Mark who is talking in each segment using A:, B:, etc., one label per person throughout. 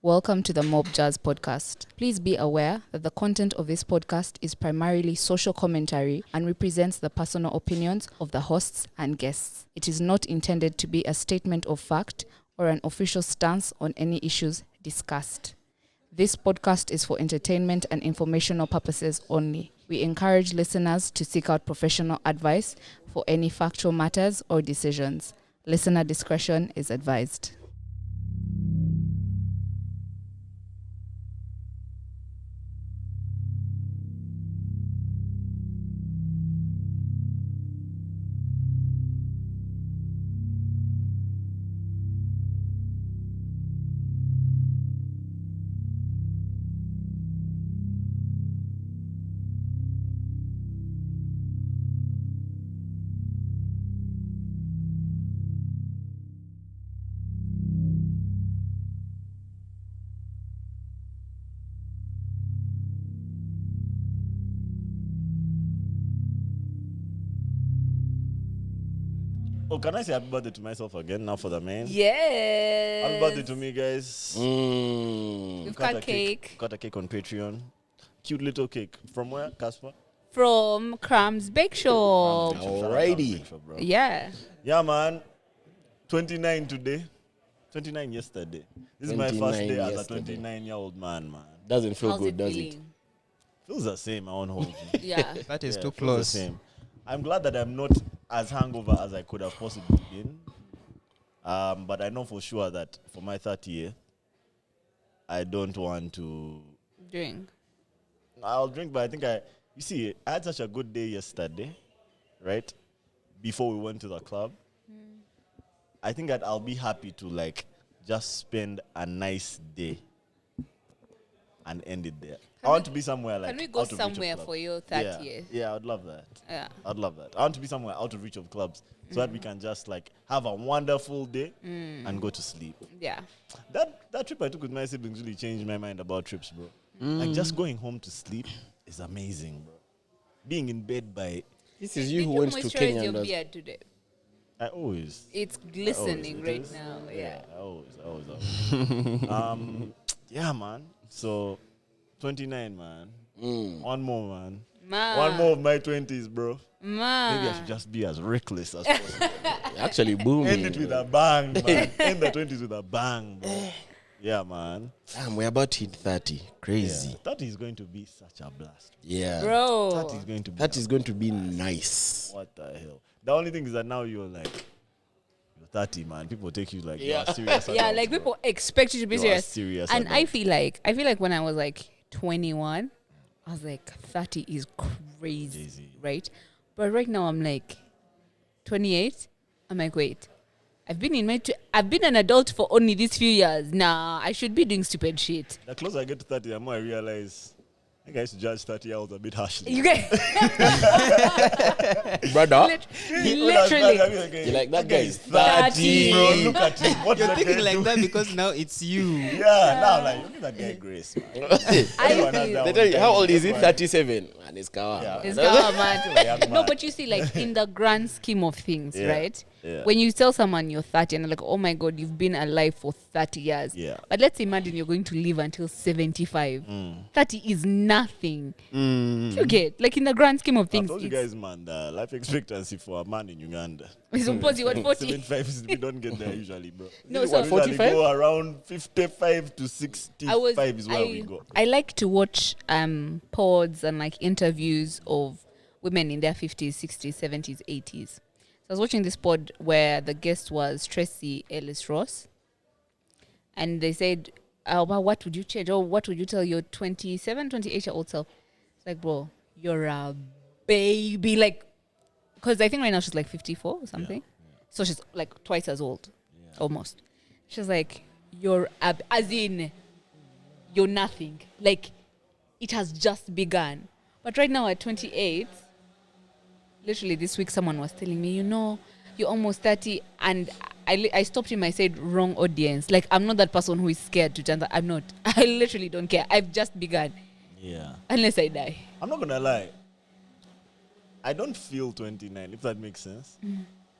A: Welcome to the Mob Jazz podcast. Please be aware that the content of this podcast is primarily social commentary and represents the personal opinions of the hosts and guests. It is not intended to be a statement of fact or an official stance on any issues discussed. This podcast is for entertainment and informational purposes only. We encourage listeners to seek out professional advice for any factual matters or decisions. Listener discretion is advised.
B: Oh, can I say happy birthday to myself again now for the main?
A: Yes.
B: Happy birthday to me, guys.
A: We've got cake.
B: Got a cake on Patreon. Cute little cake. From where, Casper?
A: From Cram's Bake Shop.
C: Alrighty.
A: Yeah.
B: Yeah, man. 29 today. 29 yesterday. This is my first day as a 29-year-old man.
C: Doesn't feel
A: How's
C: good,
A: it
C: does
A: feeling?
C: it?
B: Feels the same, I won't hold you.
A: Yeah.
D: That is too
B: Feels
D: close.
B: the same. I'm glad that I'm not as hungover as I could have possibly been. But I know for sure that for my 30th, I don't want to
A: Drink.
B: I'll drink, but I think you see, I had such a good day yesterday, right? Before we went to the club. I think that I'll be happy to just spend a nice day and end it there. I want to be somewhere
A: Can we go
B: out of reach of
A: somewhere
B: clubs.
A: for your 30th?
B: Yeah, I'd love that.
A: Yeah.
B: I'd love that. I want to be somewhere out of reach of clubs so that we can just have a wonderful day and go to sleep.
A: Yeah.
B: That trip I took with my siblings really changed my mind about trips, bro. Like just going home to sleep is amazing, bro. Being in bed by
C: This is you who went to Kenya.
A: your
C: And
A: beard today.
B: I always.
A: It's glistening
B: It
A: right
B: is.
A: now. Yeah.
B: I always. Yeah, man. So 29, man. One more, man. One more of my 20s, bro. Maybe I should just be as reckless as possible.
C: Actually booming.
B: End it with a bang, man. End the 20s with a bang, bro. Yeah, man.
C: Damn, we're about to hit 30. Crazy.
B: Yeah. That is going to be such a blast.
C: Yeah.
A: Bro.
B: That is going to be.
C: That is going to be nice.
B: What the hell? The only thing is that now you're 30, man. People take you you are serious.
A: Yeah,
B: adults, bro.
A: people expect you to be
B: You are
A: serious.
B: serious
A: And I
B: adults.
A: feel like when I was 21, I was 30 is crazy, right? But right now I'm 28. I'm wait. I've been an adult for only these few years. Nah, I should be doing stupid shit.
B: The closer I get to 30, the more I realize I think I used to judge 30-year-olds a bit harshly.
A: You get
C: Brother,
A: literally.
C: you're like, that guy is
A: 30.
C: 30.
B: Bro, look at him. What
D: You're
B: did
D: thinking
B: guy
D: like
B: do?
D: that because now it's you.
B: Yeah, now look at that guy Grace, man.
A: I
B: Everyone has
A: feel-
B: their
C: They
B: own
C: tell you, how
B: time.
C: old is he?
B: Everyone-
C: 37. And it's Kawa.
B: Yeah.
A: It's
C: man.
A: government.
B: Young
A: No,
B: man.
A: but you see, in the grand scheme of things,
B: Yeah.
A: right?
B: Yeah.
A: When you tell someone you're 30 and they're like, oh my God, you've been alive for 30 years.
B: Yeah.
A: But let's imagine you're going to live until 75. 30 is nothing. You get, in the grand scheme of
B: I
A: things,
B: told you
A: it's
B: guys, man, the life expectancy for a man in Uganda.
A: suppose you at 40.
B: 75 is we don't get there usually, bro.
A: No,
B: We
A: so
B: usually
C: 45?
B: go around 55 to 65 is where we go.
A: I like to watch pods and interviews of women in their 50s, 60s, 70s, 80s. So I was watching this pod where the guest was Tracy Ellis Ross, and they said, well, what would you change? Or what would you tell your 27, 28-year-old self? It's like, bro, you're a baby. Because I think right now she's 54 or something. So she's twice as old, almost. She's like, you're, as in, you're nothing. It has just begun. But right now at 28, literally this week someone was telling me, you're almost 30. And I stopped him. I said, wrong audience. I'm not that person who is scared to turn that. I'm not. I literally don't care. I've just begun.
B: Yeah.
A: Unless I die.
B: I'm not going to lie. I don't feel 29, if that makes sense.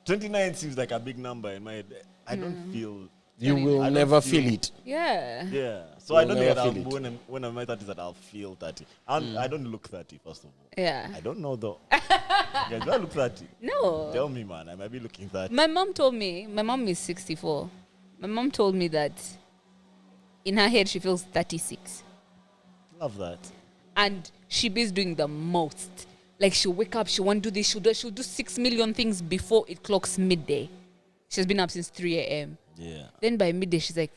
B: 29 seems like a big number in my head. I don't feel
C: You will
B: I don't
C: never
B: feel-
C: feel it.
A: Yeah.
B: Yeah. So
C: You'll
B: I don't think
C: never
B: that I'll,
C: feel it.
B: when I'm at 30 that I'll feel 30. I don't look 30, first of all.
A: Yeah.
B: I don't know though. Guys, do I look 30?
A: No.
B: Tell me, man. I might be looking 30.
A: My mom told me, my mom is 64. My mom told me that in her head she feels 36.
B: Love that.
A: And she be doing the most. Like she'll wake up, she won't do this, she'll do 6 million things before it clocks midday. She's been up since 3 a.m.
B: Yeah.
A: Then by midday, she's like,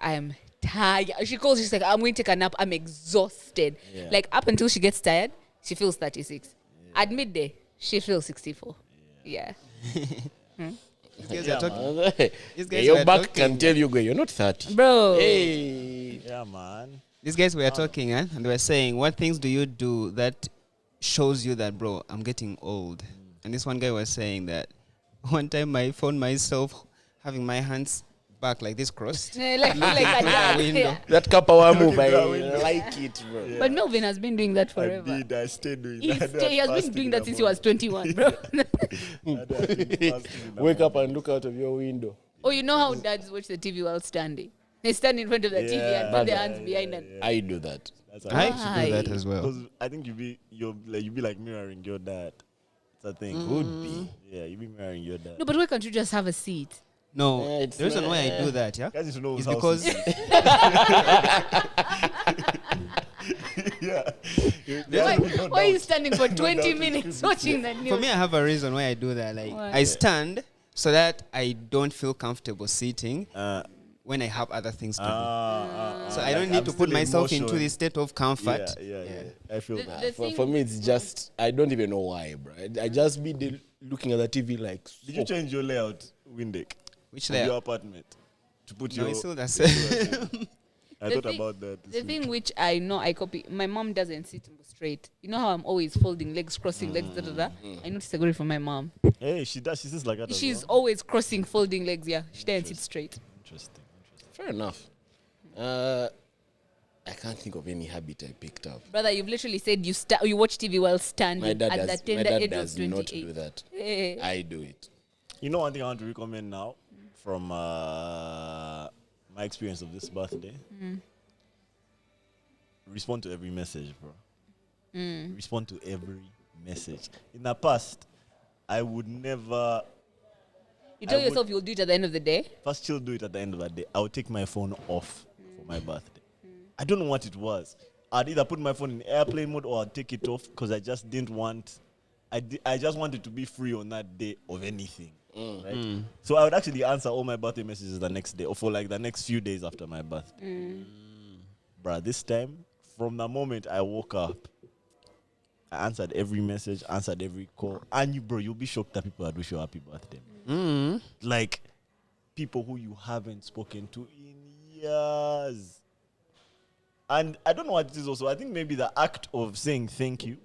A: I'm tired. She calls, she's like, I'm going to take a nap. I'm exhausted.
B: Yeah.
A: Like up until she gets tired, she feels 36. At midday, she feels 64. Yeah.
D: These guys
B: Yeah,
D: are talking.
C: Man.
D: These guys
C: Your
D: were
C: back
D: talking.
C: can tell you, you're not 30.
A: Bro.
C: Hey.
B: Yeah, man.
D: These guys were talking, and they were saying, "What things do you do that shows you that, bro, I'm getting old?" And this one guy was saying that one time I found myself having my hands back like this crossed.
A: like a dad.
D: window.
A: Yeah.
C: That Kapawa move,
B: Looking
C: I
B: through a window.
C: like it, bro.
B: Yeah.
A: But Melvin has been doing that forever.
B: I did. I stayed doing
A: He
B: that.
A: has been doing that since he was 21, bro.
C: Wake up and look out of your window.
A: Oh, you know how dads watch the TV while standing? They stand in front of the TV and put their hands behind them.
C: I do that.
B: That's
D: I
B: how
D: actually do that
A: Why?
D: as well.
B: Because I think you be like mirroring your dad. It's a thing.
C: Could be.
B: Yeah, you be mirroring your dad.
A: No, but why can't you just have a seat?
D: No,
C: it's
D: the reason why I do that, yeah,
B: Guys need to know
D: is
B: whose house
D: because
B: it is. Yeah.
A: Why are you standing for 20 minutes watching that news?
D: for me, I have a reason why I do that. Like,
A: Why?
D: I stand so that I don't feel comfortable sitting
B: Uh,
D: when I have other things to do. So I
B: like,
D: don't need
B: I'm
D: to put
B: still in
D: myself into
B: motion.
D: this state of comfort.
B: Yeah. I feel
A: The-
B: that.
A: the
C: For,
A: thing-
C: for me, it's just, I don't even know why, bro. I just be looking at the TV like,
B: Did you
C: so-
B: change your layout, Windick,
D: Which
B: of your
D: layer?
B: apartment to put
D: No,
B: your?
D: it's still the same.
B: I
A: The
B: thought
A: thing-
B: about that.
A: The thing which I know I copy, my mom doesn't sit straight. You know how I'm always folding legs, crossing legs, da da da. I noticed I got it from my mom.
B: Hey, she does. She sits like that.
A: She's
B: as well.
A: always crossing, folding legs. Yeah, she doesn't sit straight.
B: Interesting.
C: Fair enough. I can't think of any habit I picked up.
A: Brother, you've literally said you watch TV while standing
C: My dad
A: at
C: does,
A: the
C: my
A: tender
C: dad
A: age
C: does
A: of
C: not
A: 28.
C: do that.
A: Eh.
C: I do it.
B: You know one thing I want to recommend now from my experience of this birthday? Respond to every message, bro. Respond to every message. In the past, I would never.
A: You tell
B: I would-
A: yourself you'll do it at the end of the day.
B: First, she'll do it at the end of the day. I would take my phone off for my birthday. I don't know what it was. I'd either put my phone in airplane mode or I'd take it off because I just didn't want. I just wanted to be free on that day of anything. Right? So I would actually answer all my birthday messages the next day or for like the next few days after my birthday. Bruh, this time, from the moment I woke up, I answered every message, answered every call. And you'll be shocked that people had wish you a happy birthday. Like people who you haven't spoken to in years. And I don't know what it is also. I think maybe the act of saying thank you,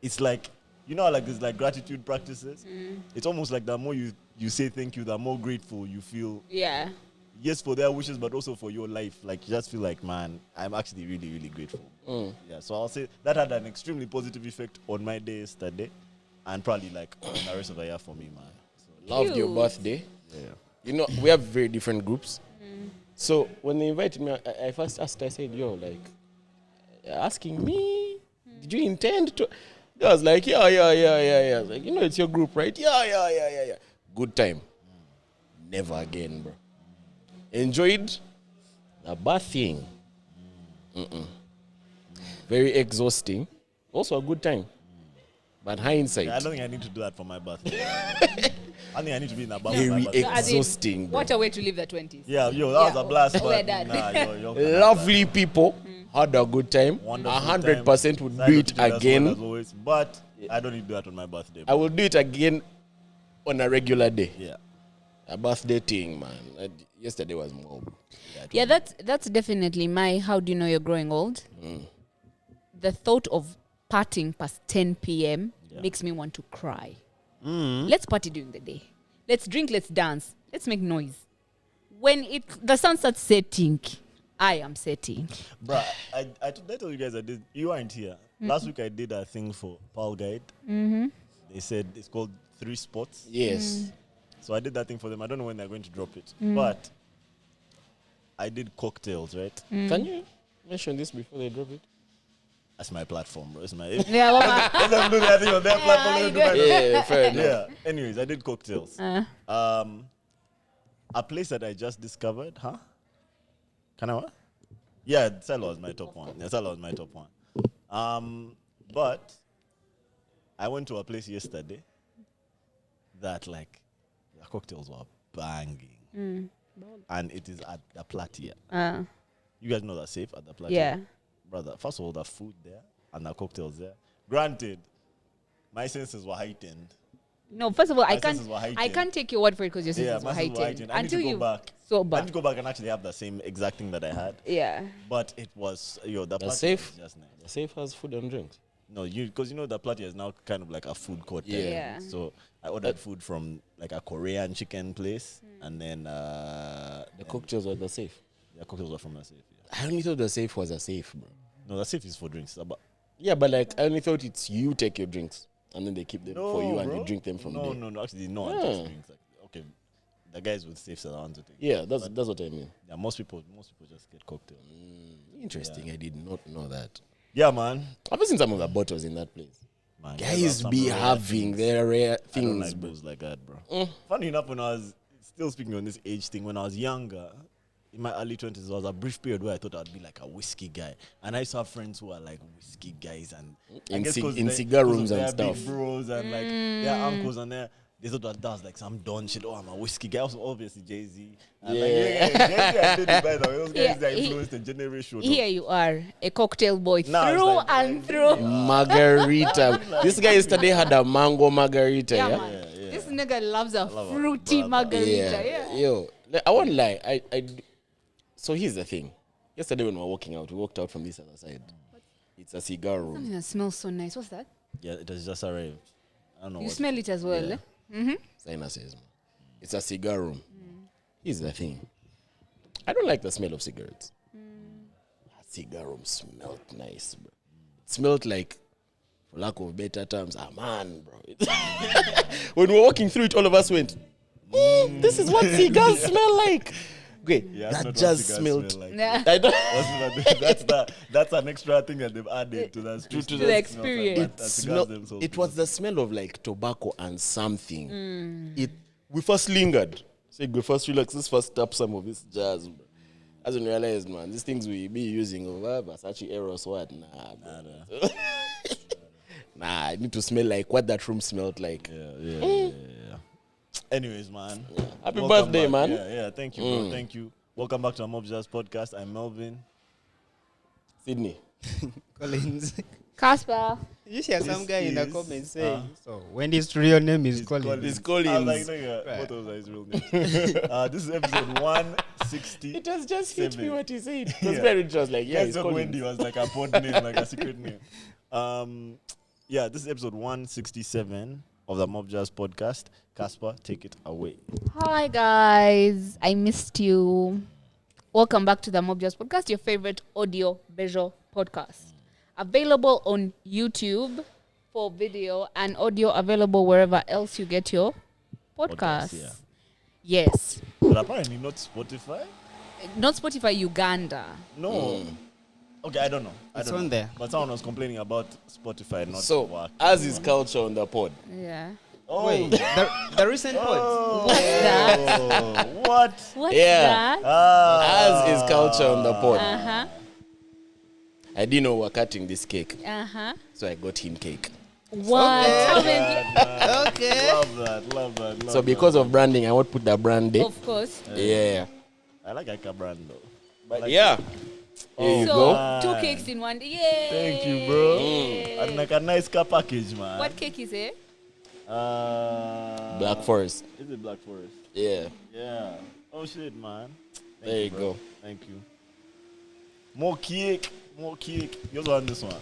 B: it's like, you know, like there's like gratitude practices. It's almost like the more you say thank you, the more grateful you feel.
A: Yeah.
B: Yes, for their wishes, but also for your life. Like, you just feel like, man, I'm actually really, really grateful. Yeah, so I'll say that had an extremely positive effect on my day yesterday and probably like on the rest of the year for me, man. So,
C: Loved your
A: Cute.
C: birthday.
B: yeah.
C: You know, we have very different groups. So when they invited me, I first asked, I said, yo, like, asking me, did you intend to? I was like, yeah. I was like, you know, it's your group, right? Yeah. Good time. Never again, bro. Enjoyed the bathing. Very exhausting. Also a good time. But hindsight,
B: I don't think I need to do that for my birthday. I think I need to be in a bar for
C: very
B: my birthday.
A: As in,
C: exhausting, bro.
A: What a way to live the 20s.
B: Yeah, that was a blast.
A: We're
B: But
A: done.
B: nah, you're
C: Lovely people. Had a good time.
B: wonderful
C: 100%
B: time.
C: would
B: Side
C: do
B: of
C: it
B: teaching as well
C: again.
B: as always. But I don't need to do that on my birthday.
C: I will do it again on a regular day.
B: Yeah.
C: A birthday thing, man. Yesterday was more.
A: Yeah, that's definitely my how do you know you're growing old? The thought of partying past 10 p.m. makes me want to cry. Let's party during the day. Let's drink, let's dance, let's make noise. When the sun starts setting, I am setting.
B: Bruh, I told you guys I did. You weren't here. Last week I did a thing for Pearl Guide. They said it's called 3 spots.
C: Yes.
B: So I did that thing for them. I don't know when they're going to drop it. But I did cocktails, right?
C: Can you mention this before they drop it?
B: That's my platform, bro. It's my...
A: Yeah,
B: Let them do that thing on their platform. Let them do my
C: Yeah, fair enough.
B: Yeah. Anyways, I did cocktails. A place that I just discovered, huh? Can I what? Yeah, Salo was my top one. Yeah, Salo was my top one. But I went to a place yesterday that like the cocktails were banging. And it is at the Platia. You guys know that safe at the Platia?
A: Yeah.
B: Brother, first of all, the food there and the cocktails there. Granted, my senses were heightened.
A: No, first of all, I
B: senses were heightened.
A: can't take your word for it because your
B: Yeah,
A: senses
B: my
A: were
B: senses were
A: heightened.
B: heightened. I need to
A: Until
B: go
A: you
B: back. I
A: sober.
B: need to go back and actually have the same exact thing that I had.
A: Yeah.
B: But it was, the
C: The
B: Platia
C: safe?
B: is just nice.
C: The safe has food and drinks.
B: No, because the Platia is now kind of like a food court. type.
A: Yeah.
B: So I ordered food from like a Korean chicken place, and then
C: The cocktails were the safe.
B: the cocktails were from the safe. Yeah.
C: I only thought the safe was a safe, bro.
B: No, the safe is for drinks. But
C: Yeah, but like I only thought it's you take your drinks and then they keep them for you and
B: bro.
C: you drink them from there.
B: No. Actually, no one takes drinks. Like, okay, the guys with safes are the ones who take.
C: Yeah, that's what I mean.
B: Yeah, most people just get cocktails.
C: Interesting. I did not know that.
B: Yeah, man.
C: I've seen some of the bottles in that place.
B: Man,
C: Guys
B: some
C: be
B: rare
C: having
B: things.
C: their rare
B: I don't
C: things,
B: like
C: bro.
B: booze like that, bro. Funny enough, when I was still speaking on this age thing, when I was younger, in my early 20s, there was a brief period where I thought I'd be like a whiskey guy. And I used to have friends who are like whiskey guys. And I
C: In
B: guess
C: cig-
B: 'cause
C: in
B: they-
C: cigar
B: 'cause of
C: rooms and
B: their
C: stuff.
B: big bros and like their uncles and they thought that was like some don shit. Oh, I'm a whiskey guy. Also, obviously, Jay-Z. And like,
C: Yeah.
B: Jay-Z and Diddy, by the way. Those guys
A: Yeah,
B: that
A: he-
B: influenced the generation.
A: Here you are, a cocktail boy
B: Nah, it's
A: through
B: like-
A: and through.
C: Margarita. This guy yesterday had a mango margarita,
A: Yeah,
C: yeah?
A: man.
B: yeah.
A: This nigga loves a
B: love a
A: fruity
B: brother.
A: margarita. Yeah.
C: Yo, like, I won't lie. So here's the thing. Yesterday when we were walking out, we walked out from this other side. It's a cigar room.
A: Something that smells so nice. What's that?
B: Yeah, it has just arrived. I don't know
A: You
B: what.
A: smell it as well.
B: Yeah.
A: Eh?
C: Sinuses, man. It's a cigar room. Here's the thing. I don't like the smell of cigarettes. A cigar room smelled nice, bro. It smelled like, for lack of better terms, a man, bro. When we were walking through it, all of us went, this is what cigars smell like. Great.
B: Yeah, that's
C: that
B: not what
C: just
B: cigars
C: smelled.
B: smell like.
A: Nah.
C: I don't.
B: That's an extra thing that they've added to that
A: to the experience.
B: But
C: It,
B: cigars
C: smelled,
B: themselves
C: it was the smell of like tobacco and something. We first lingered. Said we first relax. Let's first tap some of this jazz. Bro. As we realized, man, these things we be using over Versace Eros what? Nah, bro. Nah, I need to smell like what that room smelled like.
B: Yeah. Anyways, man.
C: Happy
B: Welcome
C: birthday,
B: back.
C: man.
B: Yeah. Thank you, bro. Thank you. Welcome back to our Mobster Subs podcast. I'm Melvin.
C: Sydney.
D: Collins.
A: Casper.
D: You hear some guy in the
B: is,
D: comments saying, so when his real name is
B: It's
D: Collins.
C: It's
B: I
C: Collins.
B: was like, nigga, what was his real name? This is episode 160.
C: It has just hit me
B: Seven.
C: what he said. It was very just like, yeah,
B: Yeah,
C: it's
B: it's
C: Collins.
B: Wendy was like a pod name, like a secret name. Yeah, this is episode 167 of the Mob Jazz podcast. Casper, take it away.
A: Hi guys, I missed you. Welcome back to the Mob Jazz podcast, your favorite audio visual podcast. Available on YouTube for video and audio available wherever else you get your podcasts.
B: Yeah.
A: Yes.
B: But apparently not Spotify.
A: Not Spotify, Uganda.
B: No. Okay, I don't know.
D: It's on there.
B: But someone was complaining about Spotify not
C: So,
B: working.
C: as is culture on the pod.
A: Yeah.
B: Oh,
D: Wait, the recent pods.
A: What's that?
B: oh, what?
A: What's
C: Yeah.
A: that?
C: As is culture on the pod.
A: Uh-huh.
C: I didn't know we're cutting this cake,
A: Uh-huh.
C: so I got him cake.
A: What? Tell me.
D: Okay.
B: Love that.
C: So because of branding, I won't put the brand there.
A: Of course.
C: Yeah.
B: I like Aka brand though.
C: But
B: like
C: yeah. Here you
A: So,
C: go.
A: 2 cakes in one day. Yay!
B: Thank you, bro. And like a nice car package, man.
A: What cake is it?
C: Black Forest.
B: Is it Black Forest?
C: Yeah.
B: Yeah. Oh shit, man. Thank
C: There you
B: bro.
C: go.
B: Thank you. More cake. You also want this one.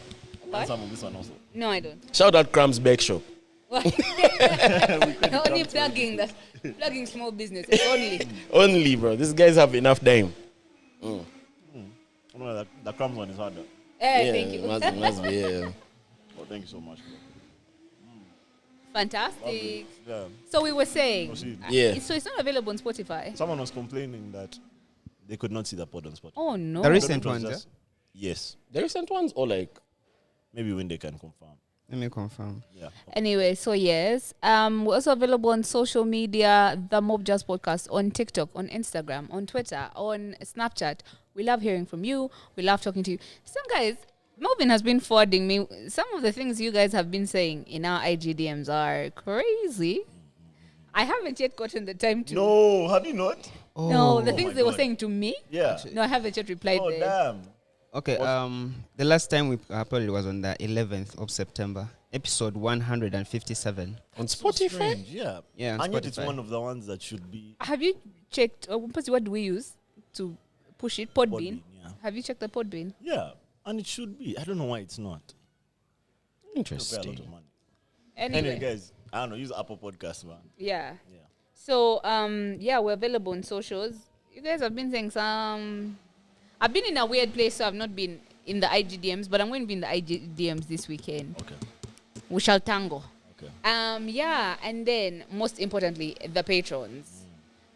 A: What?
B: And some of this one also.
A: No, I don't.
C: Shout out Crumb's Bake Shop.
A: Only plugging small business. Only.
C: Only, bro. These guys have enough time.
B: No, the crumbs one is harder.
A: Hey,
C: Yeah,
A: thank you.
C: Must be, yeah.
B: Oh, thank you so much, bro.
A: Fantastic.
B: Yeah.
A: So we were saying,
B: Proceed.
C: Yeah.
A: so it's not available on Spotify.
B: Someone was complaining that they could not see the pod on Spotify.
A: Oh no.
D: The
B: I don't know
D: recent
B: if it was
D: ones,
B: just- Yes.
C: The recent ones or like
B: Maybe when they can confirm.
D: Let me confirm.
B: Yeah.
A: Anyway, so yes, we're also available on social media, the Mob Jazz Podcast, on TikTok, on Instagram, on Twitter, on Snapchat. We love hearing from you. We love talking to you. Some guys, Melvin has been forwarding me some of the things you guys have been saying in our IGDMs are crazy. I haven't yet gotten the time to.
B: No, have you not?
A: No, the
B: Oh
A: things
B: my
A: they were
B: God.
A: saying to me.
B: Yeah.
A: No, I haven't yet replied
B: Oh
A: there.
B: damn.
D: Okay, the last time we probably was on the 11th of September, episode 157.
C: on
B: So
C: Spotify?
B: strange, yeah.
D: Yeah, on
B: And yet it's
D: Spotify.
B: one of the ones that should be
A: Have you checked? What do we use to push it? Podbean.
B: Podbean, yeah.
A: Have you checked the Podbean?
B: Yeah. And it should be. I don't know why it's not. Pay a lot
C: Interesting.
B: of money.
A: Anyway,
B: Anyway, guys, I don't know, use Apple Podcast, man.
A: yeah.
B: Yeah.
A: So yeah, we're available on socials. You guys have been saying some. I've been in a weird place, so I've not been in the IGDMs, but I'm going to be in the IGDMs this weekend.
B: Okay.
A: We shall tango.
B: Okay.
A: Yeah, and then most importantly, the patrons.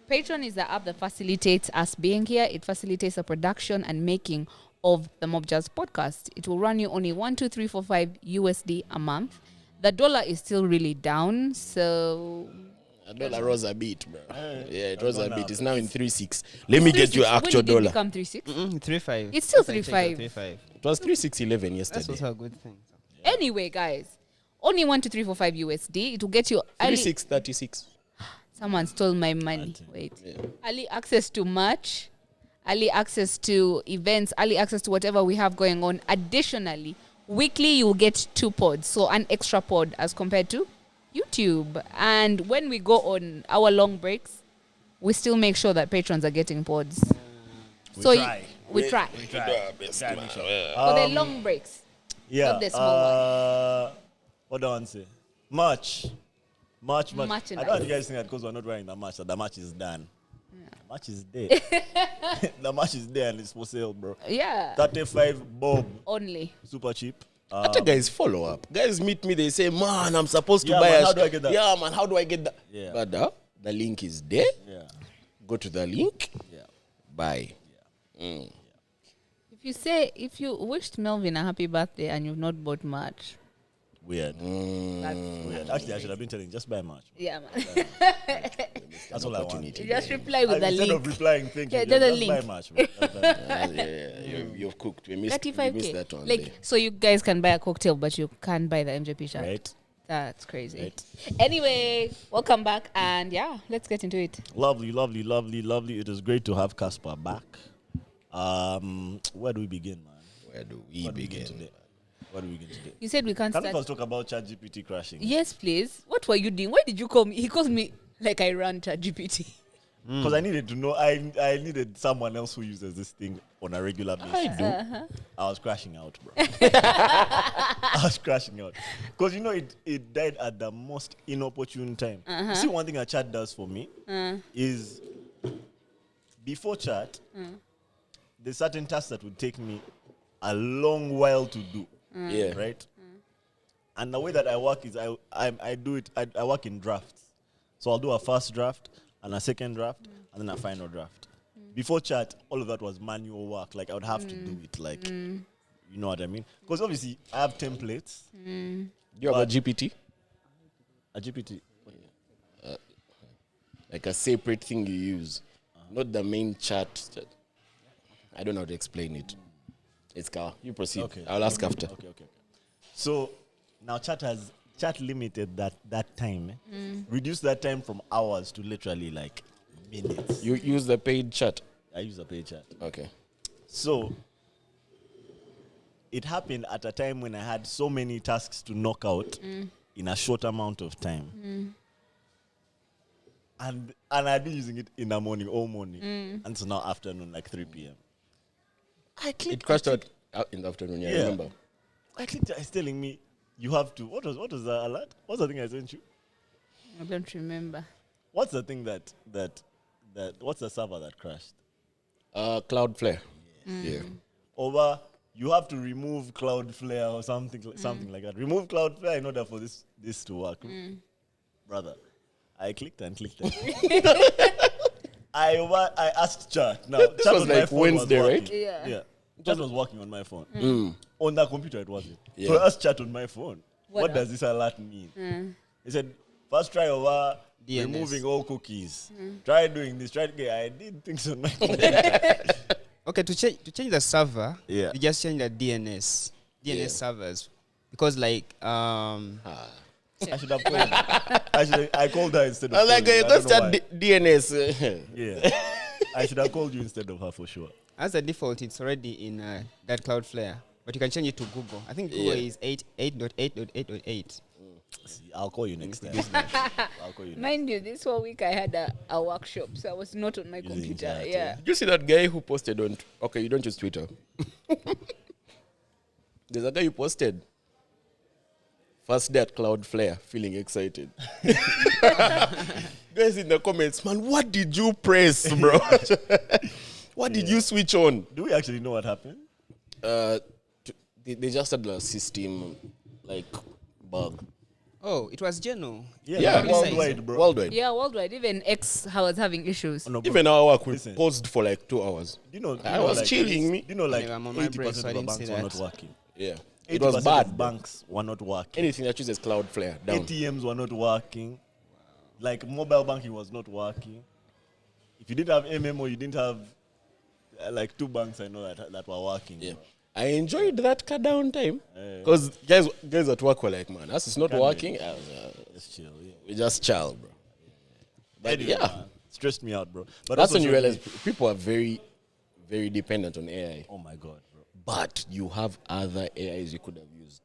A: Patreon is the app that facilitates us being here. It facilitates the production and making of the Mob Jazz podcast. It will run you only $1, 2, 3, 4, 5 USD a month. The dollar is still really down, so
C: $1 rose a bit, bro. Yeah, it rose a
B: gone
C: bit.
B: up.
C: It's now in 3.6. Let me get you
A: 3.6.
C: actual
A: When did it
C: dollar.
A: become 3.6?
D: 3.5.
A: It's still
D: Last I checked,
A: 3.5.
D: 3.5.
C: It was 3.611
D: That's
C: yesterday.
D: also a good thing.
A: Anyway, guys, only $1, 2, 3, 4, 5 USD. It will get you early.
C: 3.636.
A: Someone stole my money. Wait.
C: Yeah.
A: Early access to merch, early access to events, early access to whatever we have going on. Additionally, weekly you will get 2 pods, so an extra pod as compared to YouTube. And when we go on our long breaks, we still make sure that patrons are getting pods.
B: We
A: so
B: try.
A: we try
C: We do our best,
B: Try,
C: man.
B: make sure.
A: for the long breaks.
B: Yeah.
A: Not the small
B: what do I want to say? March. I don't know if you
A: Merchandise.
B: guys think that because we're not wearing the match, that the match is done. The match is there. The match is there and it's for sale, bro.
A: Yeah.
B: 35 bob.
A: Only.
B: Super cheap.
C: After guys follow up. Guys meet me, they say, man, I'm supposed to
B: Yeah,
C: buy
B: man,
C: a
B: how do I get that?
C: Yeah, man, how do I get that?
B: Yeah.
C: But the link is there.
B: Yeah.
C: Go to the link,
B: Yeah.
C: buy.
A: If you wished Melvin a happy birthday and you've not bought merch,
B: Weird.
A: that's
B: Weird. Actually, I should have been telling just buy match.
A: yeah, man.
B: That's all I want.
C: Opportunity.
A: You just reply with the
B: Instead
A: link.
B: of replying, thank you.
A: Yeah,
B: Just,
A: the
B: just buy
A: link.
B: match, bro. Just buy match.
C: Yeah, you've cooked. We missed
A: 35K.
C: that one.
A: Like,
C: there.
A: so you guys can buy a cocktail, but you can't buy the MJP shirt.
B: Right?
A: That's crazy.
B: Right.
A: Anyway, welcome back, and yeah, let's get into it.
B: Lovely, lovely, lovely, lovely. It is great to have Casper back. Where do we begin, man?
C: Where do we
B: Where do we
C: begin?
B: today? Where do we begin today?
A: You said we can't
B: Can we
A: start.
B: first talk about ChatGPT crashing?
A: Yes, please. What were you doing? Why did you call me? He calls me like I ran ChatGPT.
B: Because I needed to know. I needed someone else who uses this thing on a regular basis.
C: I do.
B: I was crashing out, bro. I was crashing out. Because, you know, it died at the most inopportune time. You see, one thing a chat does for me is before chat, there's certain tasks that would take me a long while to do.
C: Yeah.
B: Right? And the way that I work is I do it, I work in drafts. So I'll do a first draft and a second draft and then a final draft. Before chat, all of that was manual work. Like I would have to do it. Like, you know what I mean? Because obviously I have templates.
C: You have a GPT?
B: A GPT.
C: Like a separate thing you use. Not the main chat. I don't know how to explain it. It's Car. You proceed.
B: Okay.
C: I'll ask after.
B: Okay. So now chat limited that time. Reduced that time from hours to literally like minutes.
C: You use the paid chat.
B: I use a paid chat.
C: Okay.
B: So it happened at a time when I had so many tasks to knock out in a short amount of time. And I'd been using it in the morning, all morning. And so now afternoon, like 3 p.m.
C: It crashed out in the afternoon, I remember.
B: I clicked, it's telling me you have to. What was the alert? What's the thing I sent you?
A: I don't remember.
B: What's the thing that what's the server that crashed?
C: Cloudflare. Yeah.
B: Over, you have to remove Cloudflare or something like that. Remove Cloudflare in order for this to work. brother. I clicked and clicked. I asked chat. Now, chat
C: was
B: on
C: like
B: my phone
C: Wednesday,
B: was
C: right?
B: working.
A: Yeah.
B: Chat was working on my phone.
C: Mm.
B: On that computer, it wasn't.
C: Yeah.
B: So I asked chat on my phone.
A: What
B: What
A: up?
B: does this alert mean? He said, first try over
D: DNS.
B: removing all cookies. Try doing this. I did things on my phone.
D: Okay, to change the server,
B: Yeah.
D: you just change the DNS
C: Yeah.
D: servers, because like
B: I should have called her. I called her instead of
C: I was like,
B: calling you. I
C: go
B: don't know
C: start
B: why.
C: DNS.
B: Yeah. I should have called you instead of her for sure.
D: as a default, it's already in that Cloudflare, but you can change it to Google. I think Google
C: Yeah.
D: is 8.8.8.8.
B: See, I'll call you next time. I'll call you next.
A: Mind you, this whole week I had a workshop, so I was not on my
B: Using
A: computer.
B: chat,
A: Yeah.
C: Did you see that guy who posted on? Okay, you don't use Twitter. There's a guy who posted. First day at Cloudflare, feeling excited. Guys in the comments, man, what did you press, bro? What did you switch on?
B: Do we actually know what happened?
C: They just had a system like bug.
D: Oh, it was Geno.
C: Yeah,
B: worldwide, bro.
C: Worldwide.
A: Yeah, worldwide. Even X was having issues.
B: Oh, no, bro.
C: Even our work, we
B: Listen.
C: paused for like 2 hours.
B: You know,
C: I was chilling, me.
B: You know, like
D: Yeah, I'm on my break,
B: 80%
D: so I
B: of the
D: didn't
B: banks
D: see
B: were
D: that.
B: not working.
C: Yeah.
B: 80%
C: It was
B: of
C: bad.
B: banks were not working.
C: Anything that chooses Cloudflare, down.
B: ATMs were not working. Like mobile banking was not working. If you didn't have MMO, you didn't have like 2 banks I know that were working.
C: Yeah. I enjoyed that cut down time.
B: Yeah.
C: Because guys at work were like, man, as it's not
B: Can't
C: working,
B: Let's chill. Yeah.
C: we just chill, bro. But
B: Anyway,
C: yeah,
B: man, stressed me out, bro. But
C: that's
B: also
C: when you
B: showed
C: realize
B: me-
C: people are very, very dependent on AI.
B: Oh my god, bro.
C: But you have other AIs you could have used.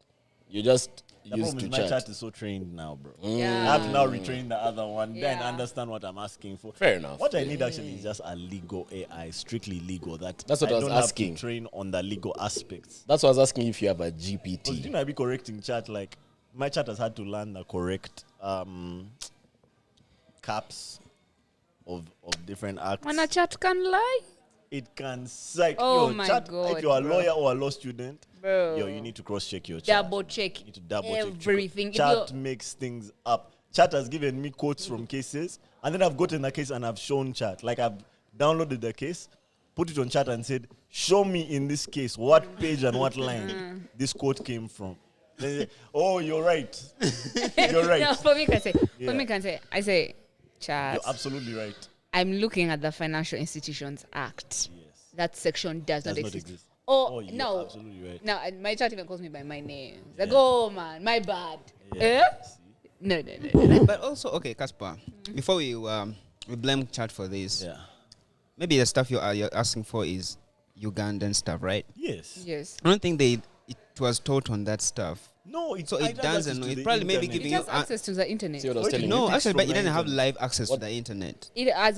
C: You just
B: The
C: used
B: problem
C: to
B: is my
C: chat.
B: chat is so trained now, bro.
A: Yeah.
B: I have to now retrain the other one, then
A: Yeah.
B: understand what I'm asking for.
C: Fair enough.
B: What I need actually is just a legal AI, strictly legal.
C: That's what I was
B: don't
C: asking.
B: have to train on the legal aspects.
C: That's why I was asking if you have a
B: Because you
C: GPT.
B: know, I be correcting chat. Like my chat has had to learn the correct caps of different acts.
A: When a chat can lie,
B: It can psych.
A: Oh
B: yo,
A: my
B: chat,
A: God,
B: if you're a
A: bro.
B: lawyer or a law student,
A: bro.
B: yo, you need to cross check your chat.
A: double check
B: You need to double check
A: everything. If
B: Chat
A: you're-
B: makes things up. Chat has given me quotes from cases, and then I've gotten a case and I've shown chat. Like I've downloaded the case, put it on chat, and said, "Show me in this case what page and what line this quote came from." Then they say, "Oh, you're right. You're right.
A: No, for me,
B: Yeah.
A: I say, chat.
B: You're absolutely right."
A: I'm looking at the Financial Institutions Act.
B: Yes.
A: That section does
B: Does
A: not
B: not
A: exist.
B: exist.
A: Oh,
B: you're
A: no.
B: absolutely right.
A: No, and my chat even calls me by my name. It's like,
B: Yeah.
A: oh man, my bad.
B: Yeah.
A: Eh? No.
D: But also, okay, Caspar, before we blame chat for this,
B: Yeah.
D: maybe the stuff you're asking for is Ugandan stuff, right?
B: Yes.
A: Yes.
D: I don't think it was taught on that stuff.
B: No, it's
D: So it doesn't. It probably maybe
A: It
D: giving
A: has
D: you
A: access to the internet.
C: See what I was
B: Wait,
C: telling
D: no,
B: It takes
D: actually, but
B: from
D: it doesn't have
B: the
D: live access to the internet.
A: It has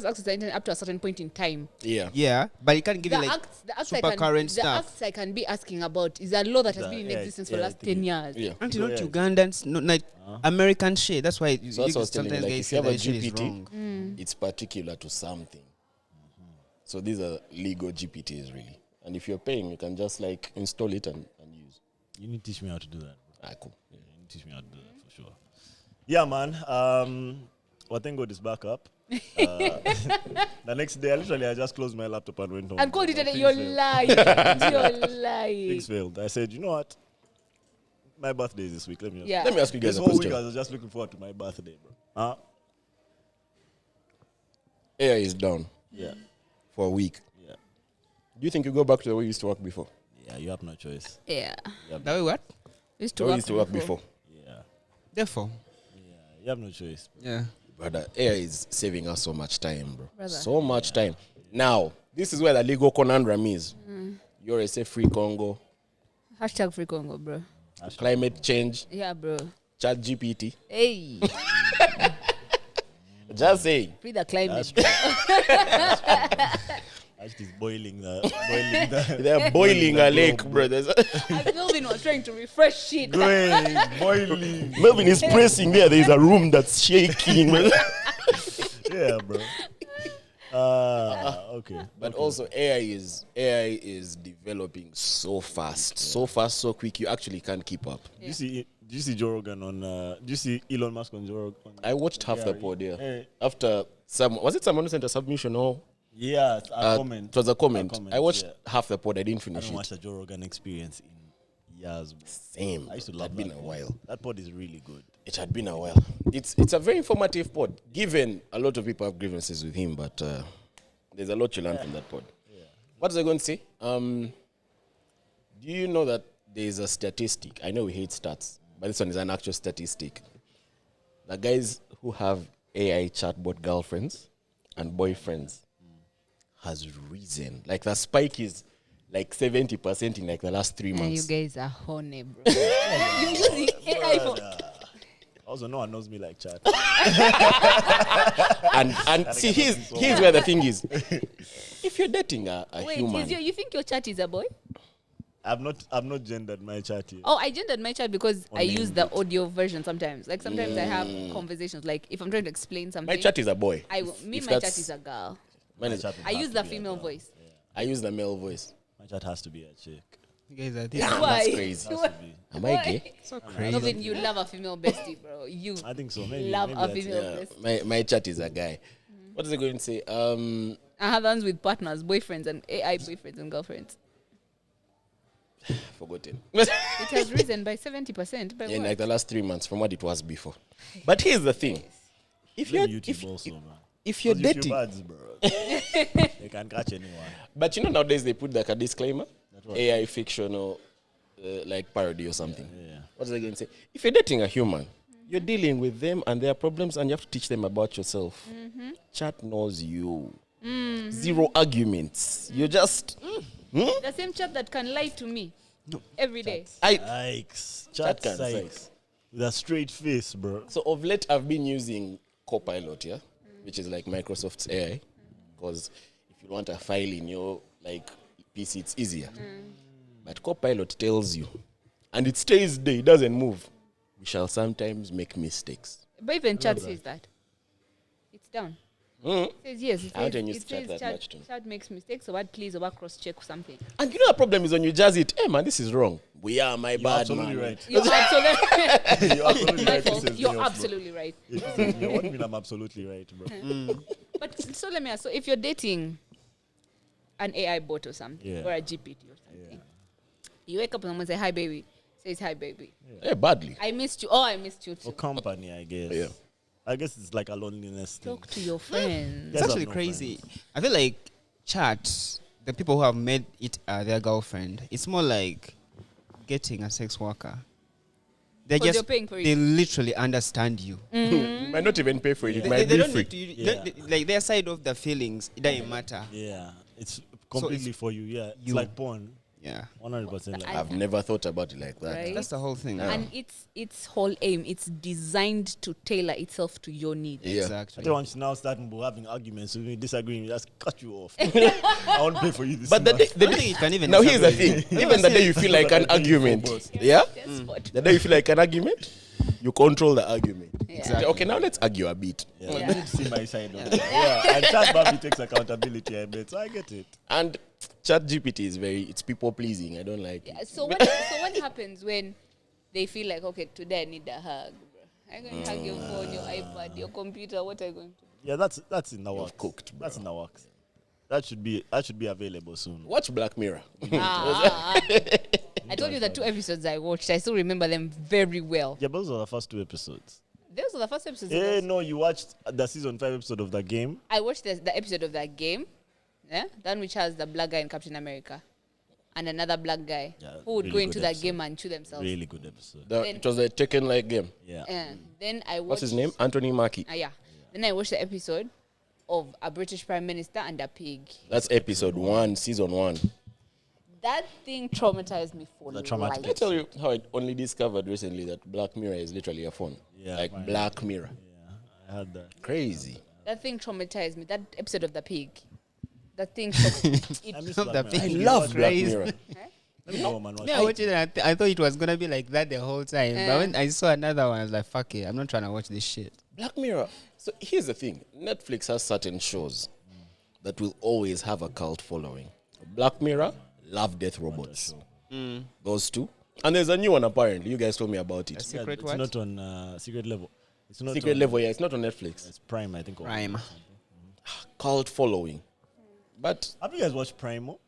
A: access to the internet up to a certain point in time.
C: you. Yeah.
D: Yeah, but it can't give you like
A: acts
D: super current
A: the
D: stuff.
A: acts I can be asking about is a law that has
B: The-
A: been in
B: yeah,
A: existence for
B: yeah,
A: the
B: I
A: last
B: think
A: 10
B: it-
A: years.
C: Yeah.
D: Until not
B: Yeah.
D: Ugandans, no, like American shit. That's why
C: So that's what I was telling you.
D: sometimes
C: Like,
D: guys
C: if
D: say
C: you have a
D: that shit is
C: GPT,
D: wrong.
C: it's particular to something. So these are legal GPTs, really. And if you're paying, you can just like install it and use.
B: You need to teach me how to do that.
C: Ah, cool.
B: Yeah, you need to teach me how to do that for sure. Yeah, man. Well, thank God it's back up. The next day, I just closed my laptop and went home.
A: And called it
B: Things
A: a you're
B: failed.
A: lying. You're lying.
B: Things failed. I said, you know what? My birthday is this week. Let me
A: Yeah.
C: Let me ask you guys
B: This
C: a
B: whole week,
C: question.
B: I was just looking forward to my birthday, bro. Huh?
C: AI is down
B: Yeah.
C: for a week.
B: Yeah.
C: Do you think you go back to the way you used to work before?
B: Yeah, you have no choice.
A: Yeah.
D: That way what?
A: Used
C: The way you used to work before.
B: Yeah.
D: Therefore,
B: You have no choice.
D: yeah.
C: Brother, AI is saving us so much time, bro.
A: Brother.
C: So much time. Now, this is where the legal conundrum is. You're a say free Congo,
A: Hashtag free Congo, bro.
C: climate change,
A: Yeah, bro.
C: chat GPT.
A: Hey,
C: Just say.
A: free the climate.
B: That's true. Actually, it's boiling the
C: They're boiling
B: the
C: a lake,
B: globe,
C: brothers.
A: And Melvin was trying to refresh shit.
B: Going, boiling.
C: Melvin is pressing there. There's a room that's shaking.
B: Yeah, bro. Okay.
C: But
B: okay.
C: also AI is developing so fast, so quick. You actually can't keep up.
B: Do you see Joe Rogan on? Do you see Elon Musk on Joe Rogan?
C: I watched half the pod. Yeah.
B: Hey.
C: After was it someone who sent a submission or?
B: Yeah, a comment.
C: It was a comment. I watched
B: yeah.
C: half the pod. I didn't
B: I
C: finish
B: haven't
C: it.
B: watched a Joe Rogan experience in years. Bro.
C: Same.
B: I used to
C: It
B: love
C: had been
B: that
C: a
B: pod.
C: while.
B: That pod is really good.
C: It had been a while. It's a very informative pod. Given a lot of people have grievances with him, but there's a lot you learn from that pod.
B: Yeah.
C: What was I going to say? Do you know that there's a statistic? I know we hate stats, but this one is an actual statistic. The guys who have AI chatbot girlfriends and boyfriends has risen. Like the spike is like 70% in like the last 3
A: And you
C: months.
A: guys are horny, bro. You're using AI for.
B: Also, no one knows me like chat.
C: And see, here's where the thing is. If you're dating a
A: Wait,
C: human,
A: you think your chat is a boy?
B: I've not gendered my chat yet.
A: Oh, I gendered my chat because I
B: Only
A: use
B: in
A: the
B: bit.
A: audio version sometimes. Like sometimes I have conversations. Like if I'm trying to explain something,
C: my chat is a boy.
A: my
C: If
A: chat
C: that's-
A: is a girl.
C: Mine is-
B: chat would
A: I
B: have
A: use
B: to
A: the
B: be a
A: female
B: girl.
A: voice.
C: I use the male voice.
B: My chat has to be a chick.
D: You guys are
C: Damn,
A: Why?
C: that's crazy.
B: Has to be.
C: Am I gay?
D: so crazy.
A: Melvin, you love a female bestie, bro. You
B: I think so. Maybe.
A: love
B: maybe
A: a
B: that's it.
A: female
C: Yeah,
A: bestie.
C: my chat is a guy. What is I going to say?
A: I have ones with partners, boyfriends, and AI boyfriends and girlfriends.
C: Forgotten.
A: It has risen by 70%. By
C: In
A: what?
C: like the last 3 months from what it was before. But here's the thing: if
B: Blame
C: you're
B: YouTube also, man.
C: if you're
B: Those YouTube
C: dating,
B: ads, bro. They can catch anyone.
C: but you know nowadays they put like a disclaimer,
B: That's what-
C: AI fiction or like parody or something.
B: Yeah.
C: What is I going to say? If you're dating a human, you're dealing with them and their problems, and you have to teach them about yourself. Chat knows you. Zero arguments. You just.
A: The same chat that can lie to me every day.
B: Yikes.
C: Chat
B: Chat
C: can
B: sykes. With a straight face, bro.
C: So of late, I've been using Copilot, yeah, which is like Microsoft's AI, because if you want a file in your like PC, it's easier. But Copilot tells you, and it stays there; it doesn't move. We shall sometimes make mistakes.
A: But even chat says that. It's down. It says yes. It
C: I
A: says,
C: don't use
A: it
C: chat
A: says
C: that much too.
A: chat makes mistakes, so what please or what cross check something.
C: And you know the problem is when you jazz it, hey man, this is wrong. We are my
B: You're
C: bad
B: absolutely
C: man.
B: right.
A: You're absolutely
B: You're absolutely
A: my
B: right.
A: fault.
B: This is
A: You're
B: yours, bro.
A: absolutely right.
B: You want me? I'm absolutely right, bro.
A: But so let me ask. So if you're dating an AI bot or something,
B: Yeah.
A: or a GPT or something, you wake up and someone say hi baby, says hi baby.
C: Hey, badly.
A: I missed you. Oh, I missed you
B: For
A: too.
B: company, I guess.
C: Yeah.
B: I guess it's like a loneliness thing.
A: Talk to your friends.
B: Guys
D: It's actually
B: have no
D: crazy. I feel like chat, the people who have made it their girlfriend, it's more like getting a sex worker. They
A: 'Cause
D: just
A: you're paying for
D: they
A: it.
D: literally understand you.
C: You might not even pay for it. It
B: Yeah.
C: might
D: They
C: be
D: don't
C: free.
D: need to,
B: Yeah.
D: like their side of the feelings. It doesn't matter.
B: Yeah. It's completely for you. Yeah. It's
D: you.
B: like porn.
D: Yeah,
B: 100% like
C: I've never thought about it like that.
A: Right.
D: that's the whole thing.
C: Yeah.
A: And its whole aim, it's designed to tailor itself to your needs.
C: Yeah.
D: Exactly.
B: Everyone should now start having arguments with me, disagreeing, just cut you off. I won't pay for you this
C: But the
B: month.
C: day,
D: I don't think it can even
C: now here's the
D: disagree.
C: thing. Even the day you feel like an argument, yeah, the day you feel like an argument, you control the argument.
A: Exactly.
C: Okay, now let's argue a bit.
B: Yeah,
A: Yeah.
B: you need to see my side of it. Yeah, and Chat Barbie takes accountability, I bet. So I get it.
C: And Chat GPT is it's people pleasing. I don't like
A: Yeah,
C: it.
A: so what happens when they feel like, okay, today I need a hug, bro? I'm going to hug your phone, your iPad, your computer. What are you going to do?
B: Yeah, that's in the works.
C: cooked, bro.
B: That's in the works. That should be available soon.
C: Watch Black Mirror.
A: I told you the 2 episodes I watched. I still remember them very well.
B: Yeah, but those are the first 2 episodes.
A: Those were the first episodes.
B: Hey, no, you watched the season 5 episode of the game.
A: I watched the episode of that game, yeah, the one which has the black guy in Captain America, and another black guy
B: Yeah,
A: who would
B: really
A: go into
B: good
A: that
B: episode.
A: game and chew themselves.
B: Really good episode.
C: It was a Tekken-like game.
B: Yeah.
A: Then I watched.
C: What's his name? Anthony Mackie.
A: Yeah. Then I watched the episode of a British Prime Minister and a pig.
C: That's episode 1, season 1.
A: That thing traumatized me for
B: The traumatic
C: I
A: life.
C: tell you how I only discovered recently that Black Mirror is literally a phone.
B: Yeah,
C: like
B: mine.
C: Black Mirror.
B: Yeah, I had that.
C: Crazy.
A: That thing traumatized me. That episode of the pig. That thing. It,
B: I miss
D: The
B: Black Mirror.
D: pig.
C: I
D: It
C: love
D: was
C: Black
D: crazy.
C: Mirror.
B: Let me know, man.
D: Yeah, I watched it and I thought it was gonna be like that the whole time. But when I saw another one, I was like, "Fuck it, I'm not trying to watch this shit."
C: Black Mirror. So here's the thing: Netflix has certain shows that will always have a cult following. Black Mirror, Love, Death, Robots. Those two. And there's a new one apparently. You guys told me about it.
D: Secret
B: it's
D: what?
B: not on Secret Level. It's not
C: Secret
B: on,
C: Level, yeah. It's not on Netflix.
B: It's Prime, I think. or-
D: Prime.
C: Cult following. But
B: Have you guys watched Primo?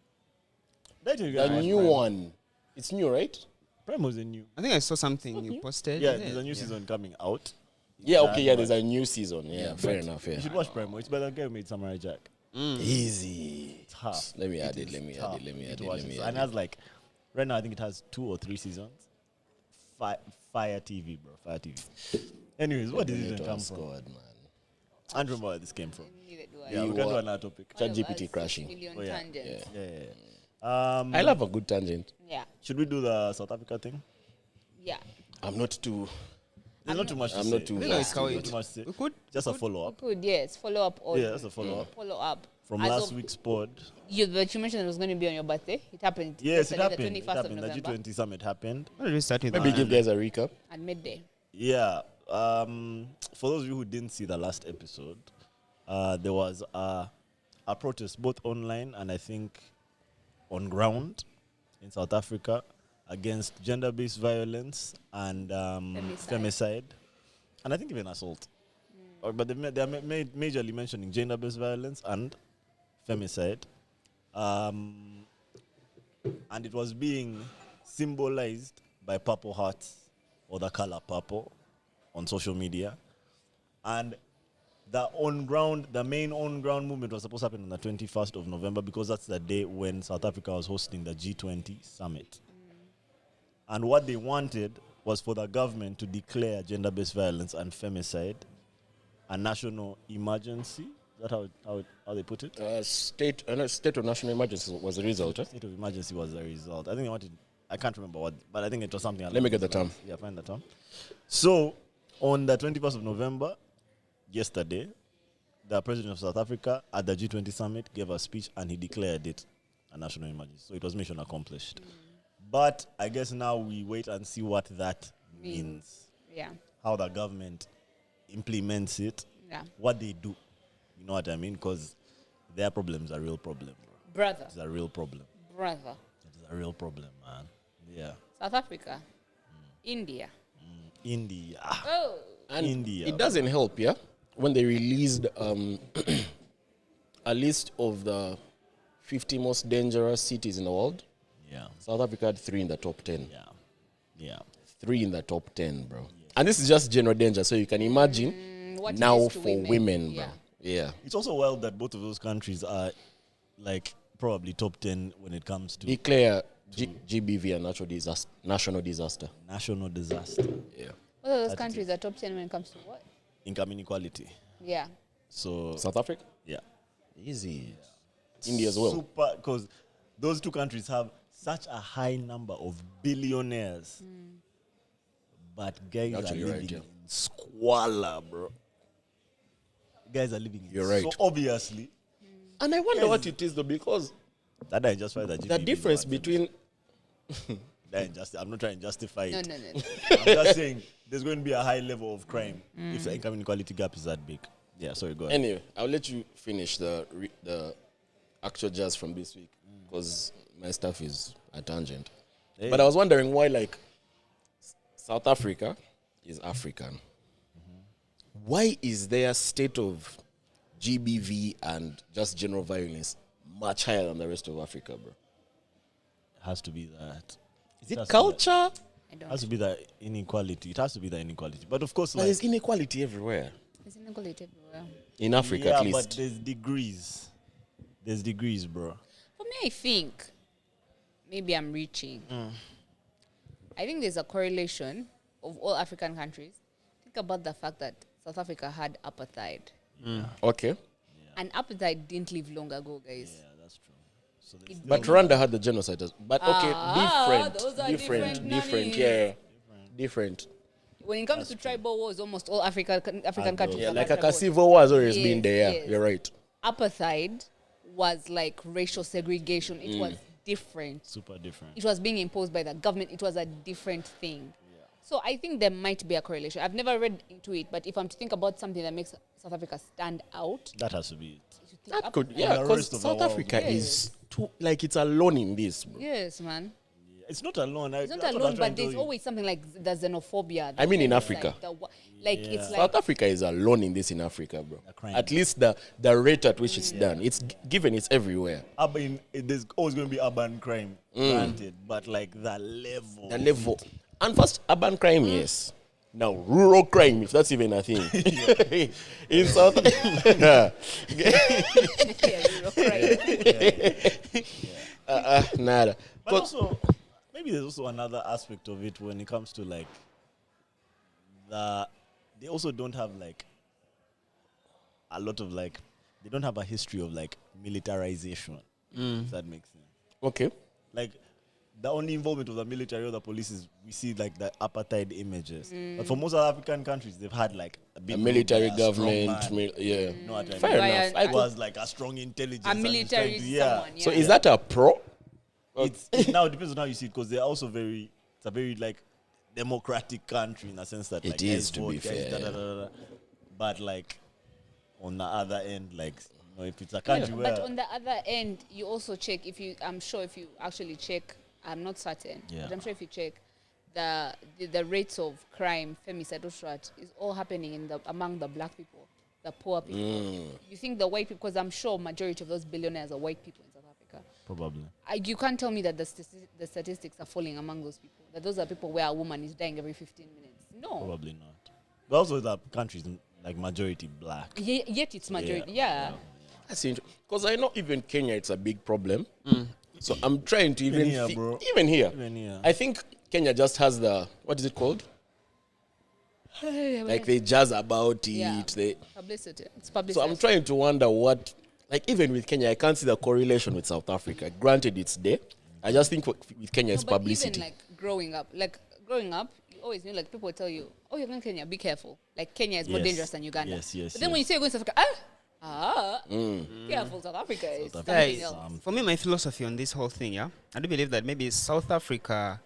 B: That you
C: the
B: guys watched
C: new
B: Primo?
C: one, it's new, right?
B: Primo's a new.
D: I think I saw something you posted.
B: Yeah, there's a new season coming out.
C: Yeah, okay, yeah, there's a new season. Yeah, fair
B: but
C: enough,
B: You
C: yeah.
B: should watch Primo. It's by the guy who made Samurai Jack.
C: Easy.
B: It's hard.
C: Let me add
B: It
C: it,
B: is
C: let me add
B: tough
C: it, let me add
B: to
C: it,
B: watch
C: let me
B: it.
C: add
B: And it has like, right now I think it has 2 or 3 seasons. Fire TV, bro. Fire TV. Anyways, what did it even come from?
C: Squad, man.
B: I don't remember where this came from.
A: Neither do I.
B: Yeah, we
C: You
B: can do
C: are-
B: another topic.
C: Chat
A: One of
C: GPT
A: us,
C: crashing.
A: million
B: Oh, yeah.
A: tangents.
B: Yeah.
C: I love a good tangent.
A: Yeah.
B: Should we do the South Africa thing?
A: Yeah.
C: I'm not too.
B: There's not too much to
C: I'm
B: say.
C: not too
B: There's
C: versed
B: not
C: in
B: too much to say.
D: We could.
B: Just a follow
A: We
B: up.
A: could, yes. Follow up on.
B: Yeah, that's a follow up.
A: Follow up.
B: From
A: As
B: last
A: of-
B: week's pod.
A: But you mentioned it was going to be on your birthday. It happened.
B: Yes, it
A: yesterday,
B: happened.
A: The
B: It
A: 21st
B: happened.
A: of
B: The
A: November
B: G20 summit happened.
D: What did we start with?
C: Maybe give guys a recap.
A: at midday.
B: Yeah. For those of you who didn't see the last episode, there was a protest both online and I think on ground in South Africa against gender-based violence and femicide, and I think even assault. But they are majorly mentioning gender-based violence and femicide, and it was being symbolized by purple hearts or the color purple on social media. And the main on-ground movement was supposed to happen on the 21st of November because that's the day when South Africa was hosting the G20 summit. And what they wanted was for the government to declare gender-based violence and femicide a national emergency. Is that how they put it?
C: State of national emergency was the result.
B: State of emergency was the result. I think they wanted, I can't remember what, but I think it was something.
C: Let me get the term.
B: Yeah, find the term. So, on the 21st of November, yesterday, the president of South Africa at the G20 summit gave a speech and he declared it a national emergency. So it was mission accomplished. But I guess now we wait and see what that means.
A: Yeah.
B: How the government implements it,
A: Yeah.
B: what they do. You know what I mean? Because their problems are a real problem, bro.
A: Brother.
B: It's a real problem.
A: Brother.
B: It's a real problem, man. Yeah.
A: South Africa. India.
B: India.
A: Oh.
C: And
B: India.
C: it doesn't help, yeah, when they released a list of the 50 most dangerous cities in the world.
B: Yeah.
C: South Africa had 3 in the top 10.
B: Yeah. Yeah.
C: 3 in the top 10, bro. And this is just general danger, so you can imagine
A: What it
C: now
A: is to
C: for women, bro.
A: Yeah.
C: Yeah.
B: It's also wild that both of those countries are like probably top 10 when it comes to
C: Declare GBV a national disaster.
B: national disaster,
C: Yeah.
A: What are those countries are top 10 when it comes to what?
B: income inequality.
A: Yeah.
B: So,
C: South Africa?
B: yeah.
C: Easy. India as well.
B: Super, because those two countries have such a high number of billionaires. But guys
C: Actually,
B: are
C: you're
B: living
C: right, yeah.
B: in squalor, bro. Guys are living in
C: You're right.
B: So obviously,
C: And I wonder what it is, though, because
B: that I just find that
C: the difference between...
B: I'm not trying to justify it.
A: No.
B: I'm just saying there's going to be a high level of crime if the income inequality gap is that big. Yeah, sorry, go ahead.
C: Anyway, I'll let you finish the actual jazz from this week, because my stuff is a tangent.
B: Hey.
C: But I was wondering why, like, South Africa is African. Why is their state of GBV and just general violence much higher than the rest of Africa, bro?
B: It has to be that.
C: Is it
B: has to be
C: culture?
A: I
B: It
A: don't.
B: has to be the inequality. It has to be the inequality. But of course,
C: But
B: like,
C: there's inequality everywhere.
A: It's inequality everywhere.
C: In Africa,
B: yeah,
C: at least.
B: but there's degrees. There's degrees, bro.
A: For me, I think maybe I'm reaching. I think there's a correlation of all African countries. Think about the fact that South Africa had apartheid.
C: Okay.
A: And apartheid didn't live long ago, guys.
B: Yeah, that's true. So there's
C: But Rwanda had the genocide. But okay,
A: those are
C: different.
A: different
C: Yeah. Different.
A: When it comes to tribal wars, almost all African countries.
C: Yeah,
A: have
C: like
A: had
C: a
A: tribal
C: civil war has always
A: Yes,
C: been there.
A: yes.
C: You're right.
A: Apartheid was like racial segregation. It was different.
B: super different.
A: It was being imposed by the government. It was a different thing. So I think there might be a correlation. I've never read into it, but if I'm to think about something that makes South Africa stand out,
B: That has to be it.
A: to think
C: That could,
A: Africa-
C: yeah,
B: the
C: because
B: rest of the
C: South
B: world.
C: Africa
A: Yes.
C: is too, like, it's alone in this, bro.
A: Yes, man.
B: It's not alone.
A: It's not alone, but there's always something like the xenophobia.
C: I mean in
A: genocide,
C: Africa.
A: It's
C: South
A: like
C: Africa is alone in this in Africa, bro.
B: The crime.
C: At least the rate at which it's done. It's given, it's everywhere.
B: There's always going to be urban crime, granted, but like the level.
C: The level. And first, urban crime, yes. Now, rural crime, if that's even a thing. In South Africa. Nada.
B: But also, maybe there's also another aspect of it when it comes to like they also don't have like a lot of like, they don't have a history of like militarization. If that makes sense.
C: Okay.
B: Like the only involvement of the military or the police is we see like the apartheid images. But for most South African countries, they've had like a big
C: A military
B: group, a strong
C: government.
B: man.
C: Yeah.
B: Know what I mean?
C: Fair
A: Via-
C: enough.
B: It was like a strong intelligence.
A: a
B: and it's
A: military
B: trying to- yeah.
A: someone. Yeah.
C: So is that a pro?
B: It now depends on how you see it, because they're also it's a very like democratic country in a sense that
C: It
B: like,
C: is,
B: guys
C: to
B: vote,
C: be
B: guys
C: fair.
B: but like on the other end, like if it's a country where
A: But on the other end, you also check I'm sure if you actually check, I'm not certain,
B: Yeah.
A: but I'm sure if you check the rates of crime, femicide, is all happening among the black people, the poor people. You think the white people, because I'm sure majority of those billionaires are white people in South Africa.
B: probably
A: You can't tell me that the statistics are falling among those people. That those are people where a woman is dying every 15 minutes. No.
B: probably not. But also the country's like majority black.
A: Yet it's majority. Yeah.
C: That's interesting. Because I know even Kenya, it's a big problem. So I'm trying to even
B: here, bro.
C: even here.
B: Even here.
C: I think Kenya just has what is it called? Like they jazz about it.
A: Yeah.
C: They,
A: Publicity. It's publicity.
C: so I'm trying to wonder what, like even with Kenya, I can't see the correlation with South Africa. Granted, it's there. I just think with Kenya, it's
A: No, but
C: publicity.
A: even like growing up, you always knew, like people would tell you, oh, you're going to Kenya, be careful. Like Kenya is more
B: Yes.
A: dangerous than Uganda.
B: Yes.
A: But then when you say you're going to South Africa, careful, South Africa is something
D: Guys,
A: else.
D: for me, my philosophy on this whole thing, yeah, I do believe that maybe South Africa,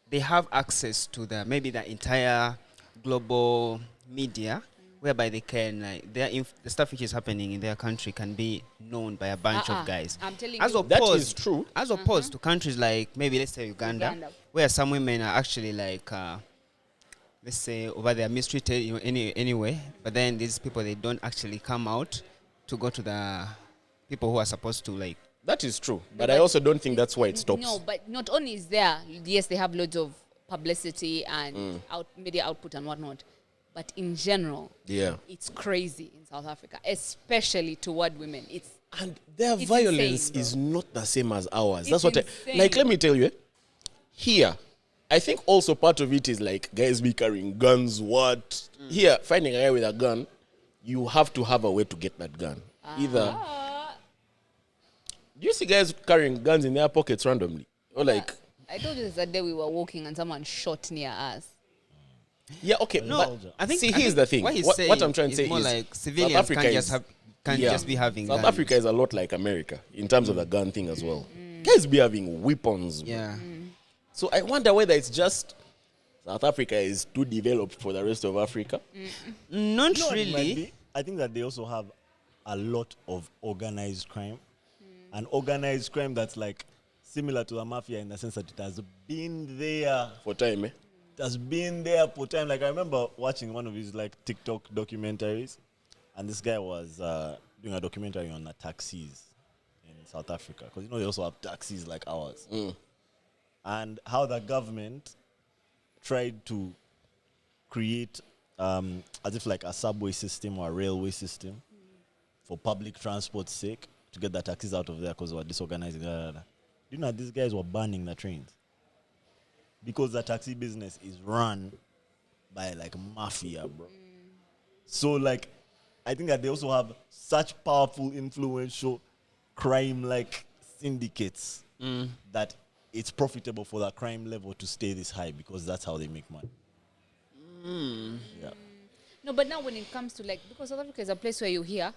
D: they have access to maybe the entire global media, whereby they can, like, the stuff which is happening in their country can be known by a bunch of guys.
A: I'm telling
D: As
A: you.
C: That is
D: opposed,
C: true.
D: as opposed to countries like maybe let's say Uganda, where some women are actually like, let's say over there mistreated anyway, but then these people, they don't actually come out to go to the people who are supposed to, like.
C: That is true. But
A: but
C: I also don't think that's why it stops.
A: No, but not only is there, yes, they have loads of publicity and media output and whatnot, but in general,
C: Yeah.
A: it's crazy in South Africa, especially toward women.
C: And their
A: It's
C: violence
A: insane, bro.
C: is not the same as ours.
A: It's
C: That's what
A: insane.
C: like, let me tell you, here, I think also part of it is like guys be carrying guns, what? Here, finding a guy with a gun, you have to have a way to get that gun. Either, do you see guys carrying guns in their pockets randomly? Or like,
A: I told you that day we were walking and someone shot near us.
C: yeah, okay.
D: No,
C: but
D: I think.
C: see,
D: I
C: here's
D: think
C: the thing.
D: What, he's
C: What
D: saying
C: I'm trying to
D: is
C: say
D: more
C: is
D: like civilians
C: South Africa
D: can't just be having
C: South
D: guns.
C: Africa is a lot like America in terms of the gun thing as well. Guys be having weapons. Bro.
D: Yeah.
C: So I wonder whether it's just South Africa is too developed for the rest of Africa.
D: Not
B: You know what it might
D: really.
B: be? I think that they also have a lot of organized crime. And organized crime that's like similar to the mafia in the sense that it has been there.
C: For time, eh?
B: It has been there for time. Like I remember watching one of his like TikTok documentaries, and this guy was doing a documentary on the taxis in South Africa, because they also have taxis like ours, and how the government tried to create as if like a subway system or a railway system for public transport's sake to get the taxis out of there because they were disorganizing. Do you know that these guys were burning the trains? Because the taxi business is run by like mafia, bro. So like, I think that they also have such powerful, influential crime like syndicates that it's profitable for the crime level to stay this high because that's how they make money. Yeah.
A: No, but now when it comes to like, because South Africa is a place where you hear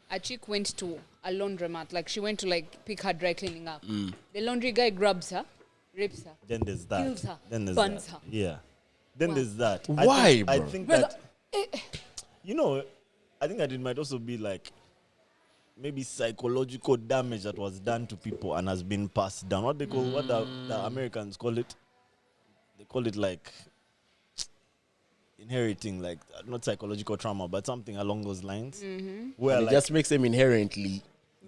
A: a chick went to a laundromat, like she went to like pick her dry cleaning up. The laundry guy grabs her, rapes her.
B: Then there's that.
A: Kills her,
B: Then there's
A: burns
B: that.
A: her.
B: Yeah. Then
A: Wow.
B: there's that.
C: Why,
B: I
C: bro?
B: think
A: Brother,
B: that, you know, I think that it might also be like maybe psychological damage that was done to people and has been passed down. What they call, what the Americans call it? They call it like inheriting, like not psychological trauma, but something along those lines. Where
C: And it
B: like,
C: just makes them inherently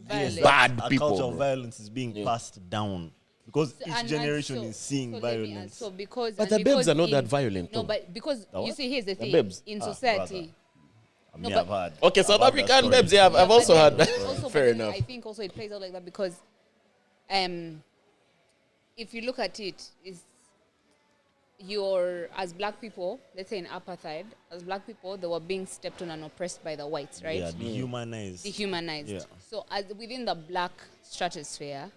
A: Violent.
C: bad
B: a
C: people.
B: culture of
C: bro.
B: violence is being passed down because each
A: And
B: generation
A: so-
B: is seeing
A: so let me add,
B: violence.
A: So because
C: But
A: and
C: the babes
A: because
C: are not
A: in-
C: that violent,
A: No,
C: though.
A: but because
B: The
A: you
B: what?
A: see, here's the
C: The
A: thing:
C: babes.
A: in
B: Ah,
A: society.
B: I mean,
A: No,
B: I've heard.
C: Okay,
B: I've
C: South
B: heard that
C: African
B: story.
C: babes, yeah, I've
A: but
C: also
A: then
C: had that.
A: also,
C: Fair
A: but then
C: enough.
A: I think also it plays out like that because, if you look at it, is you're as black people, let's say in apartheid, as black people, they were being stepped on and oppressed by the whites, right?
B: Yeah, dehumanized.
A: Dehumanized.
B: Yeah.
A: So as within the black stratosphere,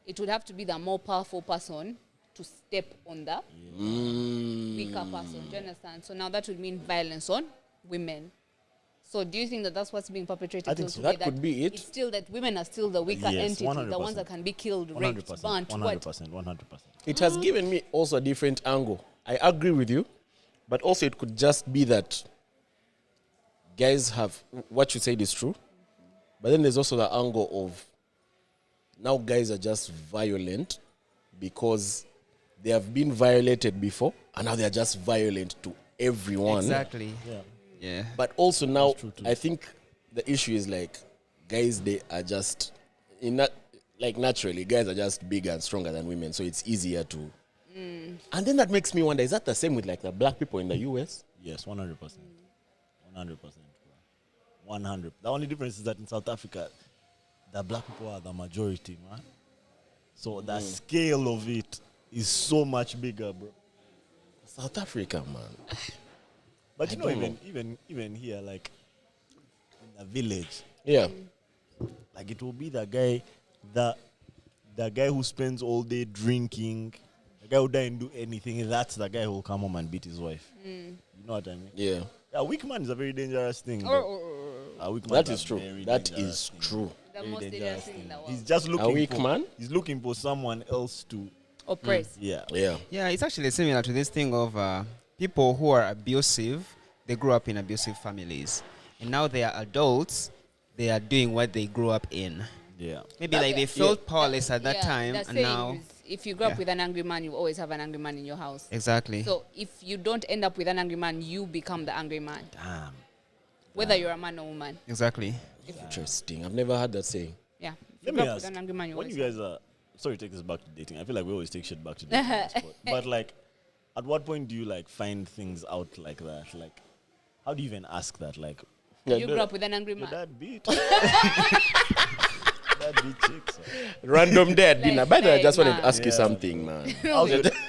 A: it would have to be the more powerful person to step on the weaker person. Do you understand? So now that would mean violence on women. So do you think that that's what's being perpetrated?
B: I think
A: till
B: so.
A: today,
C: That could be it.
A: It's still that women are still the weaker
B: Yes,
A: entity, the
B: 100%.
A: ones that can be killed, raped,
B: 100%.
A: burnt, what?
B: 100%. 100%.
C: It has given me also a different angle. I agree with you, but also it could just be that guys have what you said is true, but then there's also the angle of now guys are just violent because they have been violated before, and now they are just violent to everyone.
D: Exactly.
B: Yeah.
D: Yeah.
C: But also now,
B: true too.
C: I think the issue is like guys, they are just in that, like naturally, guys are just bigger and stronger than women, so it's easier to. And then that makes me wonder: is that the same with like the black people in the US?
B: Yes, 100%. 100%. 100. The only difference is that in South Africa, the black people are the majority, man. So the scale of it is so much bigger, bro.
C: South Africa, man.
B: But
C: I
B: you know,
C: don't
B: even here, like in the village,
C: Yeah.
B: like it will be the guy who spends all day drinking, the guy who doesn't do anything. That's the guy who will come home and beat his wife. You know what I mean?
C: Yeah.
B: A weak man is a very dangerous thing.
A: Or,
B: bro. A weak man
C: That is
B: a
C: true.
B: very
C: That
B: dangerous
C: is
B: thing.
C: true.
A: the
B: Very
A: most dangerous
B: dangerous
A: thing in
B: thing.
A: the world.
B: He's just looking
C: weak
B: for,
C: man?
B: He's looking for someone else to.
A: Oppressed.
B: Yeah.
C: Yeah.
D: Yeah, it's actually similar to this thing of people who are abusive. They grew up in abusive families, and now they are adults. They are doing what they grew up in.
B: Yeah.
D: Maybe like they felt powerless at that
A: Yeah,
D: time,
A: the
D: and
A: saying
D: now
A: is, if you grow up
D: Yeah.
A: with an angry man, you always have an angry man in your house.
D: exactly.
A: So if you don't end up with an angry man, you become the angry man,
B: Damn.
A: whether you're a man or woman.
D: Exactly.
C: Interesting. I've never heard that saying.
A: Yeah. If you
B: Let
A: grow
B: me
A: up with
B: ask.
A: an angry man, you
B: When
A: always
B: you guys are, sorry, take this back to dating. I feel like we always take shit back to dating. on this pod. But like, at what point do you like find things out like that? Like, how do you even ask that? Like,
A: you grew up with an angry
B: your
A: man.
B: dad beat. Dad beat chicks.
C: Random dad dinner. By the way, I just wanted to
A: man.
C: ask you
B: Yeah.
C: something, man.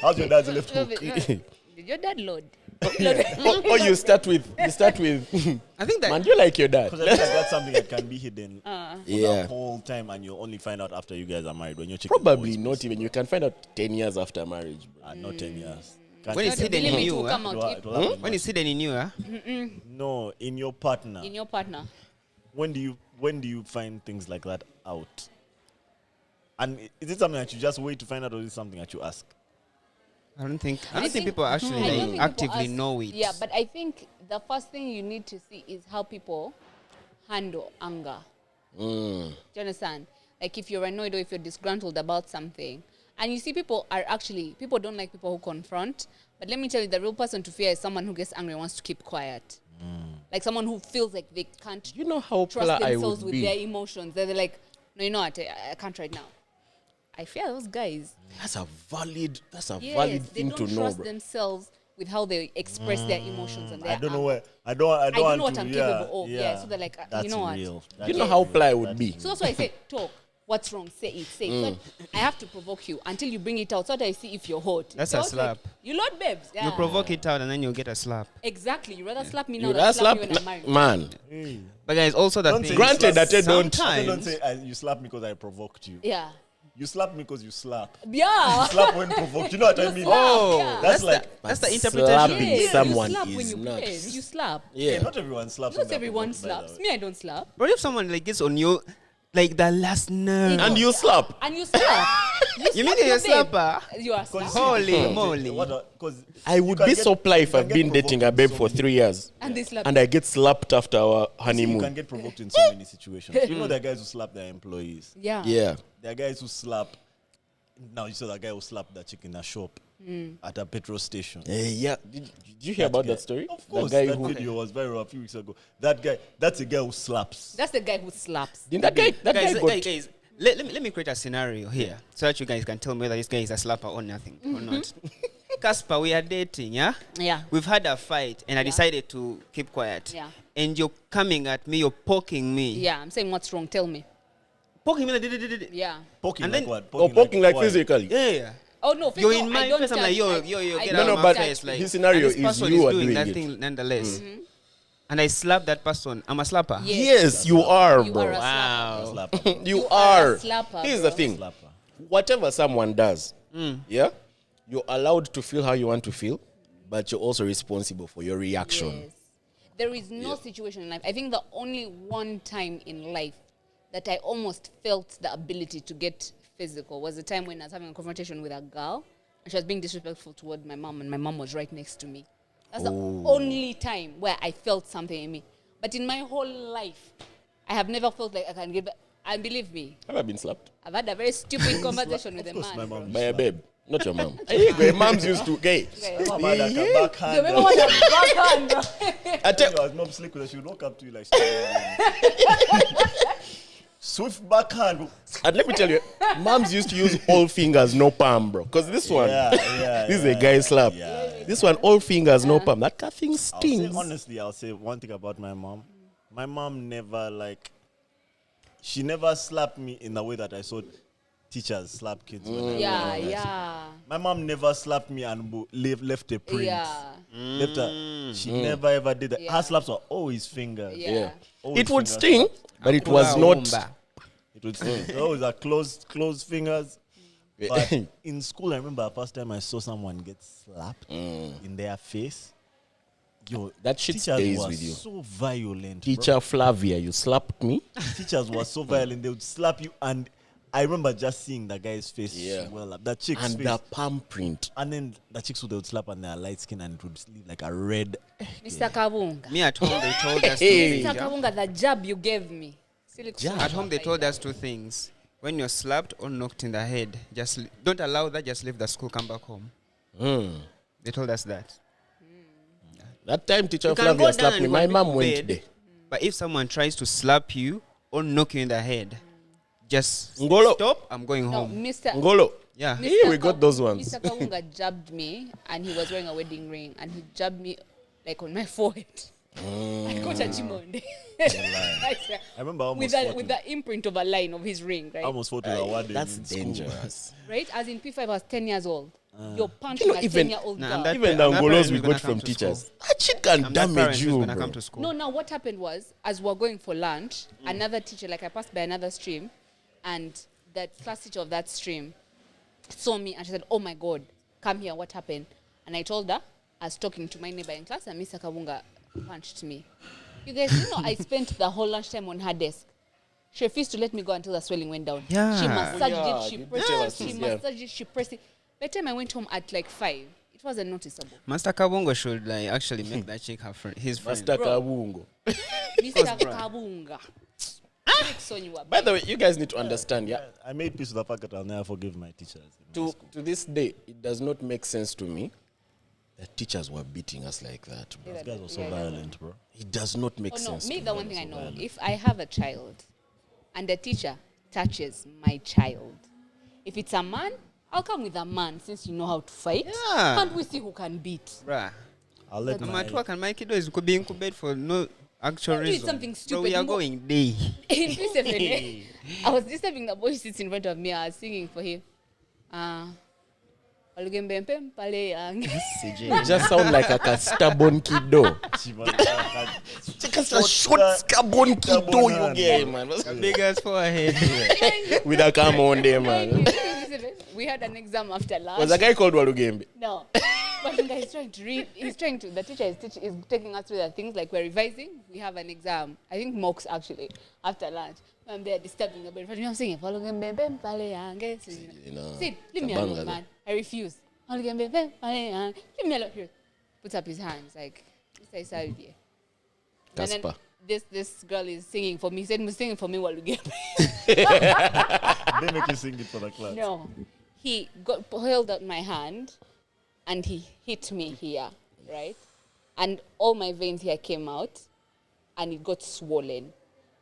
B: How's your dad's left
A: No,
B: hook?
A: but- no. Did your dad load?
C: Or you start with
D: I think that
C: man, you like your dad.
B: Because I feel like that's something that can be hidden for
C: Yeah.
B: the whole time, and you only find out after you guys are married when you're checking.
C: Probably not even. You can find out 10 years after marriage, bro.
B: Not 10 years. Can't
D: When
B: check
D: it's
B: it.
D: hidden
A: The
D: in
A: limit
D: you,
A: will come
B: It
A: out
B: will-
A: if-
B: it will happen
D: when
B: much.
D: it's hidden in you,
B: No, in your partner.
A: in your partner.
B: When do you find things like that out? And is it something that you just wait to find out, or is it something that you ask?
D: I don't think
A: I think-
D: people actually
A: I don't
D: like,
A: think people
D: actively
A: ask-
D: know it.
A: Yeah, but I think the first thing you need to see is how people handle anger. Do you understand? Like if you're annoyed or if you're disgruntled about something. And you see people don't like people who confront. But let me tell you, the real person to fear is someone who gets angry and wants to keep quiet. Like someone who feels like they can't
C: You know how
A: trust
C: popular I
A: themselves
C: would
A: with their
C: be.
A: emotions. They're like, no, you know what, I can't right now. I fear those guys.
C: That's a valid
A: Yes, they
C: thing
A: don't
C: to know,
A: trust
C: bro.
A: themselves with how they express their emotions and their
B: I don't know
A: anger.
B: where. I don't
A: I don't
B: want
A: know what
B: to,
A: I'm
B: yeah,
A: capable of. Yeah, so they're like,
B: that's
A: you know what?
B: real.
C: You
B: That's
C: know how
B: real.
C: popular I would
B: That's
C: be.
B: real.
A: So that's why I say, talk. What's wrong? Say it. Say it. So I have to provoke you until you bring it out so that I see if you're hot.
D: That's
A: If you're
D: a
A: hot,
D: slap.
A: like, you load babes. Yeah.
D: You provoke it out and then you'll get a slap.
A: Exactly. You rather slap me now
C: You
A: than
C: that
A: slap
C: slap
A: me when I'm married.
C: man.
B: Hey.
D: But guys, also the
B: Don't
D: thing.
B: say
C: Granted
B: you slap-
C: that I don't.
B: Don't
D: Sometimes
B: say you slap me because I provoked you.
A: Yeah.
B: You slap me because you slap.
A: Yeah.
B: Slap when provoked. You know what I mean?
D: Oh,
A: Yeah.
B: That's like
D: that's the
C: But
D: interpretation.
C: slapping
A: Yes,
C: someone
A: you slap
C: is
A: when you
C: nuts.
A: play. You slap.
B: yeah.
C: Yeah.
B: Not everyone slaps. when
A: Not
B: they're
A: everyone
B: provoked, by the
A: slaps.
B: way.
A: Me, I don't slap.
D: But if someone like gets on you, Like the last nerve.
C: And you slap.
A: And you slap.
D: You mean
A: slap
D: you're a
A: your babe.
D: slapper?
A: You are slap.
D: Holy moly.
B: Because
C: I would be so ply if I've been dating a babe for 3 years.
A: And they slap.
C: And I get slapped after our
B: you
C: honeymoon.
B: can get provoked in so many situations. You know there are guys who slap their employees.
A: Yeah.
C: Yeah.
B: There are guys who slap. Now you saw that guy who slapped that chick in a shop at a petrol station.
C: Yeah. Did you hear about that story?
B: Of course,
C: the guy
B: that
C: who
B: video was viral a few weeks ago. That guy, that's a guy who slaps.
A: That's the guy who slaps.
C: Didn't that guy got
D: Guys, let me create a scenario here so that you guys can tell me whether this guy is a slapper or nothing or not. Casper, we are dating, yeah?
A: Yeah.
D: We've had a fight and I decided to keep quiet.
A: Yeah.
D: And you're coming at me, you're poking me.
A: Yeah, I'm saying what's wrong. Tell me.
D: Poking me like
A: Yeah.
B: Poking
D: And
B: like
D: then-
B: what?
C: poking like
B: what?
C: physically.
D: yeah.
A: Oh no,
D: You're
A: no,
D: in
A: I
D: my
A: don't
D: face. I'm like,
A: touch.
D: yo,
A: I
D: get
A: don't
D: out
C: No,
D: of my
C: but
D: face. Like,
C: his scenario
D: and this
C: is
D: person
C: you are
D: doing
C: doing
D: that
C: it.
D: thing nonetheless. And I slap that person. I'm a slapper.
A: Yeah.
C: Yes, you are,
A: You
C: bro.
A: are a
D: Wow.
B: Slapper.
C: You
A: are
C: are.
A: a slapper,
C: Here's
A: bro.
C: the thing.
B: Slapper.
C: Whatever someone does, yeah, you're allowed to feel how you want to feel, but you're also responsible for your reaction.
A: Yes. There is no situation in life. I think the only one time in life that I almost felt the ability to get physical was the time when I was having a confrontation with a girl and she was being disrespectful toward my mom and my mom was right next to me. That's the only time where I felt something in me. But in my whole life, I have never felt like I can give. And believe me,
C: Have I been slapped?
A: I've had a very stupid conversation with a
B: course, my
A: man.
B: mom.
C: By a babe, not your mom. Hey, your mom's used to gay.
A: Okay.
B: Mama had like a backhand.
A: You remember what a backhand, bro?
C: I tell
B: I was not sleep with her. She would walk up to you like swift backhand.
C: and let me tell you, moms used to use all fingers, no palm, bro. Because this one, this is a guy slap.
B: Yeah.
C: This one, all fingers, no palm. That kind of thing
B: I'll say,
C: stings.
B: honestly, I'll say one thing about my mom. My mom never she never slapped me in the way that I saw teachers slap kids. When I was
A: Yeah,
B: younger.
A: yeah.
B: My mom never slapped me and left a print.
A: Yeah.
B: She never ever did that.
A: Yeah.
B: Her slaps were always fingers.
A: Yeah.
B: Always
C: It would
B: fingers.
C: sting, but it was not.
B: It would sting. They always are closed fingers. But in school, I remember the first time I saw someone get slapped in their face. Yo,
C: That shit
B: teachers
C: stays
B: were
C: with you.
B: so violent.
C: Teacher Flavia, you slapped me.
B: Bro. Teachers were so violent. They would slap you, and I remember just seeing the guy's face
C: Yeah.
B: swell up. That chick's
C: And
B: face.
C: the palm print.
B: And then the chicks they would slap on their light skin and it would leave like a red.
A: Mr. Kabunga.
D: Me at home, they told us
C: Hey.
D: two
A: Mr.
D: things.
A: Kabunga, the jab you gave me.
D: At home, they told us two things. When you're slapped or knocked in the head, don't allow that, just leave the school, come back home. They told us that.
C: That time teacher
D: You can go
C: Flavia
D: down
C: slapped
D: and
C: me.
D: go
C: My
D: and
C: mom
D: make
C: went
D: bed.
C: there.
D: But if someone tries to slap you or knock you in the head, just
C: Ngolo.
D: stop, I'm going
A: No,
D: home.
A: Mr.
C: Ngolo.
D: Yeah.
A: Mr.
C: Here we got those ones.
A: Mr. Kabunga jabbed me and he was wearing a wedding ring and he jabbed me like on my forehead. I got a Jimonde. I swear.
B: I remember I almost
A: with
B: fought
A: with the imprint of a line of his ring, right?
B: I almost fought with a word
C: That's
B: in school.
C: dangerous.
A: Right? As in P5, I was 10 years old. You're punching
C: You know,
A: a
C: even-
A: 10-year-old
D: Nah,
A: girl.
D: I'm that-
C: Even the
D: I'm that
C: Angolos
D: parent
C: we
D: who's gonna
C: got
D: come
C: from
D: to
C: teachers.
D: school.
C: That shit can
D: I'm that parent
C: damage
D: who's
C: you,
D: gonna
C: bro.
D: come to school.
A: No, now what happened was, as we're going for lunch, another teacher, like I passed by another stream, and the class teacher of that stream saw me and she said, "Oh my God, come here, what happened?" And I told her, I was talking to my neighbor in class and Mr. Kabunga punched me. You guys, I spent the whole lunchtime on her desk. She refused to let me go until the swelling went down.
D: Yeah.
A: She massaged
C: Yeah,
A: it, she
C: you
A: pressed
C: tell
A: it,
C: us
A: she
C: this, yeah.
A: massaged it, she pressed it. By the time I went home at like 5, it wasn't noticeable.
D: Master Kabongo should actually make that chick her friend, his friend.
C: Master
A: Bro.
C: Kabungo.
A: Mr. Kabunga.
C: By the way, you guys need to understand, yeah.
B: I made peace with the fact that I'll never forgive my teachers.
C: To this day, it does not make sense to me that teachers were beating us like that, bro.
B: These guys were so violent, bro.
C: It does not make
A: Oh no,
C: sense.
A: me
C: to
A: the
C: me.
A: one thing I know, if I have a child and the teacher touches my child, if it's a man, I'll come with a man since you know how to fight.
D: Yeah.
A: And we see who can beat.
D: Bruh.
B: I'll let
D: I'm
B: my
D: at work and my kiddo is be incubated for no actual
A: Don't do it
D: reason.
A: something
D: Bro, we
A: stupid.
D: are
A: No.
D: going day.
A: In P7, I was disturbing the boy who sits in front of me. I was singing for him.
C: You just sound like a stubborn kiddo. Just a short, stubborn kiddo you get, man.
D: Big ass forehead.
C: With a cam on there, man.
A: We had an exam after lunch.
C: Was a guy called Walugembe?
A: No. But the guy is trying to read. He's trying to. The teacher is taking us through the things like we're revising. We have an exam. I think mocks actually after lunch. I'm there disturbing a bit. I'm singing. So,
C: You know,
A: Sid, leave me alone, man. I refuse. Leave me alone. Puts up his hands like, and then this girl is singing for me. He said, singing for me while you get
B: They make you sing it for the class.
A: No. He held out my hand and he hit me here, right? And all my veins here came out and it got swollen.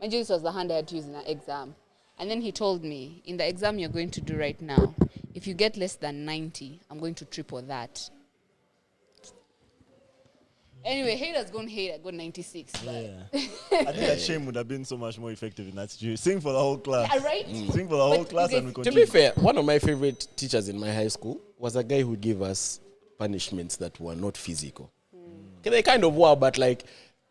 A: Mind you, this was the hand I had to use in an exam. And then he told me, in the exam you're going to do right now, if you get less than 90, I'm going to triple that. Anyway, haters gone hate. I got 96. But
B: Yeah. I think that shame would have been so much more effective in that situation. Sing for the whole class.
A: Yeah, right?
B: Sing for the whole
A: But
B: class
A: you
B: and we
A: guys-
C: To
B: continue.
C: be fair, one of my favorite teachers in my high school was a guy who would give us punishments that were not physical. Okay, they kind of were, but like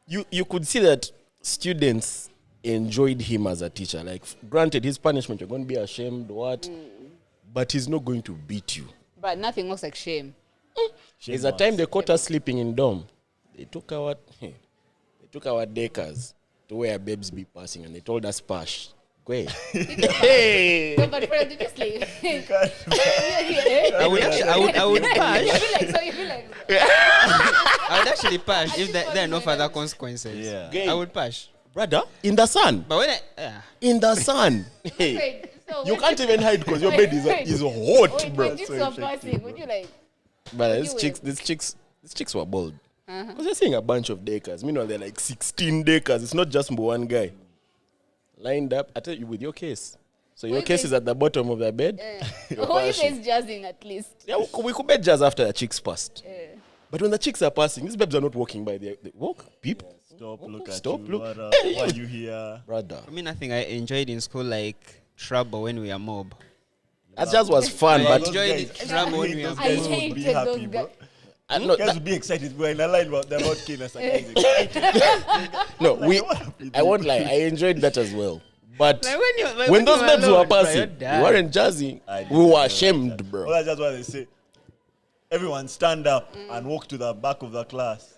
C: you could see that students enjoyed him as a teacher. Like, granted, his punishment, you're going to be ashamed, but he's not going to beat you.
A: But nothing looks like shame.
C: There's a time they caught us sleeping in dorm. They took our decals to where babes be passing, and they told us, "Pash, go ahead." Hey.
A: No, but Fred, did you sleep?
D: I would pass.
A: You feel like
D: I would actually pass if there are no further consequences.
B: Yeah.
C: Gay.
D: I would pass.
C: Brother, in the sun.
D: But when
C: In the sun. Hey.
A: Fred, so
C: You
A: when
C: can't even hide because your bed is hot,
A: Wait,
C: bro.
A: when you saw passing, would you like?
C: But
A: you
C: these chicks were bold. Because they're seeing a bunch of decals. Meanwhile, they're like 16 decals. It's not just one guy. Lined up, I tell you, with your case. So your
A: you
C: case
A: guys-
C: is at the bottom of the bed. Your
A: Who you
C: passion.
A: guys jazzing at least?
C: Yeah, we could bed jazz after the chicks passed. But when the chicks are passing, these babes are not walking by. They walk, peep.
B: Stop, look at
C: Stop,
B: you.
C: look.
B: What up? Why are you here?
C: Brother.
D: I mean, nothing I enjoyed in school like trouble when we are mob.
C: That just was fun,
D: I
C: but
D: enjoyed
B: guys-
D: trouble when we are
B: Those
A: I
B: guys
D: mob.
B: would be
A: hated
B: happy,
A: those
B: bro.
A: guys.
C: no,
B: Guys would be excited. We're in a line about the about Kane.
C: I won't lie. I enjoyed that as well. But
D: Like
C: when those
D: you
C: babes
D: alone,
C: were
D: bro,
C: passing,
D: you're
C: we
D: done.
C: weren't jazzing. We were ashamed,
B: Well,
C: bro.
B: that's just why they say, everyone stand up and walk to the back of the class.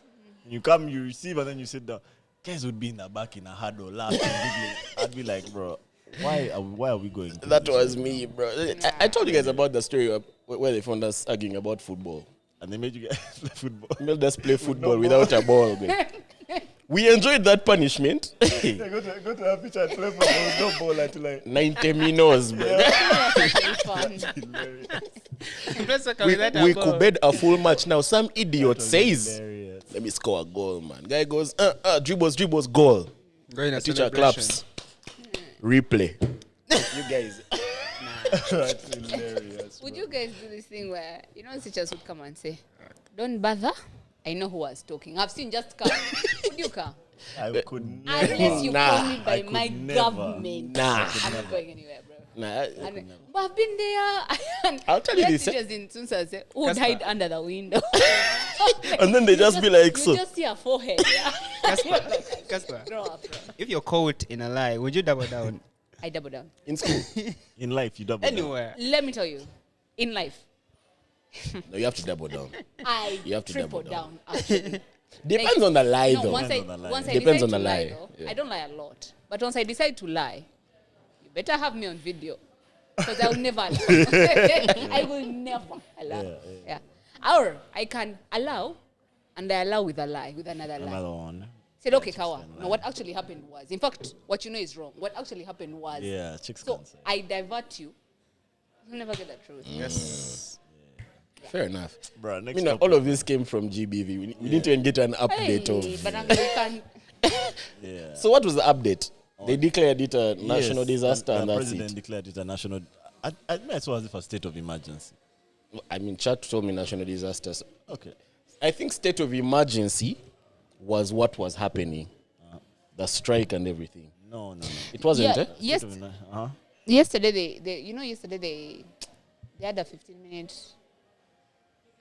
B: You come, you receive, and then you sit down. Guys would be in the back in a huddle, laughing, giggling. I'd be like, bro, why are we going? through
C: That
B: this?
C: was me, bro. I told you guys about the story where they found us arguing about football.
B: And they made you guys play football.
C: We made us play football without a ball, man. We enjoyed that punishment.
B: They go to a pitch and play football with no ball until like
C: 90 minutes, bro. We could bed a full match. Now, some idiot says,
B: hilarious.
C: let me score a goal, man. Guy goes, dribbles, goal.
D: Going to
C: Teacher claps. Replay. You guys.
B: That's hilarious.
A: Would you guys do this thing where teachers would come and say, "Don't bother. I know who was talking. I've seen just come. Would you come?
B: I could never.
A: Unless you
C: Nah,
A: call me by
B: I could
A: my
B: never.
A: government.
C: Nah.
A: I'm not going anywhere, bro.
C: Nah,
A: But I've been there.
C: I'll tell you
A: There are
C: this, eh?
A: Teachers in Tunsa say, who would
D: Casper.
A: hide under the window?
C: and then they just be like,
A: You
C: so.
A: just see a forehead. Yeah?
D: Casper,
A: Grow up, bro.
D: if you're caught in a lie, would you double down?
A: I double down.
C: In school.
B: In life, you double down.
D: Anywhere.
A: Let me tell you, in life,
C: No, you have to double down.
A: I
C: You have to
A: triple
C: double down.
A: down. Actually.
C: Depends
A: Like,
C: on the lie,
A: No,
C: though.
A: once
B: Depends on the lie.
A: I
C: Depends
A: decide
C: on the
A: to
C: lie,
A: though,
C: yeah.
A: I don't lie a lot. But once I decide to lie, you better have me on video. Because I'll never allow. I will never allow. Yeah. Or I can allow, and I allow with a lie, with another lie.
B: Another one.
A: Said, okay, Kawa. No, what actually happened was, in fact, what you know is wrong. What actually happened was,
B: Yeah, chicks
A: so
B: can't say.
A: I divert you. You'll never get the truth.
D: Yes.
C: Fair enough.
B: Bro,
C: I
B: next
C: mean,
B: topic.
C: all of this came from GBV. We need to get an update
A: Hey,
C: of.
A: but I'm can.
B: Yeah.
C: So, what was the update? They declared it a national
B: Yes,
C: disaster,
B: the
C: and that's
B: president
C: it.
B: declared it a national. I think it was a state of emergency.
C: I mean, chat told me national disasters.
B: Okay.
C: I think state of emergency was what was happening, the strike and everything.
B: No.
C: It wasn't.
A: Yeah,
C: Eh?
A: yes.
B: Uh-huh.
A: Yesterday, they had a 15-minute.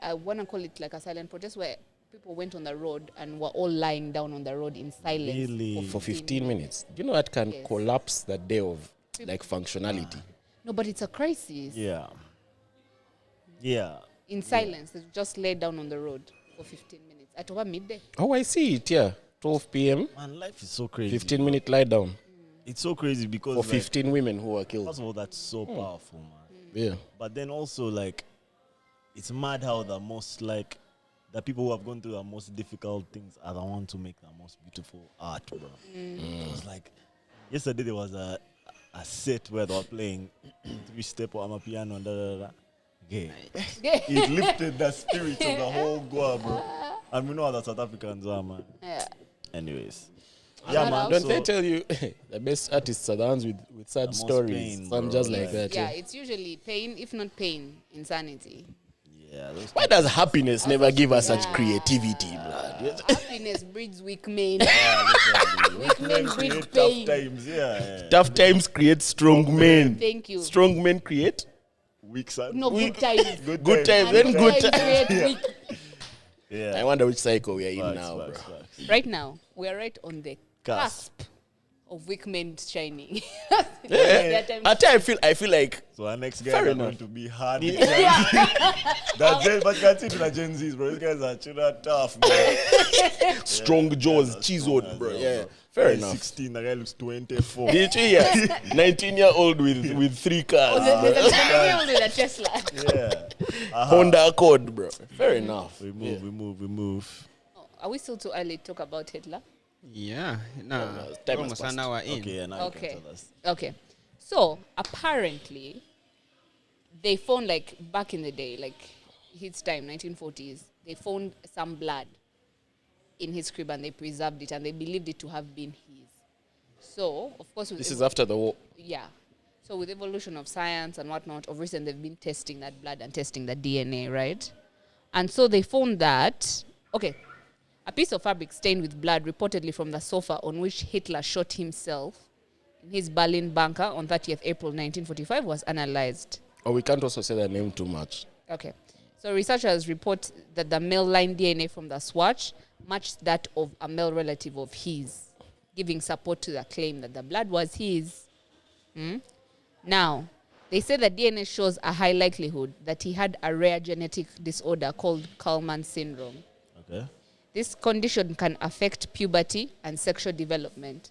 A: I want to call it like a silent protest where people went on the road and were all lying down on the road in silence
B: Really?
C: For 15 minutes. Do you know that can
A: Yes.
C: collapse the day of like functionality?
A: No, but it's a crisis.
B: Yeah. Yeah.
A: in silence. They just lay down on the road for 15 minutes at over midday.
C: Oh, I see it. Yeah, 12 p.m.
B: Man, life is so crazy.
C: 15-minute lie down
B: It's so crazy because
C: for
B: like,
C: 15 women who were killed.
B: first of all, that's so powerful, man.
C: Yeah.
B: But then also like, it's mad how the most like the people who have gone through the most difficult things are the ones who make the most beautiful art, bro. It was like yesterday there was a set where they were playing 3-step or a piano and Okay. It lifted the spirit of the whole Goa, bro. And we know how the South Africans are, man.
A: Yeah.
B: Anyways. Yeah, man.
C: Don't
B: so
C: they tell you the best artists are the ones with sad
B: most
C: stories?
B: pain,
C: Some
B: bro,
C: just like
B: like-
C: that.
A: Yeah, it's usually pain, if not pain, insanity.
B: yeah, those
C: Why does happiness never give us such creativity, blood?
A: Happiness breeds weak men.
B: literally.
A: Weak men
B: create
A: breed
B: tough
A: pain.
B: times, yeah.
C: Tough times create strong men.
A: Thank you.
C: Strong men create
B: Weak side.
A: No, good times.
C: good times.
A: And
C: Then good
A: times
C: times.
A: create weak.
B: Yeah.
C: I wonder which cycle we are in
B: Facts,
C: now, bro.
B: facts, facts.
A: Right now, we are right on the
B: Cusp.
A: cusp of weak men shining.
C: Yeah.
A: Their time
C: At times I feel like
B: So our next
C: Fair
B: guys are
C: enough.
B: going to be hard.
A: Yeah.
B: But you can see to the Gen Zs, bro. These guys are children tough, man.
C: strong jaws,
B: That's
C: chiseled,
B: strong as
C: bro.
B: hell,
C: Yeah,
B: bro.
C: fair
B: He's
C: enough.
B: 16, the guy looks 24.
C: Literally, yeah. 19-year-old with 3 cars.
A: Oh,
C: bro.
A: there's a girl with a Tesla.
B: Yeah.
C: Honda Accord, bro. Fair enough.
B: We move.
A: Oh, are we still too early to talk about Hitler?
D: Yeah. No.
C: time has
D: Almost an
C: passed.
D: hour in.
B: Okay, and now you
A: Okay.
B: can tell us.
A: Okay. So apparently, they found, like, back in the day, like his time, 1940s, they found some blood in his crib and they preserved it and they believed it to have been his. So, of course, with
C: This is after the war.
A: yeah. So with evolution of science and whatnot, of recent they've been testing that blood and testing the DNA, right? And so they found that, okay, a piece of fabric stained with blood reportedly from the sofa on which Hitler shot himself in his Berlin bunker on 30th April 1945 was analyzed.
C: Oh, we can't also say the name too much.
A: Okay. So researchers report that the male line DNA from the swatch matched that of a male relative of his, giving support to the claim that the blood was his. Now, they say that DNA shows a high likelihood that he had a rare genetic disorder called Kallmann syndrome.
B: Okay.
A: This condition can affect puberty and sexual development,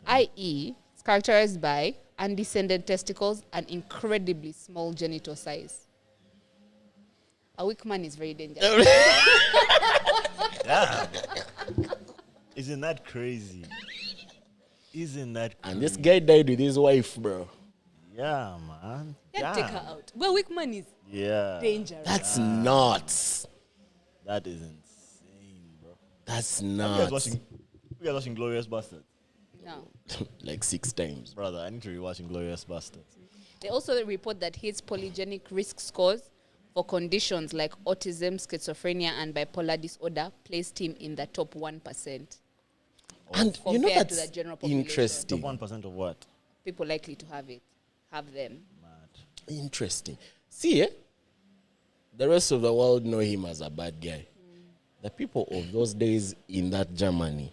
A: i.e., it's characterized by undescended testicles and incredibly small genital size. A weak man is very dangerous.
B: Yeah. Isn't that crazy? Isn't that crazy?
C: And this guy died with his wife, bro.
B: Yeah, man.
A: Yeah, take her out. Well, weak man is
B: Yeah.
A: dangerous.
C: That's nuts.
B: That is insane, bro.
C: That's
B: You
C: nuts.
B: guys watching Glorious Bastards?
A: No.
C: Like 6 times.
B: Brother, I need to rewatch Glorious Bastards.
A: They also report that his polygenic risk scores for conditions like autism, schizophrenia, and bipolar disorder placed him in the top 1%.
C: And you know
A: compared to
C: that's
A: the general population.
B: Top
C: interesting.
B: 1% of what?
A: People likely to have them.
B: Mad.
C: Interesting. See, the rest of the world know him as a bad guy. The people of those days in that Germany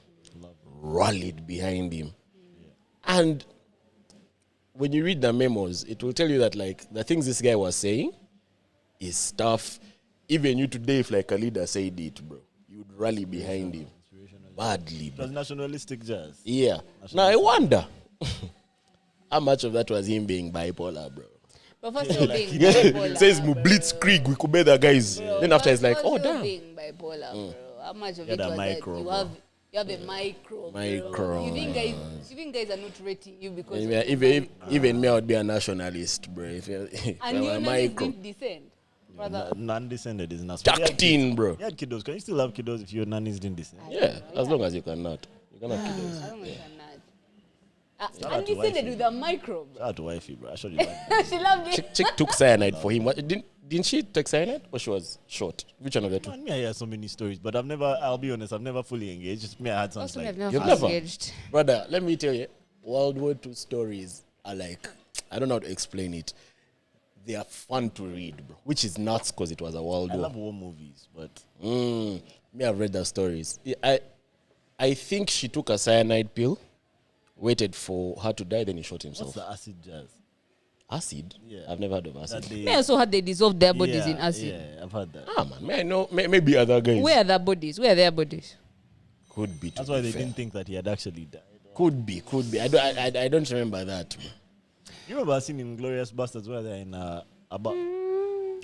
C: rallied behind him. And when you read the memos, it will tell you that, like, the things this guy was saying is stuff. Even you today, if like a leader said it, bro, you'd rally behind him. Badly,
B: It
C: bro.
B: was nationalistic jazz.
C: Yeah. Now I wonder how much of that was him being bipolar, bro.
A: But first of all, being bipolar,
C: Says
A: bro.
C: Blitzkrieg, we could be the guys.
A: Bro,
C: Then after it's
A: but
C: like,
A: first
C: oh
A: of all
C: damn.
A: being bipolar, bro. How much of
B: You
A: it
B: had a
A: was
B: micro,
A: that you
B: bro.
A: have a micro,
C: Micro,
A: bro. You think guys are not rating you because of
C: Even me, I would be a nationalist, bro. If you
A: and you
C: a
A: know
C: micro.
A: didn't descend, brother.
B: Non-descended is not.
C: Tucked in, bro.
B: You had kiddos. Can you still have kiddos if your nannies didn't descend?
C: Yeah, as long as you cannot. You cannot kill
A: I
C: us.
A: don't know if I'm not.
B: Shout out to
A: Undescended
B: wifey.
A: with a micro, bro.
B: Shout out to wifey, bro. I showed you that.
A: She loved it.
C: Chick took cyanide for him. What, didn't she take cyanide? Or she was short? Which one of the two?
B: Man, me, I hear so many stories, but I'll be honest, I've never fully engaged. Just me, I had
A: Also,
B: something
A: I've
B: like,
A: never
C: You've never?
A: engaged.
C: Brother, let me tell you, World War II stories are like, I don't know how to explain it. They are fun to read, bro. Which is nuts because it was a World
B: I
C: War.
B: love war movies, but
C: Me, I've read the stories. I think she took a cyanide pill, waited for her to die, then he shot
B: what's
C: himself.
B: the acid jazz?
C: Acid?
B: Yeah.
C: I've never heard of acid.
B: That they,
A: Me also had they dissolved their bodies in acid.
B: Yeah, I've heard that.
C: Ah, man. May I know? Maybe other guys.
A: Where are their bodies? Where are their bodies?
C: Could be.
B: That's why they didn't think that he had actually died.
C: Could be. I don't remember that.
B: You remember seeing Inglorious Bastards where they're in about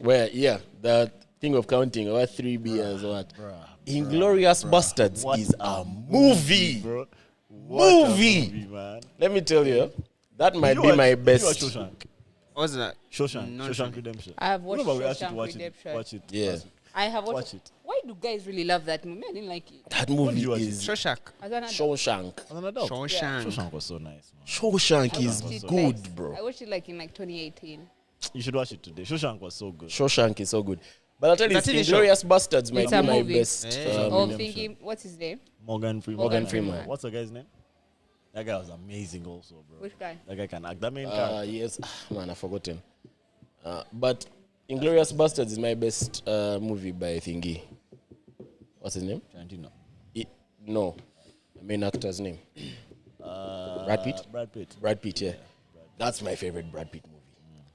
C: Where, yeah, the thing of counting, what 3 beers, what? Inglorious Bastards
B: What
C: is a movie.
B: bro. What a
C: Movie.
B: man.
C: Let me tell you, that might
B: Did
C: be
B: you watch-
C: my
B: did you
C: best.
B: watch Shawshank?
D: What's that?
B: Shawshank.
D: No,
B: Shawshank
D: sure.
B: Redemption.
A: I have watched
B: Remember we asked you to
A: Shawshank
B: watch it.
A: Redemption.
B: Watch it.
C: Yeah.
B: last week.
A: I have watched.
B: Watch it.
A: Why do guys really love that movie? I didn't like it.
C: That
B: did
C: movie
B: you watch?
C: is
D: Shawshank.
A: As an adult.
C: Shawshank.
B: As an adult.
D: Shawshank.
B: Shawshank was so nice, man.
C: Shawshank
A: I
C: is
A: watched it
C: good,
A: like-
C: bro.
A: I watched it like in 2018.
B: You should watch it today. Shawshank was so good.
C: Shawshank is so good. But I'll tell you,
D: It's a TV show.
C: Inglorious Bastards might
A: It's
C: be
A: a
C: my
A: movie.
C: best.
D: Hey.
A: Oh,
B: Redemption.
A: thinking, what's his name?
B: Morgan Freeman.
C: Morgan Freeman.
B: What's the guy's name? That guy was amazing also, bro.
A: Which guy?
B: That guy can act. That main character.
C: Yes, man, I've forgotten. But Inglorious Bastards is my best movie by Thingy. What's his name?
B: Tarantino.
C: No, the main actor's name. Brad Pitt?
B: Brad Pitt.
C: Brad Pitt, yeah. That's my favorite Brad Pitt movie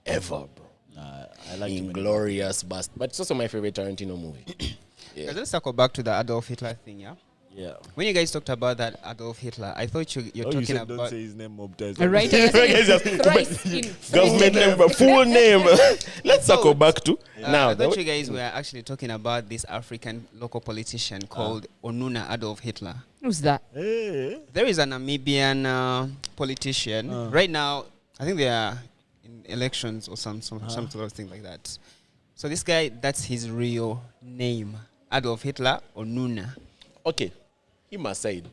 C: ever, bro.
B: I like him.
C: Inglorious Bastards. But it's also my favorite Tarantino movie.
D: Guys, let's circle back to the Adolf Hitler thing, yeah?
B: Yeah.
D: When you guys talked about that Adolf Hitler, I thought you're
B: You
D: talking
B: said don't
D: about...
B: say his name, Mobster.
A: Right? Thrice in
C: Government name, full name. Let's circle back to now.
D: I thought you guys were actually talking about this African local politician called Onuna Adolf Hitler.
A: Who's that?
B: Hey.
D: There is a Namibian politician. Right now, I think they are in elections or some sort of thing like that. So this guy, that's his real name. Adolf Hitler Onuna.
C: Okay, him aside.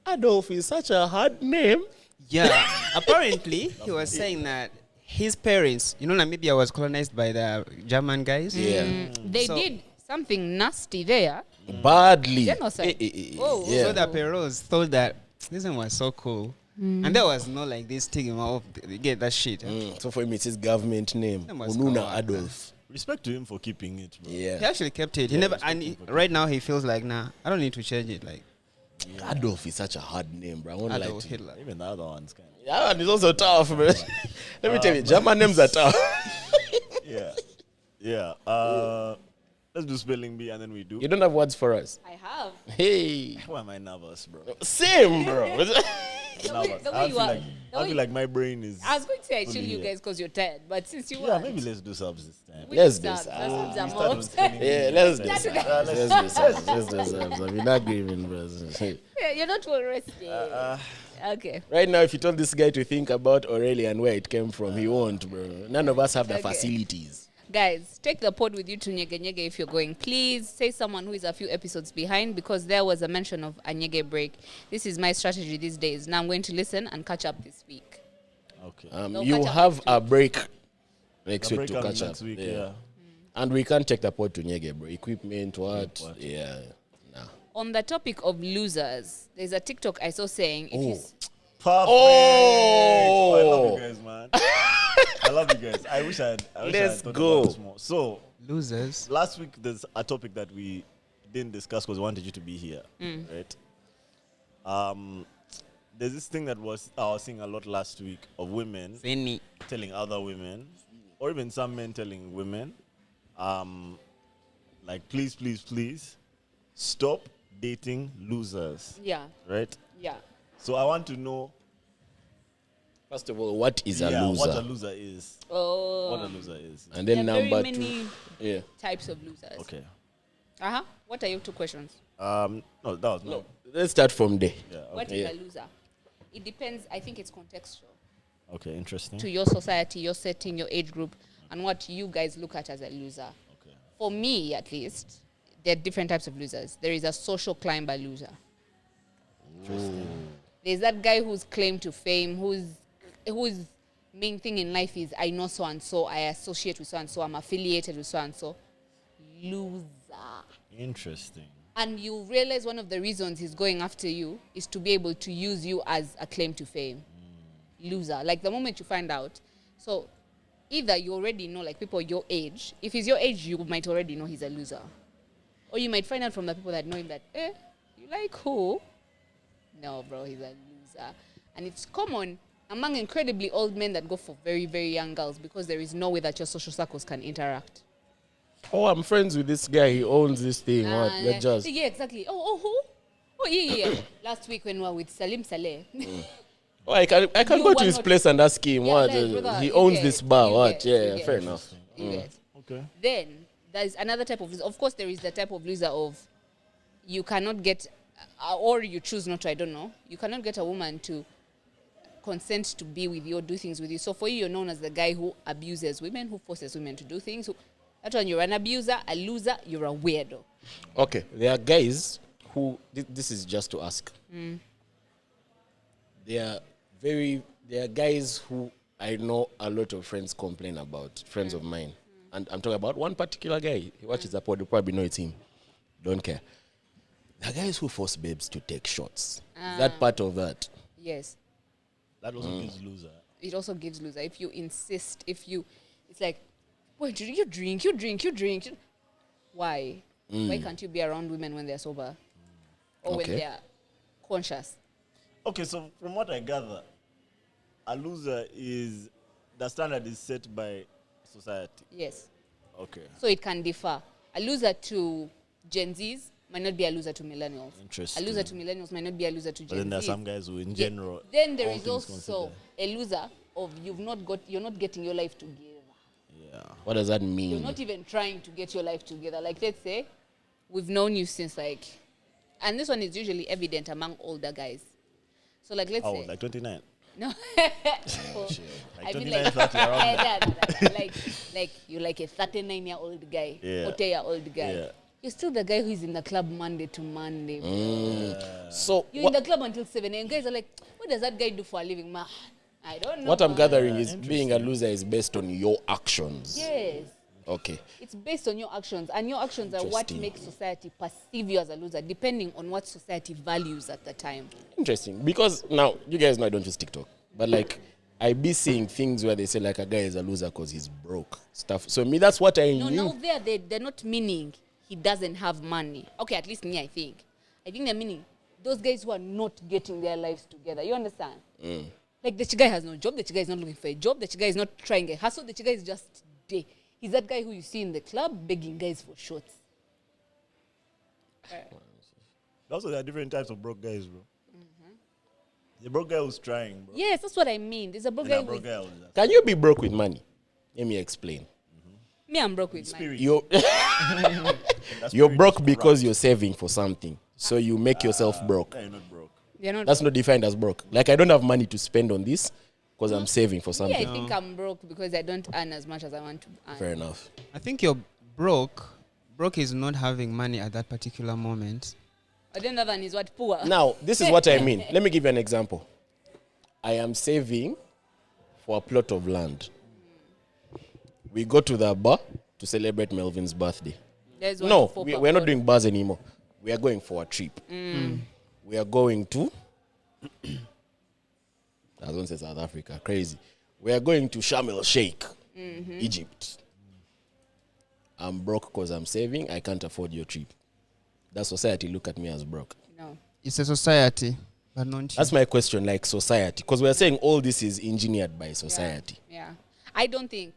C: Adolf is such a hard name.
D: Yeah, apparently he was saying that his parents, Namibia was colonized by the German guys.
C: Yeah.
A: They
D: So-
A: did something nasty there.
C: Badly.
A: Genocide. Oh.
C: Yeah.
D: So the Perros thought that this one was so cool. And there was no like this stigma of they get that shit.
C: So for him, it's his government name.
D: That must
C: Onuna
D: go on,
C: Adolf.
B: Respect to him for keeping it, bro.
C: Yeah.
D: He actually kept it. He never, and right now he feels like, nah, I don't need to change it. Like
C: Adolf is such a hard name, bro. I won't lie
D: Adolf
C: to you.
D: Hitler.
B: Even the other one's kind of.
C: Yeah, and it's also tough, bro. Let me tell you, German names are tough.
B: Yeah. Yeah. Let's do spelling bee and then we do.
C: You don't have words for us.
A: I have.
C: Hey.
B: Why am I nervous, bro?
C: Same, bro.
B: Nervous.
A: the way
B: I
A: you
B: feel
A: are-
B: like
A: the
B: I
A: way-
B: feel like my brain is.
A: I was going to say I chill
B: fully
A: you
B: here.
A: guys because you're tired, but since you
B: Yeah,
A: are,
B: maybe let's do subs this time.
C: Let's do
A: subs.
C: subs.
A: Let's do
B: We
A: some
B: start with
A: mobs.
B: spelling bee.
C: Yeah, let's do
A: Let's do
C: something.
A: that.
C: Let's do something. Let's do something. We're not giving, bro.
A: Yeah, you're not well rested. Okay.
C: Right now, if you told this guy to think about Aurelia and where it came from, he won't, bro. None of us have the
A: Okay.
C: facilities.
A: Guys, take the pod with you to Nyege Nyege if you're going. Please say someone who is a few episodes behind because there was a mention of a Nyege break. This is my strategy these days. Now I'm going to listen and catch up this week.
B: Okay.
A: No,
C: You
A: catch up
C: have
A: next
C: a break next
B: The
C: week
B: break
C: to
B: comes
C: catch up.
B: next week, yeah.
C: And we can't take the pod to Nyege, bro. Equipment, what? Yeah. Nah.
A: On the topic of losers, there's a TikTok I saw saying if you
B: Perfect.
C: Oh!
B: I love you guys, man. I love you guys. I wish I had
C: Let's
B: thought
C: go.
B: about this more. So
D: Losers.
B: last week there's a topic that we didn't discuss because we wanted you to be here, right? There's this thing that I was seeing a lot last week of women
D: Any.
B: telling other women, or even some men telling women, like please stop dating losers,
A: yeah,
B: right?
A: yeah.
B: So I want to know,
C: First of all, what is a
B: what a
C: loser?
B: loser is.
A: Oh,
B: What a loser is.
C: And
A: there
C: then
A: are very
C: number
A: many
C: two. Yeah.
A: types of losers.
B: Okay.
A: What are your two questions?
B: No, that was
C: No, let's start from there.
B: Yeah.
A: What
B: Okay.
A: is a loser? It depends. I think it's contextual
B: Okay. Interesting.
A: to your society, your setting, your age group, and what you guys look at as a loser.
B: Okay.
A: For me, at least, there are different types of losers. There is a social climber loser. There's that guy who's claim to fame, whose main thing in life is I know so and so, I associate with so and so, I'm affiliated with so and so. Loser.
B: Interesting.
A: And you realize one of the reasons he's going after you is to be able to use you as a claim to fame. Loser. Like the moment you find out. So either you already know, like people your age. If he's your age, you might already know he's a loser. Or you might find out from the people that know him that, you like who? No, bro, he's a loser. And it's common among incredibly old men that go for very, very young girls because there is no way that your social circles can interact.
C: Oh, I'm friends with this guy. He owns this thing. What? Let's just.
A: Yeah, exactly. Who? Oh, yeah. Last week when we were with Salim Saleh.
C: Oh, I can
A: You
C: go
A: were
C: to his
A: not-
C: place and ask him
A: Yeah,
C: what
A: like, brother,
C: he
A: you
C: owns
A: get,
C: this bar.
A: you
C: What?
A: get, you
C: Yeah,
A: get.
C: fair enough.
A: You get.
B: Okay.
A: Then there's another type of loser. Of course, there is the type of loser of you cannot get, or you choose not to. I don't know. You cannot get a woman to consent to be with you or do things with you. So for you, you're known as the guy who abuses women, who forces women to do things. That one, you're an abuser, a loser. You're a weirdo.
C: Okay, there are guys who. This is just to ask. There are guys who I know a lot of friends complain about, friends of mine. And I'm talking about one particular guy. He watches the pod, you probably know it's him. Don't care. There are guys who force babes to take shots. Is that part of that?
A: Yes.
B: That also gives loser.
A: It also gives loser. If you insist, it's like, wait, you drink. Why? Why can't you be around women when they're sober? Or when
C: Okay.
A: they're conscious?
B: Okay, so from what I gather, a loser is the standard is set by society.
A: Yes.
B: Okay.
A: So it can differ. A loser to Gen Zs might not be a loser to millennials.
B: Interesting.
A: A loser to millennials might not be a loser to Gen
B: But then there are
A: Zs.
B: some guys who, in
A: Yeah.
B: general,
A: Then there
B: all
A: is
B: things
A: also
B: considered.
A: a loser of you're not getting your life together.
B: Yeah.
C: What does that
A: You're
C: mean?
A: not even trying to get your life together. Like, let's say we've known you since and this one is usually evident among older guys. So like, let's
B: How
A: say
B: old? Like 29?
A: no. Well,
B: Like
A: I mean
B: 29,
A: like
B: 30 around there.
A: like you're like a 39-year-old guy,
B: Yeah.
A: 40-year-old guy.
B: Yeah.
A: You're still the guy who is in the club Monday to Monday.
C: So
A: You're in the club until 7 a.m. Guys are like, what does that guy do for a living? Man, I don't know.
C: what I'm
A: man.
C: gathering is being a loser is based on your actions.
A: Yes.
C: Okay.
A: It's based on your actions, and your actions are what
C: Interesting.
A: makes society perceive you as a loser, depending on what society values at the time.
C: Interesting. Because now, you guys know I don't use TikTok. But like, I be seeing things where they say like a guy is a loser because he's broke. Stuff. So me, that's what I
A: No,
C: knew.
A: now they're not meaning he doesn't have money. Okay, at least me, I think. I think they're meaning those guys who are not getting their lives together. You understand? Like, the guy has no job, the guy is not looking for a job, the guy is not trying a hustle, the guy is just there. He's that guy who you see in the club begging guys for shots.
B: Also, there are different types of broke guys, bro. The broke guy who's trying, bro.
A: Yes, that's what I mean. There's a broke
B: And
A: guy
B: a broke
A: with
B: guy who's just
C: Can you be broke with money? Let me explain.
A: me. I'm broke with money.
B: spirit.
C: You're,
B: That's
C: you're
B: spirit
C: broke
B: is
C: because
B: corrupt.
C: you're saving for something. So you make yourself broke.
B: Yeah, you're not broke.
A: They're not.
C: That's not defined as broke. Like, I don't have money to spend on this because I'm saving for
A: Yeah,
C: something.
A: I think I'm broke because I don't earn as much as I want to earn.
C: Fair enough.
D: I think you're broke. Broke is not having money at that particular moment.
A: But then other than is what poor.
C: Now, this is what I mean. Let me give you an example. I am saving for a plot of land. We go to the bar to celebrate Melvin's birthday.
A: There's one
C: No,
A: for
C: we're not doing bars anymore. We are going for a trip. We are going to, I don't say South Africa, crazy. We are going to Sharm el Sheikh, Egypt. I'm broke because I'm saving. I can't afford your trip. Does society look at me as broke?
A: No.
D: It's a society, but not you.
C: That's my question, like society. Because we're saying all this is engineered by society.
A: Yeah. I don't think.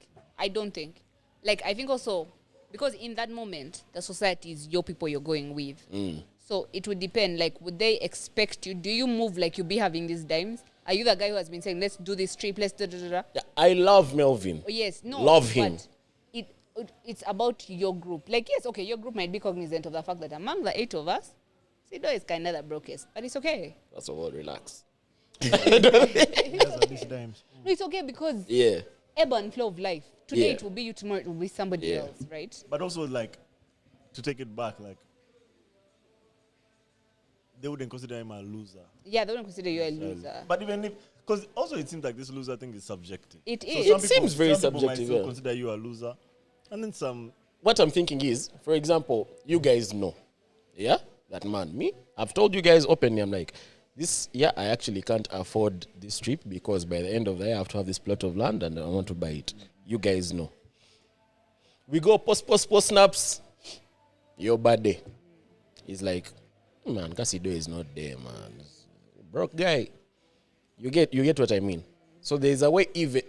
A: Like, I think also, because in that moment, the society is your people you're going with. So it would depend. Like, would they expect you? Do you move like you be having these dimes? Are you the guy who has been saying, let's do this trip, let's da da da da?
C: Yeah, I love Melvin.
A: Oh, yes, no.
C: Love him.
A: But it's about your group. Like, yes, okay, your group might be cognizant of the fact that among the 8 of us, Sido is kind of the brokest. But it's okay.
C: That's all, relax.
B: Yes, at these times.
A: No, it's okay because
C: Yeah.
A: ebb and flow of life. Today
C: Yeah.
A: it will be you, tomorrow it will be somebody
C: Yeah.
A: else, right?
B: But also, like, to take it back, like, they wouldn't consider him a loser.
A: Yeah, they don't consider you a loser.
B: But even if, because also it seems like this loser thing is subjective.
A: It
B: So
A: is.
B: some
C: It seems very
B: some people might
C: subjective,
B: still
C: yeah.
B: consider you a loser, and then some.
C: What I'm thinking is, for example, you guys know, yeah, that man, me, I've told you guys openly, I'm like, this, yeah, I actually can't afford this trip because by the end of the year, I have to have this plot of land and I want to buy it. You guys know. We go post snaps. Your birthday. He's like, man, Casido is not there, man. Broke guy. You get what I mean. So there's a way even,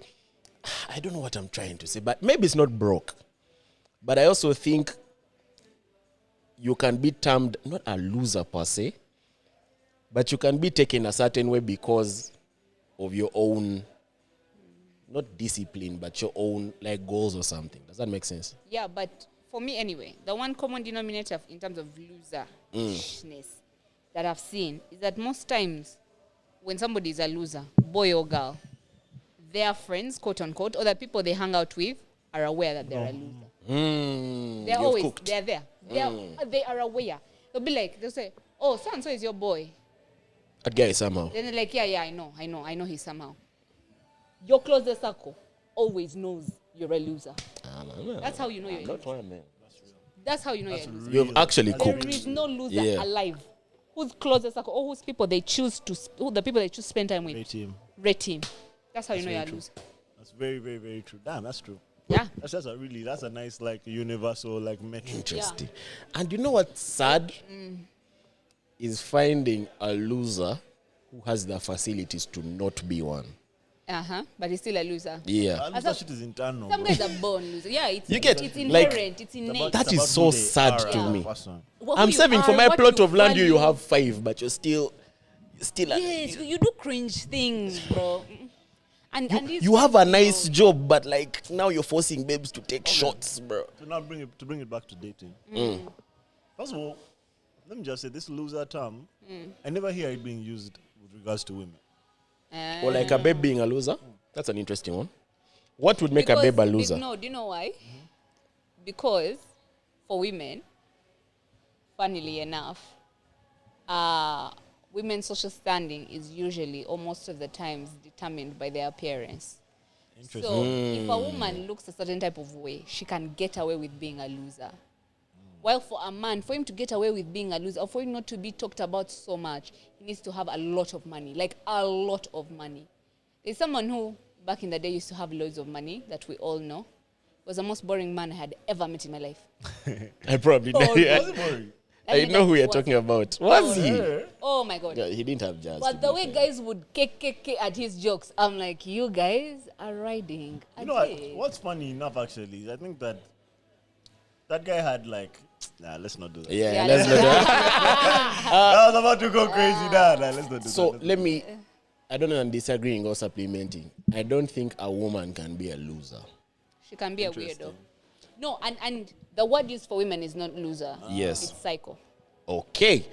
C: I don't know what I'm trying to say, but maybe it's not broke. But I also think you can be termed not a loser per se, but you can be taken a certain way because of your own, not discipline, but your own like goals or something. Does that make sense?
A: Yeah, but for me anyway, the one common denominator in terms of loser-ishness that I've seen is that most times when somebody is a loser, boy or girl, their friends, quote unquote, or the people they hang out with are aware that they're a loser. They're always,
C: cooked.
A: they're there. They are aware. They'll be like, they'll say, oh, so-and-so is your boy.
C: That guy is somehow.
A: Then they're like, yeah, I know he's somehow. Your closest circle always knows you're a loser. That's how you know you're a loser. That's how you know you're a loser.
C: You've actually
A: There
C: cooked.
A: is no loser alive whose closest circle or whose people they choose to, who the people they choose to spend time with. Rate him. That's how you know you're a loser.
B: That's very, very, very true. Damn, that's true.
A: Yeah.
B: That's a nice like universal like metric.
C: Interesting. And you know what's sad? Is finding a loser who has the facilities to not be one.
A: But he's still a loser.
C: Yeah.
B: That shit is internal.
A: Some
B: bro.
A: guys are born losers. Yeah, it's
C: like,
A: inherent. It's innate.
C: That is so sad to me.
A: Who
C: I'm
A: you
C: saving for
A: are,
C: my
A: what
C: plot of land. You
A: value.
C: have 5, but you're still.
A: Yes, you do cringe things, bro. And these
C: You have a
A: things,
C: nice
A: bro.
C: job, but like now you're forcing babes to take shots, bro.
B: To bring it back to dating. First of all, let me just say this loser term. I never hear it being used with regards to women.
C: Or like a babe being a loser. That's an interesting one. What would make a babe a loser?
A: No, do you know why? Because for women, funnily enough, women's social standing is usually or most of the times determined by their appearance. So if a woman looks a certain type of way, she can get away with being a loser. While for a man, for him to get away with being a loser, or for him not to be talked about so much, he needs to have a lot of money, like a lot of money. There's someone who, back in the day, used to have loads of money that we all know. Was the most boring man I had ever met in my life.
C: I probably know.
B: Was it boring?
C: I know who you're talking about. Was he?
A: Oh my God.
C: Yeah, he didn't have jazz.
A: But the way guys would kick at his jokes, I'm like, you guys are riding a
B: You know
A: dick.
B: what's funny enough actually is I think that guy had like let's not do that.
C: Yeah, let's not do that.
B: I was about to go crazy. Let's not do
C: So
B: that.
C: let me, I don't know, I'm disagreeing or supplementing. I don't think a woman can be a loser.
A: She can be a weirdo. No, and the word used for women is not loser.
C: Yes.
A: It's psycho.
C: Okay.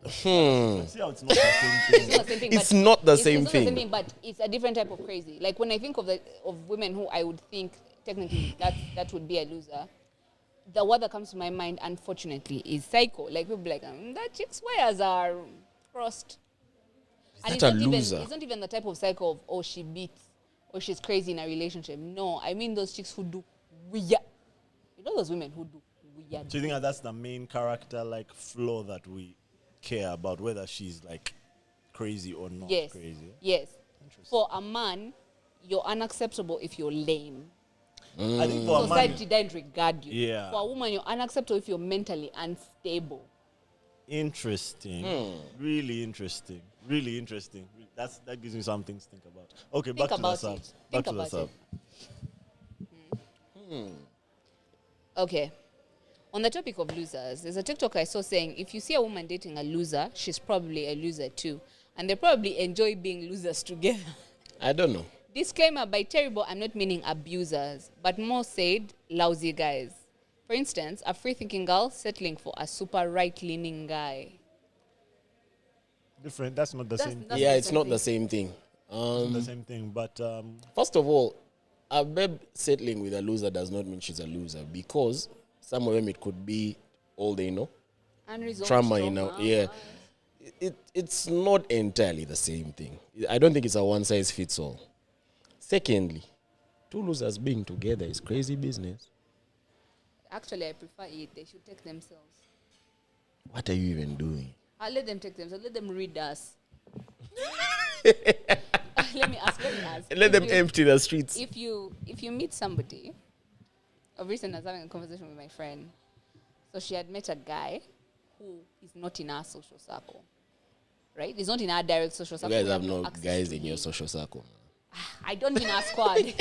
B: See how it's not the same thing.
A: It's not the same thing.
C: It's not the same
A: It's not the
C: thing.
A: same thing, but it's a different type of crazy. Like when I think of women who I would think technically that would be a loser, the word that comes to my mind, unfortunately, is psycho. Like people be like, that chick's wires are crossed.
C: Is that a loser?
A: It's not even the type of psycho of she beats or she's crazy in a relationship. No, I mean those chicks who do weird. You know those women who do weird.
B: Do you think that's the main character like flaw that we care about, whether she's like crazy or not crazy?
A: Yes. For a man, you're unacceptable if you're lame.
B: I think for a man,
A: Society doesn't regard you.
B: Yeah.
A: For a woman, you're unacceptable if you're mentally unstable.
B: interesting. Really interesting. Really interesting. That gives me some things to think about. Okay, back to the
A: about
B: subs.
A: it.
B: Back
A: Think
B: to the
A: about
B: sub.
A: Okay. On the topic of losers, there's a TikTok I saw saying if you see a woman dating a loser, she's probably a loser too. And they probably enjoy being losers together.
C: I don't know.
A: Disclaimer, by terrible, I'm not meaning abusers, but more said, lousy guys. For instance, a free-thinking girl settling for a super right-leaning guy.
B: Different. That's not the same.
A: That's
C: Yeah,
A: the
C: it's
A: same
C: not
A: thing.
C: the same thing.
B: The same thing. But
C: First of all, a babe settling with a loser does not mean she's a loser, because some of them it could be all they know.
A: Unresolved
C: Trauma,
A: trauma.
C: yeah. It's not entirely the same thing. I don't think it's a one size fits all. Secondly, two losers being together is crazy business.
A: Actually, I prefer it. They should take themselves.
C: What are you even doing?
A: I'll let them take themselves. Let them read us. Let me ask.
C: Let them empty the streets.
A: If you meet somebody, of recent I was having a conversation with my friend. So she had met a guy who is not in our social circle. Right? He's not in our direct social
C: You
A: circle.
C: guys
A: We
C: have no
A: access
C: guys
A: to
C: in your
A: him.
C: social circle.
A: I don't mean our squad.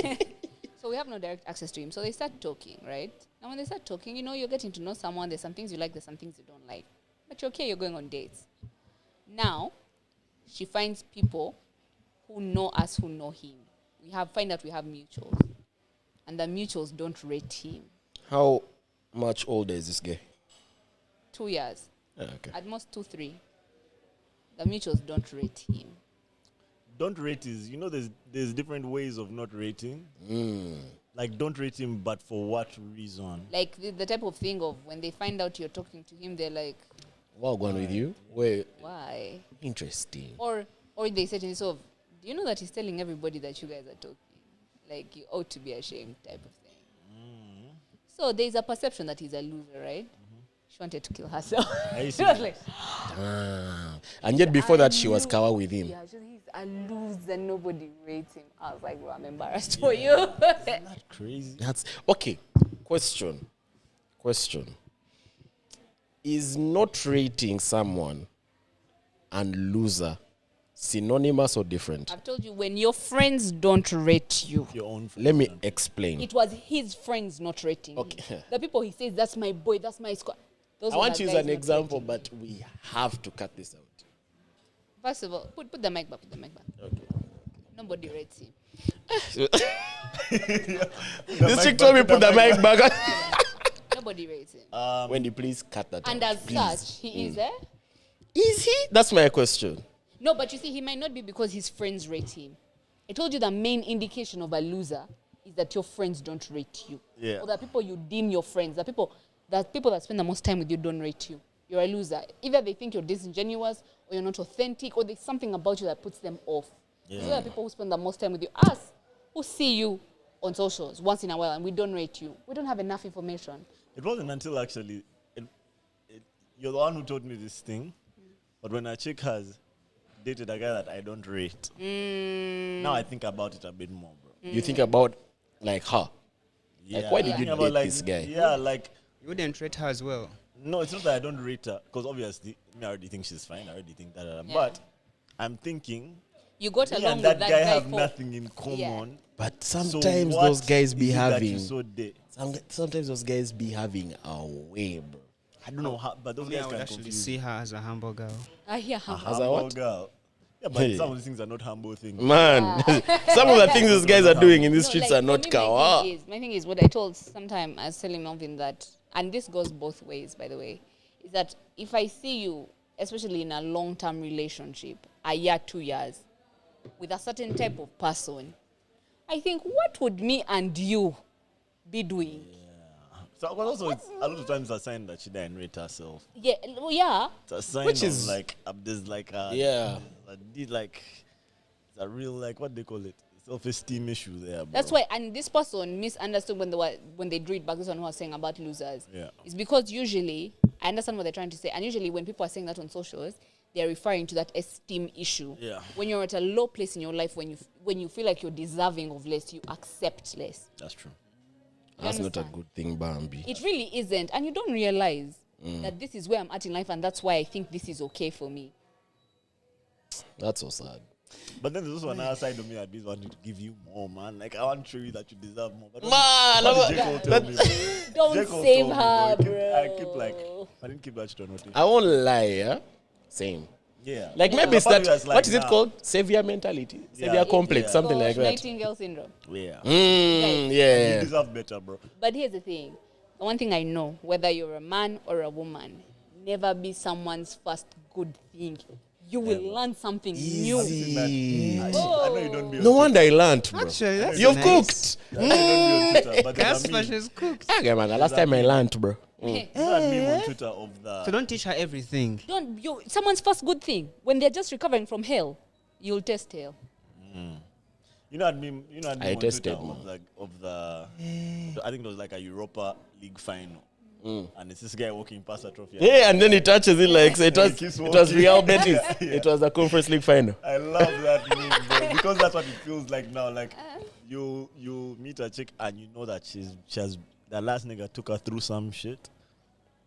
A: So we have no direct access to him. So they start talking, right? And when they start talking, you're getting to know someone. There's some things you like, there's some things you don't like. But you're okay, you're going on dates. Now, she finds people who know us, who know him. Find out we have mutuals. And the mutuals don't rate him.
C: How much older is this guy?
A: 2 years.
C: Okay.
A: At most 2, 3. The mutuals don't rate him.
B: Don't rate is, there's different ways of not rating. Like, don't rate him, but for what reason?
A: Like the type of thing of when they find out you're talking to him, they're like,
C: What going with you? Wait.
A: why?
C: Interesting.
A: Or they say to themselves, do you know that he's telling everybody that you guys are talking? Like, you ought to be ashamed type of thing. So there's a perception that he's a loser, right? She wanted to kill herself. She was like,
C: And yet before that, she was kawa with him.
A: yeah, he's a loser. Nobody rates him. I was like, well, I'm embarrassed for you.
B: Isn't that crazy?
C: That's okay. Question. Is not rating someone and loser synonymous or different?
A: I've told you, when your friends don't rate you,
B: Your own friend.
C: Let me explain.
A: it was his friends not rating
C: Okay.
A: him. The people he says, that's my boy, that's my squad. Those
C: I
A: were
C: want
A: the
C: to use
A: guys
C: an
A: not
C: example,
A: rating
C: but we have to cut this out.
A: First of all, put the mic back,
C: Okay.
A: Nobody rates him.
C: This chick told me put the mic back.
A: Nobody rates him.
C: Wendy, please cut that
A: And
C: out.
A: as
C: Please.
A: such, he is there.
C: Is he? That's my question.
A: No, but you see, he might not be because his friends rate him. I told you the main indication of a loser is that your friends don't rate you.
B: Yeah.
A: Or the people you deem your friends, the people that spend the most time with you don't rate you. You're a loser. Either they think you're disingenuous or you're not authentic or there's something about you that puts them off.
B: Yeah.
A: Those are the people who spend the most time with you. Us, who see you on socials once in a while and we don't rate you. We don't have enough information.
B: It wasn't until actually, you're the one who told me this thing. But when a chick has dated a guy that I don't rate, now I think about it a bit more, bro.
C: You think about like her.
B: Yeah.
C: Like, why did you
B: Thinking
C: date
B: about,
C: this guy?
B: Yeah, like,
D: You wouldn't rate her as well.
B: no, it's not that I don't rate her, because obviously, I already think she's fine. I already think that.
A: Yeah.
B: But I'm thinking,
A: You got
B: me
A: along
B: and
A: with
B: that guy have
A: for
B: nothing in common.
C: But
B: So
C: sometimes
B: what
C: those guys be
B: is it that
C: having.
B: you so date?
C: Sometimes those guys be having a way, bro.
B: I don't know how, but those
D: Me, I
B: guys
D: would
B: can
D: actually
B: confuse
D: see her as a humble girl.
A: I hear her.
C: As a what?
B: girl. Yeah, but
C: Hey.
B: some of these things are not humble things.
C: Man, some of the things these guys are doing in these streets
A: like,
C: are not
A: for me,
C: kawa.
A: My thing is what I told sometime, I was telling Melvin that, and this goes both ways, by the way, is that if I see you, especially in a long-term relationship, a year, 2 years, with a certain type of person, I think, what would me and you be doing?
B: So but also, it's, a lot of times, a sign that she didn't rate herself.
A: Yeah, well, yeah.
B: It's a sign
C: Which
B: of
C: is-
B: like there's like a
C: Yeah.
B: it's a real like what they call it, self-esteem issue there. Bro.
A: That's why, and this person misunderstood when they drew it back. This one was saying about losers.
B: Yeah.
A: It's because usually, I understand what they're trying to say, and usually when people are saying that on socials, they're referring to that esteem issue.
B: Yeah.
A: When you're at a low place in your life, when you feel like you're deserving of less, you accept less.
B: That's true.
C: That's not a
A: understand?
C: good thing, Bambi.
A: It really isn't, and you don't realize that this is where I'm at in life, and that's why I think this is okay for me.
C: That's so sad.
B: But then there's also another side of me that is wanting to give you more, man. Like I want to show you that you deserve more. But
C: Man,
B: what did J. Cole tell me, bro?
A: Don't
B: J. Cole
A: save
B: told me,
A: her,
B: I keep
A: bro.
B: like I didn't keep that shit on notice.
C: I won't lie, yeah? Same.
B: Yeah.
C: Like maybe it's
B: The part
C: that,
B: where it's like,
C: what is it
B: nah.
C: called? Savior mentality. Savior
B: Yeah.
C: complex,
B: Yeah.
C: something like that.
A: Nightingale syndrome.
B: Yeah.
C: Mm,
B: You
C: yeah.
B: deserve better, bro.
A: But here's the thing. The one thing I know, whether you're a man or a woman, never be someone's first good thing. You will learn something new.
C: Easy.
B: I know you don't be on
C: No wonder I learned, bro.
D: Actually, that's
C: You've
D: nice.
C: cooked.
B: Twitter. I know you don't be on Twitter, but there's a
D: Casper,
B: meme.
D: she's cooked.
C: Okay, man. The last time I learned, bro.
B: There's that meme on Twitter of
D: So
B: the
D: don't teach her everything.
A: Someone's first good thing. When they're just recovering from hell, you'll taste hell.
B: you know that meme
C: I
B: on
C: tested,
B: Twitter
C: man.
B: of the I think it was like a Europa League final. And it's this guy walking past a trophy.
C: Yeah, and then he touches it like so it
B: And
C: was
B: he keeps
C: it was
B: walking.
C: Real Betis.
B: Yeah.
C: It was the Conference League final.
B: I love that meme, bro, because that's what it feels like now. Like you meet a chick and you know that she has the last nigga took her through some shit,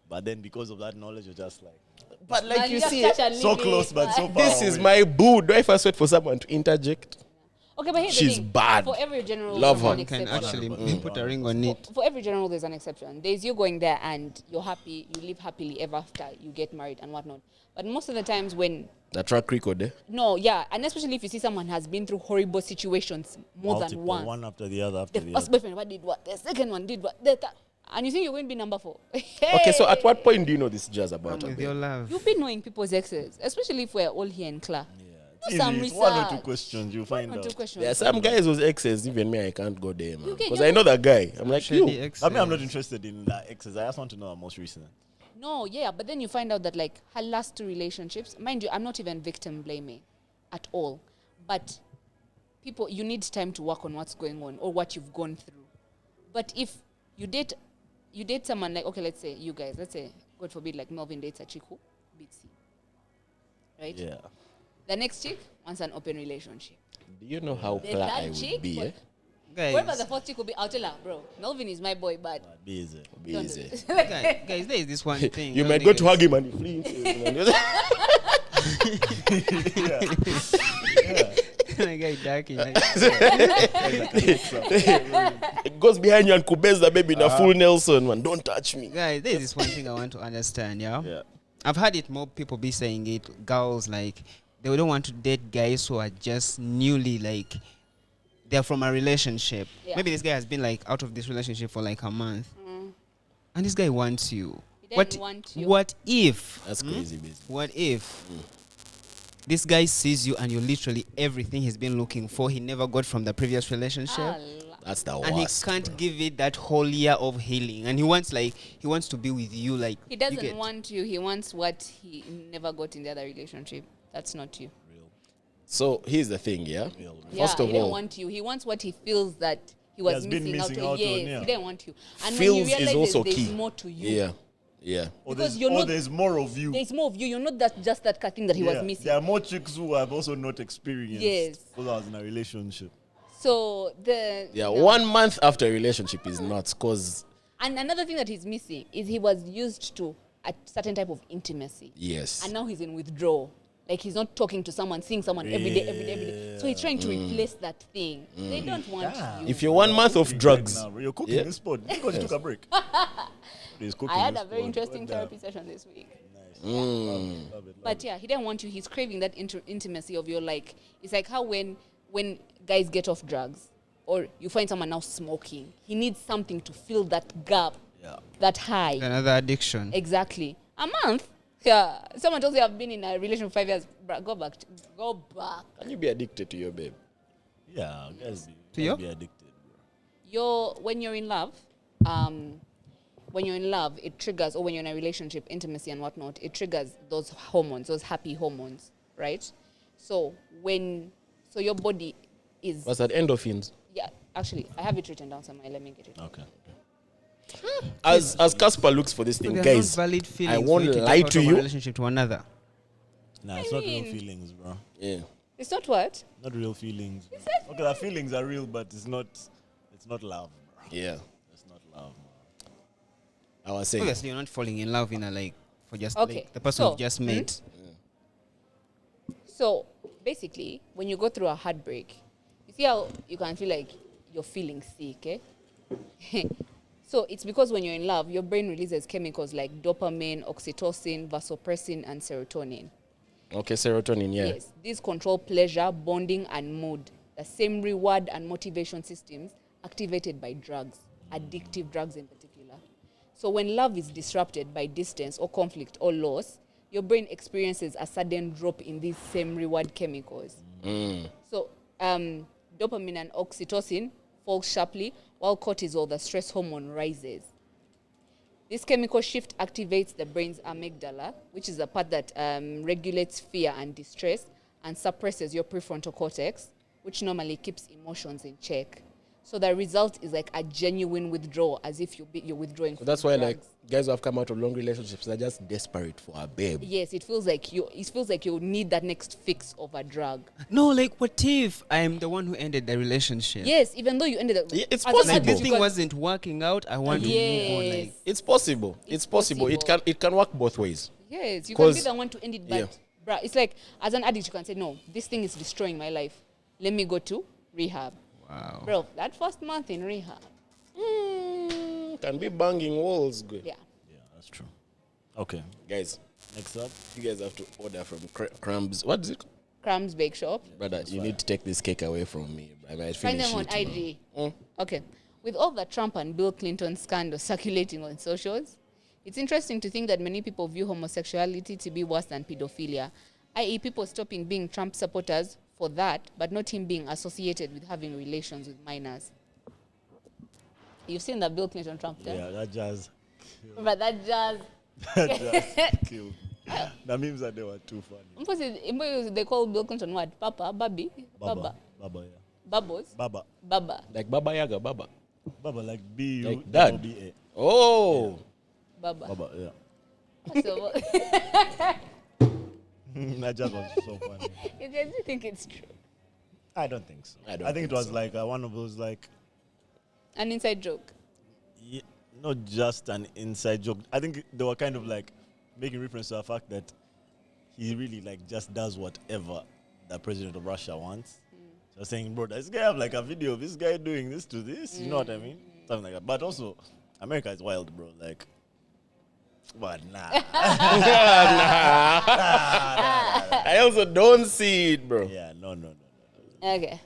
B: but then because of that knowledge, you're just like
C: But like
A: Man,
C: you
A: just
C: see,
A: such a
B: so
A: living-
B: close but so far
C: this is
B: away.
C: my boo. Do I first wait for someone to interject?
A: Okay, but here's the
C: She's
A: thing.
C: bad.
A: For every general,
C: Love
A: there's
C: her.
A: an
D: Can
A: exception.
D: actually put a ring on it.
A: For every general, there's an exception. There's you going there and you're happy, you live happily ever after, you get married and whatnot. But most of the times when
C: The track record there.
A: no, yeah, and especially if you see someone has been through horrible situations more
B: Multiple,
A: than once.
B: one after the other,
A: The
B: after the
A: first
B: other.
A: boyfriend what did what, the second one did what, and you think you're going to be number 4.
C: Okay, so at what point do you know this jazz about her?
D: With
C: babe?
D: your love.
A: You've been knowing people's exes, especially if we're all here in class. Do
B: Easy,
A: some
B: it's
A: research.
B: 1 or 2 questions, you find
A: One or two
B: out.
A: questions.
C: There are some guys whose exes, even me, I can't go there, man.
A: You can-
C: Because
A: you
C: I know
A: know-
C: that guy. I'm like,
D: Shady
C: you.
D: exes.
B: I mean, I'm not interested in that exes. I just want to know our most recent.
A: No, yeah, but then you find out that like her last 2 relationships, mind you, I'm not even victim blaming at all. But people, you need time to work on what's going on or what you've gone through. But if you date someone like, okay, let's say you guys, let's say, God forbid, like Melvin dates a chick who beats him. Right?
B: Yeah.
A: The next chick wants an open relationship.
C: Do you know how
A: The
C: clear I
A: third
C: would
A: chick,
C: be, eh?
A: whoever
D: Guys,
A: the fourth chick will be, I'll tell her, bro, Melvin is my boy, but
B: Busy.
A: don't do
C: Busy.
A: this.
D: guys, there is this one thing.
C: You
D: all
C: might go to
D: niggas-
C: hug him and he flees.
D: Like, guy darking, like-
C: It goes behind you and kubes the baby in a full Nelson, man. Don't touch me.
D: Guys, there is this one thing I want to understand, yeah?
B: Yeah.
D: I've heard it more people be saying it. Girls, like, they don't want to date guys who are just newly, like, they're from a relationship.
A: Yeah.
D: Maybe this guy has been, like, out of this relationship for, like, a month. And this guy wants you.
A: He doesn't want you.
D: What if?
C: That's crazy, busy.
D: What if this guy sees you and you're literally everything he's been looking for, he never got from the previous relationship?
A: Allah.
C: That's the
D: And he
C: worst.
D: can't give it that whole year of healing. And he wants to be with you, like,
A: He
D: you
A: doesn't
D: get-
A: want you. He wants what he never got in the other relationship. That's not you.
C: So here's the thing, yeah?
A: Yeah,
C: First
A: he
C: of
A: didn't
C: all,
A: want you. He wants what he feels that he was
B: has been
A: missing out
B: missing
A: on.
B: out on,
A: Yes,
B: yeah.
A: he didn't want you. And when
C: feels
A: you
C: is
A: realize
C: also
A: there's
C: key.
A: more to you.
C: Yeah. Yeah.
A: Because you're not-
B: there's more of you.
A: There's more of you. You're not just that thing that he was missing.
B: There are more chicks who have also not experienced.
A: Yes.
B: Because I was in a relationship.
A: So the
C: Yeah,
A: no.
C: 1 month after a relationship is nuts because,
A: And another thing that he's missing is he was used to a certain type of intimacy.
C: yes.
A: And now he's in withdrawal. Like he's not talking to someone, seeing someone every day. So he's trying to replace that thing. They don't want you.
C: If you're 1 month of drugs,
B: Now, you're cooking
C: Yeah.
B: this pod. Because you took a break. He's cooking
A: I had
B: this
A: a very
B: pod.
A: interesting
B: What the-
A: therapy session this week.
B: Nice. Love it.
A: But yeah, he didn't want you. He's craving that intimacy of your like. It's like how when guys get off drugs or you find someone now smoking, he needs something to fill that gap,
B: Yeah.
A: that high.
D: Another addiction.
A: Exactly. A month. Yeah. Someone tells you I've been in a relationship for 5 years. Bruh, go back. Go back.
C: can you be addicted to your babe?
B: Yeah, guys
D: To you?
B: be addicted, bro.
A: When you're in love, it triggers, or when you're in a relationship, intimacy and whatnot, it triggers those hormones, those happy hormones, right? So your body is,
C: What's that? Endorphins.
A: yeah, actually, I have it written down somewhere. Let me get it.
B: Okay.
C: As Casper looks for this
D: So
C: thing,
D: there are
C: guys,
D: not valid feelings
C: I
D: for
C: won't
D: you to
C: lie
D: get out
C: to
D: of a
C: you.
D: relationship to another.
B: Nah, it's not real
A: mean-
B: feelings, bro.
C: Yeah.
A: It's not what?
B: Not real feelings. Okay, the feelings are real, but it's not love, bro.
C: Yeah.
B: It's not love, man.
C: I was saying.
D: Obviously, you're not falling in love in a like for just
A: Okay,
D: like the person
A: so,
D: you've just met.
A: So basically, when you go through a heartbreak, you see how you can feel like you're feeling sick, eh? So it's because when you're in love, your brain releases chemicals like dopamine, oxytocin, vasopressin, and serotonin.
C: Okay, serotonin, yeah.
A: Yes, these control pleasure, bonding, and mood. The same reward and motivation systems activated by drugs, addictive drugs in particular. So when love is disrupted by distance or conflict or loss, your brain experiences a sudden drop in these same reward chemicals. So dopamine and oxytocin falls sharply, while cortisol, the stress hormone, rises. This chemical shift activates the brain's amygdala, which is the part that regulates fear and distress, and suppresses your prefrontal cortex, which normally keeps emotions in check. So the result is like a genuine withdrawal, as if you're withdrawing.
C: So that's
A: from
C: why,
A: drugs.
C: like, guys who have come out of long relationships, they're just desperate for a babe.
A: Yes, it feels like you need that next fix of a drug.
D: No, like what if I'm the one who ended the relationship?
A: Yes, even though you ended up.
C: Yeah, it's
A: as
C: possible.
A: an
D: Like this
A: addict,
D: thing
A: because-
D: wasn't working out. I want to move on. Like,
A: Yes.
C: It's possible. It's possible. It can work both ways.
A: Yes, you can be
C: 'Cause-
A: the one to end it, but
C: yeah.
A: bruh, it's like as an addict, you can say, no, this thing is destroying my life. Let me go to rehab.
D: Wow.
A: Bro, that first month in rehab.
C: Can be banging walls. Good.
A: Yeah.
B: Yeah, that's true. Okay,
C: Guys,
B: next up.
C: you guys have to order from Crumbs. What is it?
A: Crumbs Bake Shop.
C: Brother, you need to take this cake away from me. I might
A: Find
C: finish
A: them on
C: it.
A: IG.
C: Mm.
A: Okay. With all the Trump and Bill Clinton scandal circulating on socials, it's interesting to think that many people view homosexuality to be worse than pedophilia, i.e. people stopping being Trump supporters for that, but not him being associated with having relations with minors. You've seen the Bill Clinton-Trump thing?
B: Yeah, that jazz.
A: But that just...
B: That just killed me. The memes that they were too funny.
A: They call Bill Clinton what? Papa? Babi? Baba?
B: Baba, yeah.
A: Babos?
B: Baba.
A: Baba.
C: Like Baba Yaga, Baba.
B: Baba, like B-U.
C: Like dad.
B: B-A.
C: Oh.
A: Baba.
B: Baba, yeah.
A: So,
B: That jazz was so funny.
A: you guys do think it's true?
B: I don't think so.
C: I don't
B: I think
C: think
B: it was
C: so.
B: like one of those like,
A: An inside joke.
B: yeah, not just an inside joke. I think they were kind of like making reference to the fact that he really like just does whatever the president of Russia wants. So saying, bro, this guy have like a video of this guy doing this to this. You know what I mean? Something like that. But also, America is wild, bro. Like, but nah.
C: I also don't see it, bro.
B: Yeah, no.
A: Okay.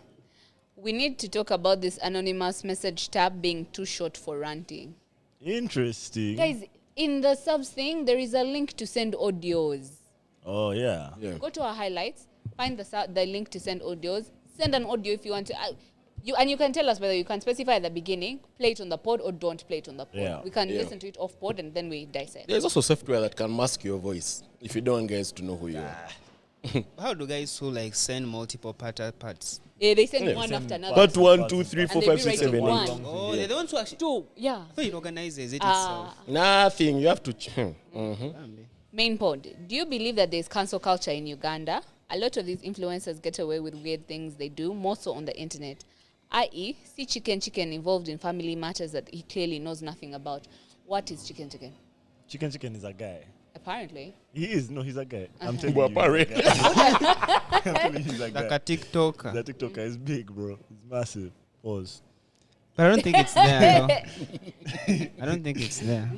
A: We need to talk about this anonymous message tab being too short for ranting.
B: Interesting.
A: Guys, in the subs thing, there is a link to send audios.
B: Oh, yeah.
C: Yeah.
A: Go to our highlights, find the link to send audios, send an audio if you want to. You can tell us whether you can specify at the beginning, play it on the pod or don't play it on the pod.
B: Yeah.
A: We can
C: Yeah.
A: listen to it off pod and then we dissect.
C: There's also software that can mask your voice if you don't want guys to know who you are.
D: How do guys who like send multiple parts?
A: They send
C: Yeah.
A: one
B: Send
A: after another.
C: Part 1, 2, 3,
A: And
C: 4,
A: they
C: 5,
A: be
C: 6,
A: writing
C: 7, 8.
A: one.
D: Oh, they're the ones who actually.
A: Two. Yeah.
D: I thought it organizes it itself.
C: Nothing. You have to.
A: Main pod. Do you believe that there's cancel culture in Uganda? A lot of these influencers get away with weird things they do, more so on the internet. I.e., see Chicken involved in family matters that he clearly knows nothing about. What is Chicken?
B: Chicken is a guy.
A: Apparently.
B: He is. No, he's a guy. I'm telling
C: Well,
B: you. He's a guy. I'm telling you, he's a
D: Like
B: guy.
D: a TikToker.
B: The TikToker is big, bro. It's massive. Pause.
D: But I don't think it's there. though. I don't think it's there.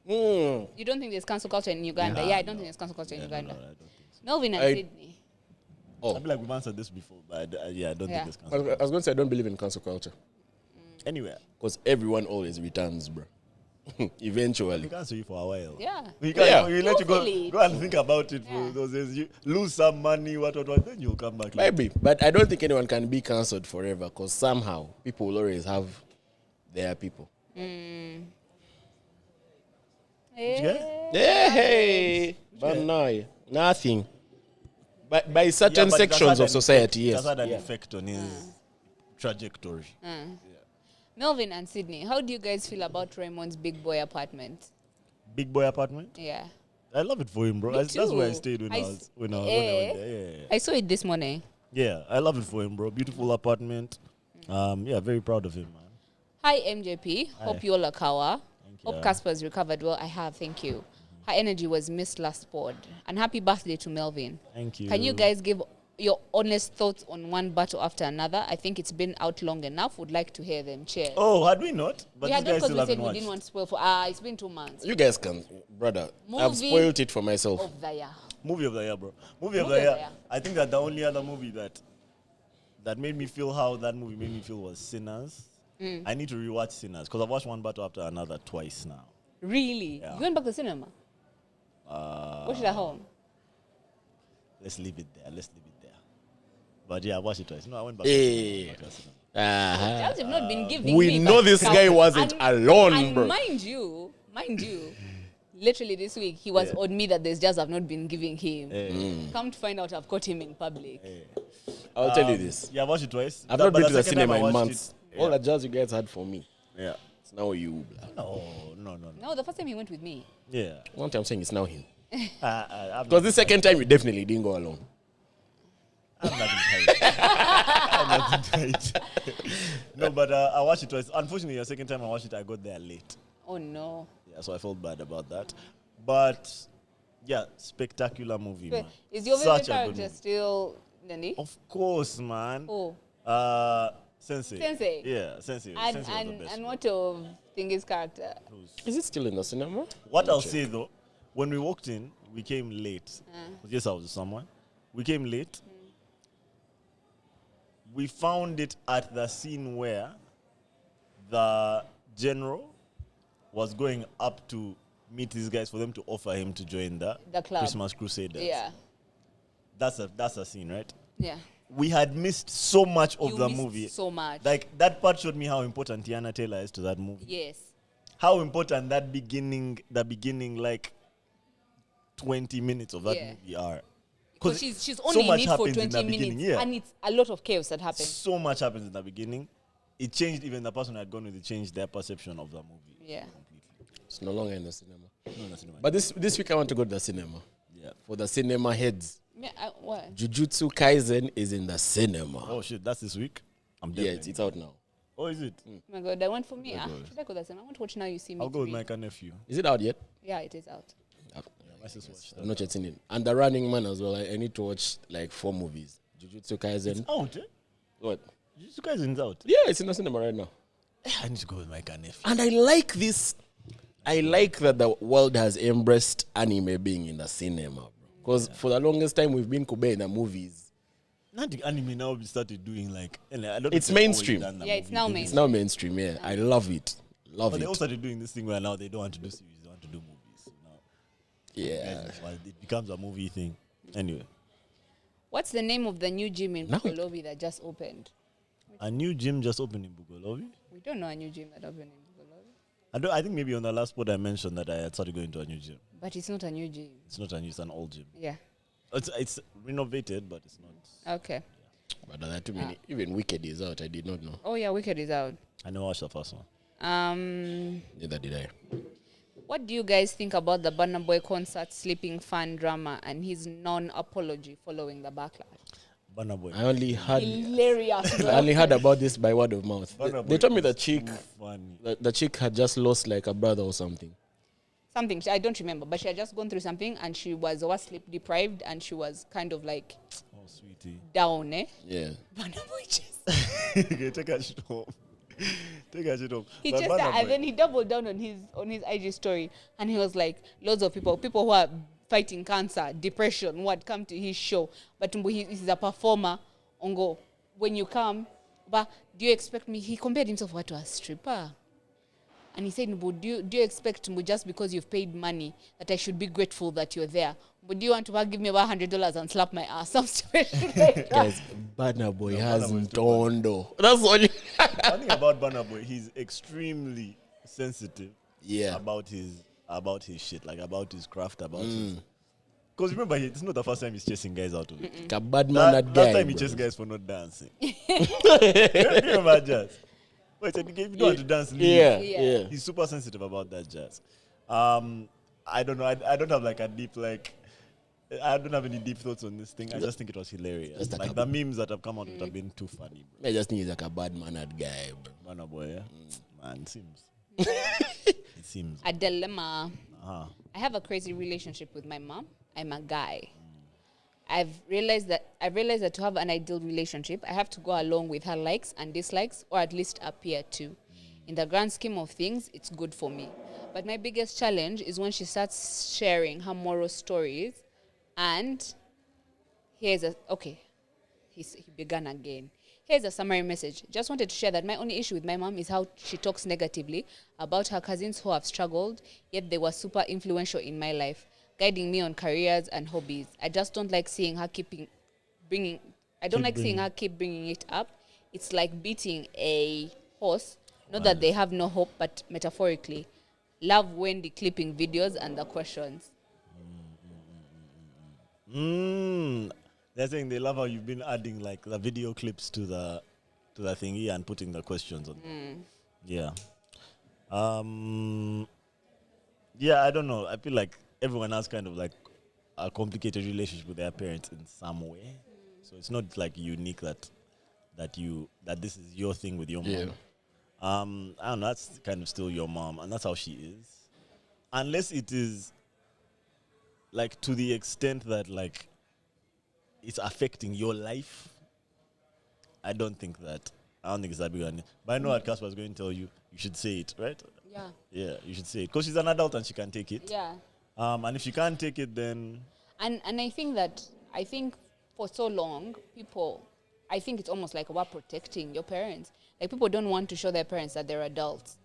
A: You don't think there's cancel culture in Uganda?
B: Nah,
A: Yeah, I don't think there's cancel culture in
B: No,
A: Uganda.
B: I don't think so.
A: Melvin and
C: I-
A: Sydney.
C: Oh.
B: I feel like we've answered this before, but yeah, I don't
A: Yeah.
B: think it's
C: I
B: cancelled.
C: was going to say, I don't believe in cancel culture.
B: Anyway,
C: Because everyone always returns, bro. Eventually.
B: we cancel you for a while.
A: Yeah.
B: We can
C: Yeah.
B: we let you
A: Hopefully.
B: go and think about it for
A: Yeah.
B: those days. You lose some money, what, then you'll come back. later.
C: Maybe. But I don't think anyone can be cancelled forever because somehow people will always have their people.
B: Yeah?
C: Hey! But no, nothing. But by certain
B: Yeah, but it has
C: sections
B: had
C: of
B: an
C: society,
B: effect-
C: yes.
B: It has had an
C: Yeah.
B: effect on his trajectory.
A: Melvin and Sydney, how do you guys feel about Raymond's big boy apartment?
B: Big boy apartment.
A: Yeah.
B: I love it for him, bro.
A: Me
B: That's where I
A: too.
B: stayed when I
A: I
B: was
A: s-
B: when I went there. Yeah.
A: I saw it this morning.
B: Yeah, I love it for him, bro. Beautiful apartment. Yeah, very proud of him, man.
A: Hi, MJP. Hope you all are kawa.
B: Thank you.
A: Hope Casper's recovered well. I have, thank you. Her energy was missed last pod. And happy birthday to Melvin.
B: Thank you.
A: Can you guys give your honest thoughts on one battle after another? I think it's been out long enough. Would like to hear them. Cheers.
B: Oh, had we not? But
A: We had
B: this
A: not
B: guy
A: because
B: still
A: we said
B: haven't
A: we
B: watched.
A: didn't want to spoil for... it's been 2 months.
C: You guys can, brother. I've
A: Movie
C: spoiled it for myself.
A: Of the year.
B: Movie of the year, bro. Movie of
A: Movie
B: the
A: of the
B: year.
A: year.
B: I think that the only other movie that made me feel how that movie made me feel was Sinners. I need to rewatch Sinners because I've watched one battle after another twice now.
A: Really?
B: Yeah.
A: You went back to the cinema? Watch it at home.
B: Let's leave it there. But yeah, I watched it twice. No, I went back.
C: Hey.
B: To the cinema.
C: Uh-huh.
A: Charles have not been giving
C: We
A: me
C: know
A: back
C: this
A: stuff.
C: guy wasn't alone,
A: and
C: bro.
A: Mind you, literally this week he was on me that there's jazz I've not been giving him. Come to find out I've caught him in public.
C: I'll tell you this.
B: Yeah, I watched it twice.
C: I've not
B: But
C: been to the
B: second time
C: cinema
B: I
C: in
B: watched
C: months.
B: it-
C: All the jazz you guys had for me.
B: Yeah.
C: It's now you, blah.
B: No.
A: No, the first time he went with me.
B: Yeah.
C: One time I'm saying it's now him.
B: I'm
C: Because the second time you definitely didn't go alone.
B: not tight. No, but I watched it twice. Unfortunately, the second time I watched it, I got there late.
A: Oh no.
B: Yeah, so I felt bad about that. But yeah, spectacular movie, man.
A: Is your favorite
B: Such a good
A: character
B: movie.
A: still Nani?
B: Of course, man.
A: Oh.
B: Sensei.
A: Sensei.
B: Yeah, Sensei.
A: And
B: Sensei was the best.
A: and what of Thingy's character?
C: Is it still in the cinema?
B: What
C: Let me
B: I'll
C: check.
B: say though, when we walked in, we came late. Yes, I was with someone. We came late. We found it at the scene where the general was going up to meet these guys for them to offer him to join the
A: club.
B: Christmas Crusaders.
A: Yeah.
B: That's a scene, right?
A: Yeah.
B: We had missed so much of
A: You
B: the
A: missed
B: movie.
A: so much.
B: Like that part showed me how important Tiana Taylor is to that movie.
A: Yes.
B: How important the beginning like 20 minutes of that
A: Yeah.
B: movie are.
A: Because she's
B: so
A: only
B: much
A: in it for
B: happens in
A: 20
B: the
A: minutes.
B: beginning, yeah.
A: And it's a lot of chaos that happens.
B: So much happens in the beginning. It changed even the person who had gone with it, changed their perception of the movie.
A: Yeah.
B: Completely.
C: It's no longer in the cinema.
B: No, that's not
C: But this week I want to go to the cinema.
B: yeah.
C: For the cinema heads.
A: Yeah, what?
C: Jujutsu Kaisen is in the cinema.
B: Oh shit, that's this week? I'm
C: yeah,
B: definitely.
C: it's out now.
B: Oh, is it?
A: Oh my god, that one for me.
B: Oh my God.
A: Should I go that cinema? I want to watch Now You See Me.
B: I'll go with
A: three.
B: my nephew.
C: Is it out yet?
A: Yeah, it is out.
B: My sister watched
C: I've not yet seen it. And The Running Man as well. I need to watch like 4 movies. Jujutsu Kaisen.
B: It's out, eh?
C: What?
B: You guys are out.
C: Yeah, it's in the cinema right now.
B: I need to go with my nephew.
C: And I like this. I like that the world has embraced anime being in the cinema, bro. Because for the longest time we've been Kobe in the movies.
B: Not the anime now we started doing like and I don't
C: It's
B: think they've always
C: mainstream.
B: done the
A: Yeah, it's
B: movie
A: now
B: thing.
C: It's now mainstream, yeah. I love it. Love
B: But they
C: it.
B: also started doing this thing where now they don't want to do series, they want to do movies. So now
C: Yeah.
B: well, it becomes a movie thing. Anyway.
A: What's the name of the new gym in
C: Now it-
A: Bukolobi that just opened?
B: A new gym just opened in Bugolovi.
A: We don't know a new gym that opened in Bukolobi.
B: I think maybe on the last pod I mentioned that I had started going to a new gym.
A: But it's not a new gym.
B: It's not a new, it's an old gym.
A: Yeah.
B: It's renovated, but it's not.
A: Okay.
C: But there are too many. Even Wicked is out. I did not know.
A: Oh yeah, Wicked is out.
B: I never watched the first one.
C: Neither did I.
A: What do you guys think about the Burna Boy concert sleeping fan drama and his non-apology following the backlash?
B: Burna Boy.
C: I only heard.
A: Hilarious.
C: I only heard about this by word of mouth.
B: Burna
C: They
B: Boy
C: told me the
B: is
C: chick,
B: too funny.
C: the chick had just lost like a brother or something.
A: Something I don't remember, but she had just gone through something and she was sleep deprived and she was kind of like
B: Oh, sweetie.
A: down, eh?
C: Yeah.
A: Burna Boy just
B: Okay, take her shit home. Take her shit home.
A: he
B: But
A: just
B: Burna Boy-
A: and then he doubled down on his IG story and he was like, loads of people who are fighting cancer, depression, what come to his show, but he's a performer. Ongo, when you come, but do you expect me? He compared himself to a stripper. And he said, "Mbu, do you expect me just because you've paid money that I should be grateful that you're there? But do you want to give me about $100 and slap my ass?" Some stupid shit like that.
C: Guys, Burna Boy
B: No,
C: has
B: Burna Boy is too
C: Ntondo. That's all.
B: One thing about Burna Boy, he's extremely sensitive
C: Yeah.
B: about his shit, like about his craft, about his. Because remember, it's not the first time he's chasing guys out of it.
C: A bad man, that guy.
B: Last time he
C: bro.
B: chased guys for not dancing. You remember Jazz? Wait, if you don't want to dance, leave.
C: Yeah,
A: Yeah.
C: yeah.
B: He's super sensitive about that, Jazz. I don't know. I don't have like a deep like. I don't have any deep thoughts on this thing. I just think it was hilarious.
C: Just
B: Like the memes that have come out have been too funny, bro.
C: I just think he's like a bad mannered guy, bro.
B: Burna Boy, yeah. Man, it seems. It seems.
A: A dilemma.
B: Uh-huh.
A: I have a crazy relationship with my mom. I'm a guy. I've realized that to have an ideal relationship, I have to go along with her likes and dislikes, or at least appear to. In the grand scheme of things, it's good for me. But my biggest challenge is when she starts sharing her moral stories, and he began again. Here's a summary message. Just wanted to share that my only issue with my mom is how she talks negatively about her cousins who have struggled, yet they were super influential in my life, guiding me on careers and hobbies. I just don't like seeing her keep bringing it up. It's like beating a horse. Not that they have no hope, but metaphorically. Love Wendy clipping videos and the questions.
B: They're saying they love how you've been adding like the video clips to the thingy and putting the questions on. Yeah. Yeah, I don't know. I feel like everyone has kind of like a complicated relationship with their parents in some way. So it's not like unique that this is your thing with your mom.
C: Yeah.
B: I don't know, that's kind of still your mom, and that's how she is. Unless it is like to the extent that like it's affecting your life, I don't think it's that big. But I know what Casper was going to tell you. You should say it, right?
A: Yeah.
B: Yeah, you should say it because she's an adult and she can take it.
A: Yeah.
B: And if she can't take it, then
A: And I think for so long, I think it's almost like about protecting your parents. Like people don't want to show their parents that they're adults.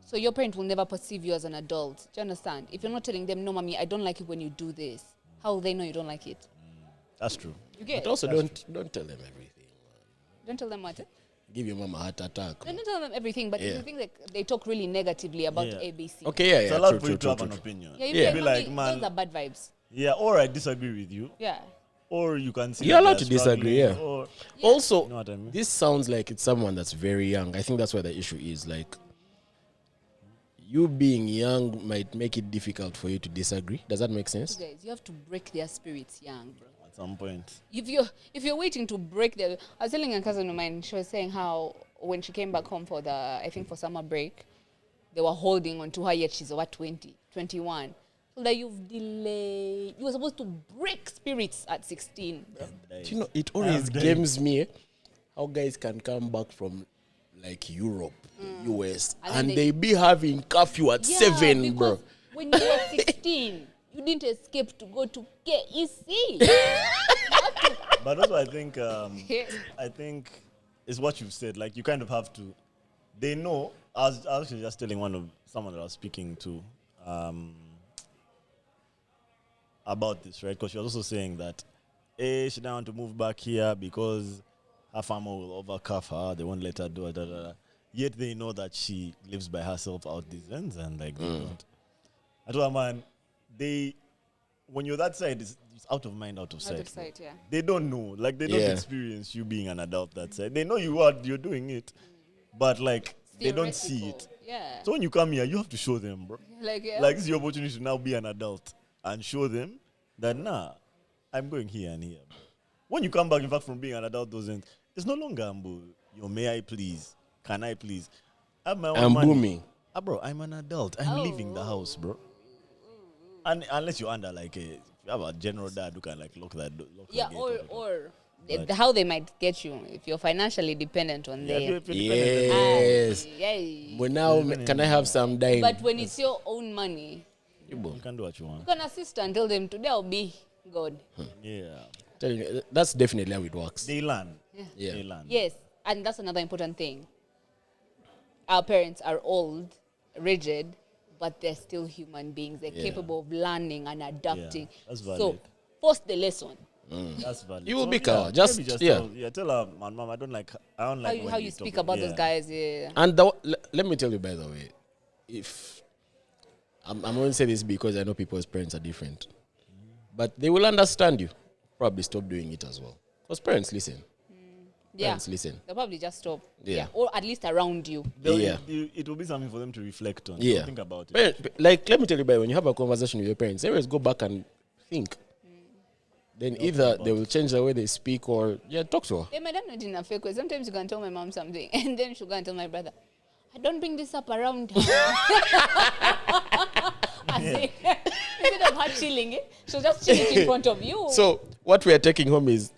A: So your parent will never perceive you as an adult. Do you understand? If you're not telling them, no, mommy, I don't like it when you do this, how will they know you don't like it?
B: that's true.
A: You get
C: But also, don't tell them everything.
A: Don't tell them what?
C: Give your mom a heart attack.
A: Don't tell them everything, but if
C: Yeah.
A: you think like they talk really negatively about
B: Yeah.
A: ABC.
C: Okay, yeah,
B: It's
C: yeah.
B: allowed
C: True,
B: for you
C: true,
B: to have
C: true,
B: an
C: true.
B: opinion.
A: Yeah, you
C: Yeah.
A: be
B: Be
A: like,
B: like, man,
A: those are bad vibes.
B: yeah, or I disagree with you,
A: Yeah.
B: or you can see
C: You're
B: that
C: allowed
B: they're
C: to disagree,
B: struggling,
C: yeah.
B: Or
C: Also,
B: you know what I mean?
C: this sounds like it's someone that's very young. I think that's where the issue is. Like, you being young might make it difficult for you to disagree. Does that make sense?
A: Guys, you have to break their spirits young, bro.
B: At some point.
A: If you're waiting to break their, I was telling a cousin of mine, she was saying how when she came back home for for summer break, they were holding on to her, yet she's 20, 21. So that you've delayed. You were supposed to break spirits at 16, bro.
C: Do you know, it always games me how guys can come back from like Europe, US,
A: And then
C: and
A: they-
C: they be having curfew at 7, bro.
A: because when you were 16, you didn't escape to go to KEC.
B: But also, I think it's what you've said. Like, you kind of have to. They know. I was actually just telling someone that I was speaking to about this, right? Because she was also saying that she didn't want to move back here because her family will overcuff her. They won't let her do it. Da, da, da. Yet they know that she lives by herself out these ends, and like they don't. I told her, man, when you're that side, it's out of mind, out of sight.
A: Out of sight, yeah.
B: They don't know. Like, they don't
C: Yeah.
B: experience you being an adult that side. They know you're doing it, but like they don't see it.
A: Theoretical. Yeah.
B: So when you come here, you have to show them, bro.
A: Like, yeah.
B: Like, this is your opportunity to now be an adult and show them that, nah, I'm going here and here. Bro. When you come back, in fact, from being an adult, it's no longer, may I please? Can I please? I have my own
C: I'm
B: money.
C: booming.
B: Bro, I'm an adult. I'm leaving the house, bro. And unless you're under like you have a general dad who can like lock that door.
A: Yeah, or how they might get you if you're financially dependent on them.
B: if you're dependent,
C: Yes.
A: Yeah.
C: But now, can I have some dime?
A: But when it's your own money,
B: you can do what you want.
A: you can assist and tell them today I'll be God.
B: Yeah.
C: Tell you, that's definitely how it works.
B: They learn.
C: Yeah.
B: They learn.
A: Yes, and that's another important thing. Our parents are old, rigid, but they're still human beings. They're capable of learning and adapting.
B: that's
A: So,
B: valid.
A: force the lesson.
B: That's valid.
C: You will be
B: yeah,
C: calm. Just-
B: maybe
C: yeah.
B: tell her, man, mom, I don't like
A: How
B: when
A: you speak
B: talk-
A: about
B: yeah.
A: those guys. Yeah.
C: And let me tell you, by the way, if I'm going to say this because I know people's parents are different, but they will understand you. Probably stop doing it as well. Because parents listen.
A: Yeah.
C: Parents listen.
A: They'll probably just stop.
C: Yeah.
A: Or at least around you.
C: Yeah.
B: It will be something for them to reflect on.
C: Yeah.
B: So think about it.
C: Like, let me tell you, when you have a conversation with your parents, always go back and think. Then either they will change the way they speak or, talk to her.
A: They might not in a fake way. Sometimes you can tell my mom something and then she'll go and tell my brother, I don't bring this up around her. Instead of her chilling, she'll just chill it in front of you.
C: So, what we are taking home is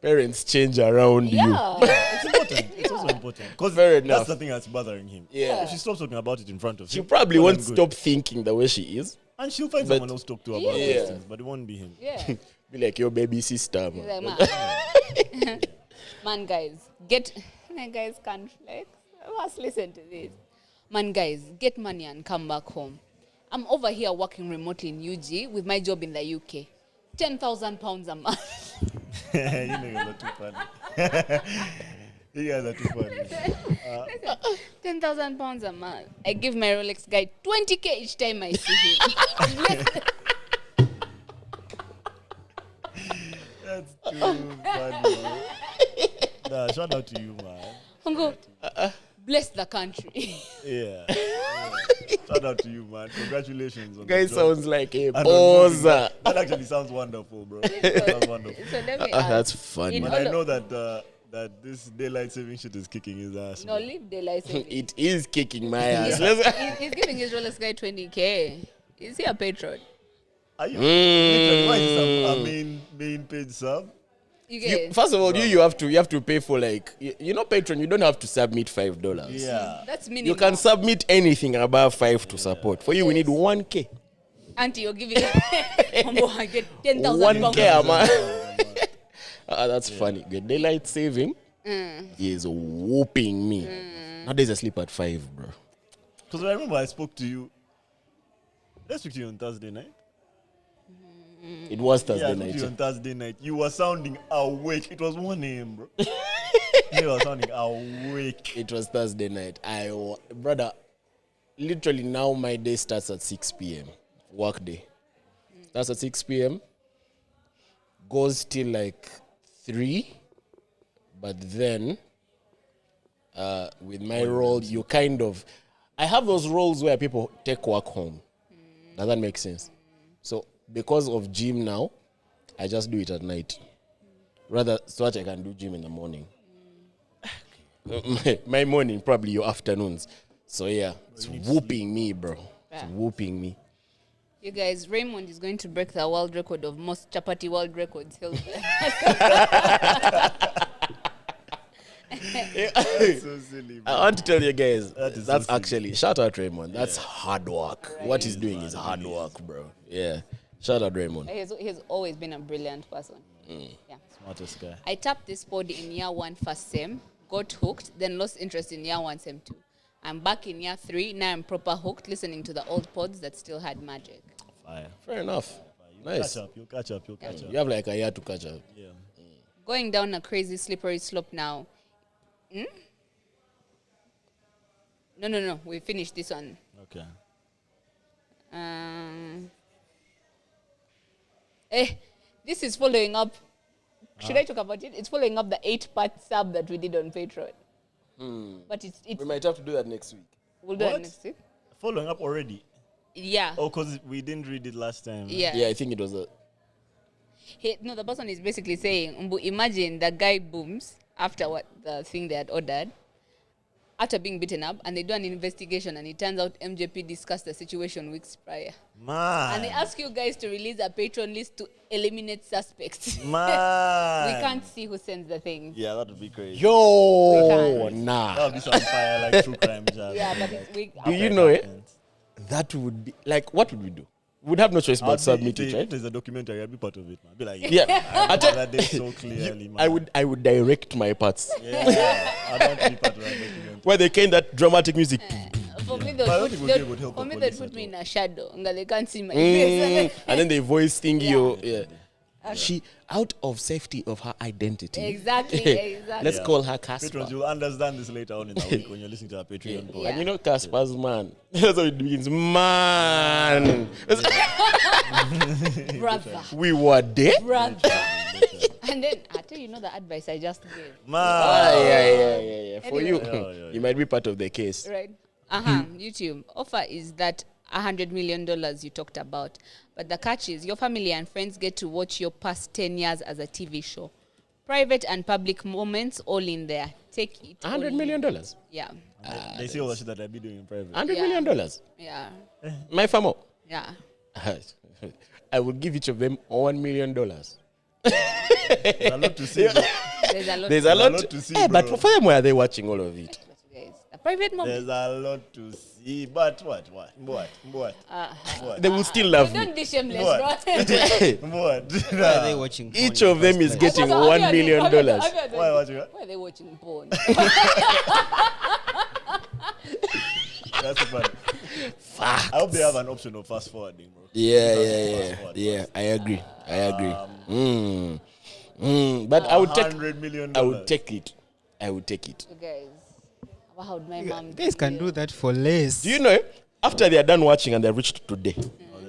C: parents change around you.
A: yeah.
B: It's important. It's also important. Because
C: Fair enough.
B: that's the thing that's bothering him.
C: Yeah.
B: If she stops talking about it in front of
C: She
B: him,
C: probably
B: well
C: won't
B: and good.
C: stop thinking the way she is.
B: And she'll find
C: But-
B: someone else to talk to about
A: Yeah.
B: these things, but it won't be him.
A: Yeah.
C: Be like your baby sister.
A: He's
C: Man.
A: like, man, guys, guys can't flex. Must listen to this. Man, guys, get money and come back home. I'm over here working remotely in UG with my job in the UK. £10,000 a month.
B: You niggas are too funny. You guys are too funny.
A: £10,000 a month. I give my Rolex guy 20k each time I see him.
B: That's too funny. Nah, shout out to you, man.
A: Uncle, bless the country.
B: Yeah. Shout out to you, man. Congratulations on
C: Guy
B: the job.
C: sounds like a
B: And on
C: poser.
B: that actually sounds wonderful, bro. Sounds wonderful.
A: So let me ask.
C: That's funny.
A: In
B: But
A: all
B: I
A: of-
B: know that this daylight saving shit is kicking his ass.
A: No,
B: bro.
A: leave daylight saving.
C: It is kicking my ass.
A: He's giving his Rolex guy 20k. Is he a patron?
B: Are you? Literally, why is this a main page sub?
A: You get
C: First of all, you have to pay for like you know Patreon. You don't have to submit $5.
B: Yeah.
A: that's minimum.
C: You can submit anything above 5 to support. For you, we need 1K.
A: Auntie, you're giving I get 10,000
C: 1K, man. That's funny. Good daylight saving is whooping me. Nowadays I sleep at 5, bro.
B: Because I remember I spoke to you. Let's speak to you on Thursday night.
C: It was Thursday
B: I spoke
C: night.
B: to you on Thursday night. You were sounding awake. It was 1 a.m., bro. You were sounding awake.
C: It was Thursday night. Brother, literally now my day starts at 6 p.m. Work day. Starts at 6 p.m. Goes till like 3. But then, with my role, you kind of... I have those roles where people take work home. Does that make sense? So, because of gym now, I just do it at night. Rather, so that I can do gym in the morning. My morning, probably your afternoons. So yeah, it's whooping me, bro. It's whooping me.
A: You guys, Raymond is going to break the world record of most chapati world records held.
B: So silly, bro.
C: I want to tell you guys,
B: That is
C: that's
B: so
C: actually, shout out Raymond. That's hard work.
A: Right.
C: What he's doing is hard work, bro. Yeah. Shout out Raymond.
A: He's always been a brilliant person. Yeah.
B: Smartest guy.
A: I tapped this pod in year 1 first sem, got hooked, then lost interest in year 1 sem 2. I'm back in year 3, now I'm proper hooked, listening to the old pods that still had magic.
B: Fire.
C: Fair enough.
B: You'll
C: Nice.
B: catch up.
C: You have like a year to catch up.
B: Yeah.
A: Going down a crazy slippery slope now. No, we finished this one.
B: Okay.
A: This is following up. Should I talk about it? It's following up the 8-part sub that we did on Patreon. But it's
C: We might have to do that next week.
A: we'll do it
B: What?
A: next week.
B: Following up already.
A: Yeah.
B: Oh, because we didn't read it last time.
A: Yeah.
C: Yeah, I think it was a...
A: No, the person is basically saying, Umbu, imagine the guy booms after what the thing they had ordered, after being beaten up, and they do an investigation, and it turns out MJP discussed the situation weeks prior.
B: Man.
A: And they ask you guys to release a Patreon list to eliminate suspects.
B: Man.
A: We can't see who sends the thing.
B: Yeah, that would be crazy.
C: Yo,
A: can't.
C: nah.
B: That would be some fire like true crime jazz.
A: Yeah, but it's we.
C: Do you know it? That would be... Like, what would we do? We'd have no choice but submit it, right?
B: If there's a documentary, I'd be part of it, man. Be like,
C: Yeah.
B: I remember that day so clearly, man.
C: I would direct my parts.
B: Yeah, I don't be part of that documentary.
C: Where they came that dramatic music.
A: For me,
B: But I don't think they would help
A: for
B: the
A: me, they
B: police
A: put
B: at
A: me
B: all.
A: in a shadow. They can't see my face.
C: And then they voice thingy. Yeah. She, out of safety of her identity.
A: Exactly.
C: Let's
B: Yeah.
C: call her Casper.
B: Patrons, you'll understand this later on in the week when you're listening to our Patreon pod.
A: Yeah.
C: And you know Casper's man. That's how it begins. Man.
A: Brother.
C: We were there.
A: Brother. And then, I tell you, the advice I just gave.
B: Man.
C: Yeah. For you,
B: Yeah.
C: you might be part of the case.
A: Right? YouTube. Offer is that $100 million you talked about. But the catch is your family and friends get to watch your past 10 years as a TV show. Private and public moments all in there. Take it.
C: $100 million.
A: Yeah.
B: They say all the shit that I be doing in private.
C: $100
A: Yeah.
C: million.
A: Yeah.
C: My family.
A: Yeah.
C: I would give each of them $1 million.
B: There's a lot to see. bro.
A: There's a lot.
C: There's a lot
B: to see,
C: Hey, but
B: bro.
C: for them, where are they watching all of it?
A: Guys. The private moment.
B: There's a lot to see. But what?
C: They will still love me.
A: Don't be shameless,
B: What?
A: bro.
B: What?
D: Why are they watching porn
C: Each
D: in
C: of
D: the
C: them is
D: first place?
C: getting $1 million.
B: Why watching that?
A: Why are they watching porn?
B: That's funny. I hope they have an option of fast forwarding, bro.
C: Yeah. I agree. But I would take.
B: $100 million.
C: I would take it.
A: You guys. How would my mom
D: Guys can do that for less.
C: Do you know? After they are done watching and they reached today,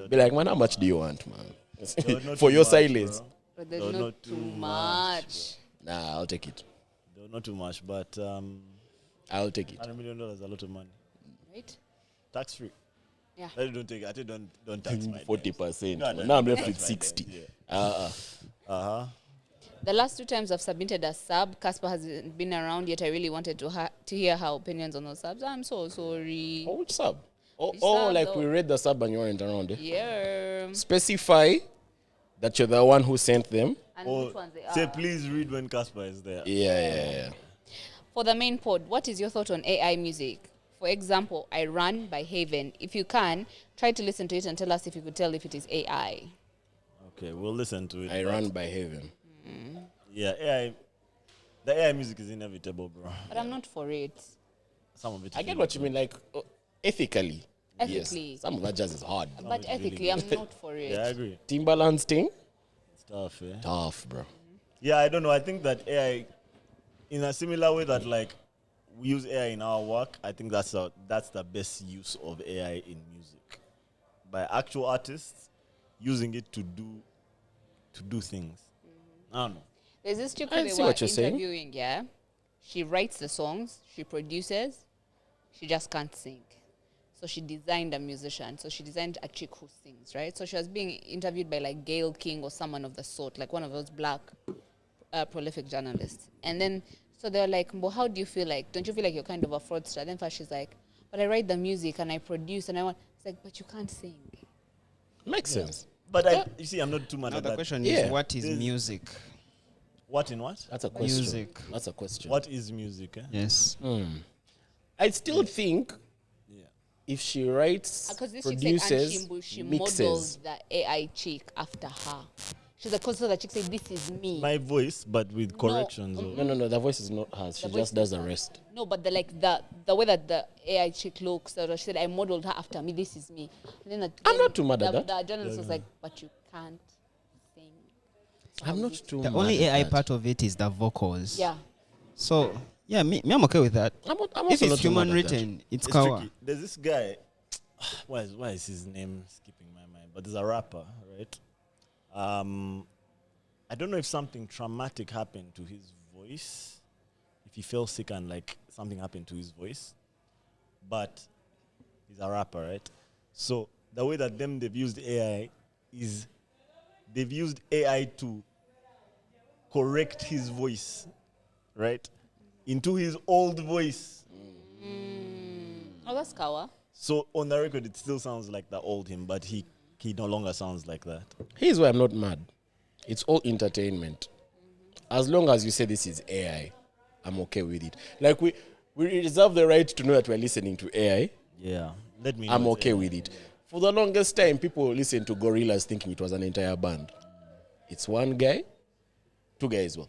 C: be like, man, how much do you want, man?
B: Not
C: For
B: too
C: your
B: much,
C: silence.
B: bro.
A: But there's
B: No,
A: not
B: not
A: too
B: too
A: much.
C: Nah, I'll take it.
B: No, not too much, but
C: I'll take it.
B: $100 million is a lot of money.
A: Right?
B: Tax free.
A: Yeah.
B: I don't take it. I think don't tax my
C: 40%.
B: No,
C: Now I'm left
B: tax
C: with
B: my
C: 60.
B: debt,
A: The last 2 times I've submitted a sub, Casper hasn't been around yet. I really wanted to hear her opinions on those subs. I'm so sorry.
C: Oh, which sub? Oh,
A: Which sub,
C: like
A: though?
C: we read the sub and you weren't around. Eh?
A: Yeah.
C: Specify that you're the one who sent them.
A: and
B: Or
A: which ones they
B: say,
A: are.
B: please read when Casper is there.
C: Yeah.
A: For the main pod, what is your thought on AI music? For example, I Run by Haven. If you can, try to listen to it and tell us if you could tell if it is AI.
B: Okay, we'll listen to it.
C: I
B: but
C: Run by Heaven.
B: Yeah, AI. The AI music is inevitable, bro.
A: But I'm not for it.
B: Some of it.
C: I
B: is
C: get
B: really
C: what you
B: good.
C: mean, like
A: Ethically.
C: Yes. Some of that jazz is hard.
A: But ethically, I'm not for it.
B: Yeah, I agree.
C: Timbaland's thing,
B: It's tough, eh?
C: tough, bro.
B: Yeah, I don't know. I think that AI, in a similar way that like we use AI in our work, I think that's the best use of AI in music. By actual artists using it to do things. I don't know.
A: There's this chick
C: I
A: who they
C: see
A: were
C: what you're saying.
A: interviewing, yeah? She writes the songs, she produces, she just can't sing. So she designed a musician. So she designed a chick who sings, right? So she was being interviewed by like Gayle King or someone of the sort, like one of those black prolific journalists. And then, so they're like, well, how do you feel like? Don't you feel like you're kind of a fraudster? Then first she's like, but I write the music and I produce and I want. It's like, but you can't sing.
C: Makes sense.
B: But you see, I'm not too mad
D: Now
B: at
D: the
B: that.
D: question
C: Yeah.
D: is, what is
B: There's-
D: music?
B: What in what?
C: That's a question.
D: Music.
C: That's a question.
B: What is music? Eh?
D: Yes.
C: I still think
B: Yeah.
C: if she writes,
A: Because this chick
C: produces,
A: said, and she
C: mixes.
A: models the AI chick after her. She's like, so the chick said, this is me.
B: My voice, but with corrections. or-
C: No, the voice is not hers. She
A: The
C: just
A: voice
C: does
A: is
C: the
A: hers.
C: rest.
A: No, but the way that the AI chick looks, she said, I modeled her after me, this is me. And then
C: I'm not too mad at that.
A: The journalist was like, but you can't sing. So
C: I'm
A: how
C: not
A: is it?
C: too
D: The
C: mad
D: only
C: at
D: AI
C: that.
D: part of it is the vocals.
A: Yeah.
D: So, yeah, me I'm okay with that.
C: I'm
D: If
C: also not
D: it's
C: too mad
D: human
C: at that.
D: written, it's
B: It's
D: Kawa.
B: tricky. There's this guy. Why is his name skipping my mind? But there's a rapper, right? I don't know if something traumatic happened to his voice, if he fell sick and like something happened to his voice, but he's a rapper, right? So the way that they've used AI is they've used AI to correct his voice, right, into his old voice.
A: Oh, that's Kawa.
B: So on the record, it still sounds like the old him, but he no longer sounds like that.
C: Here's why I'm not mad. It's all entertainment. As long as you say this is AI, I'm okay with it. Like we reserve the right to know that we're listening to AI.
B: Yeah, let me.
C: I'm
B: know it's
C: okay
B: AI.
C: with it. For the longest time, people listened to Gorillaz thinking it was an entire band. It's one guy, two guys, well,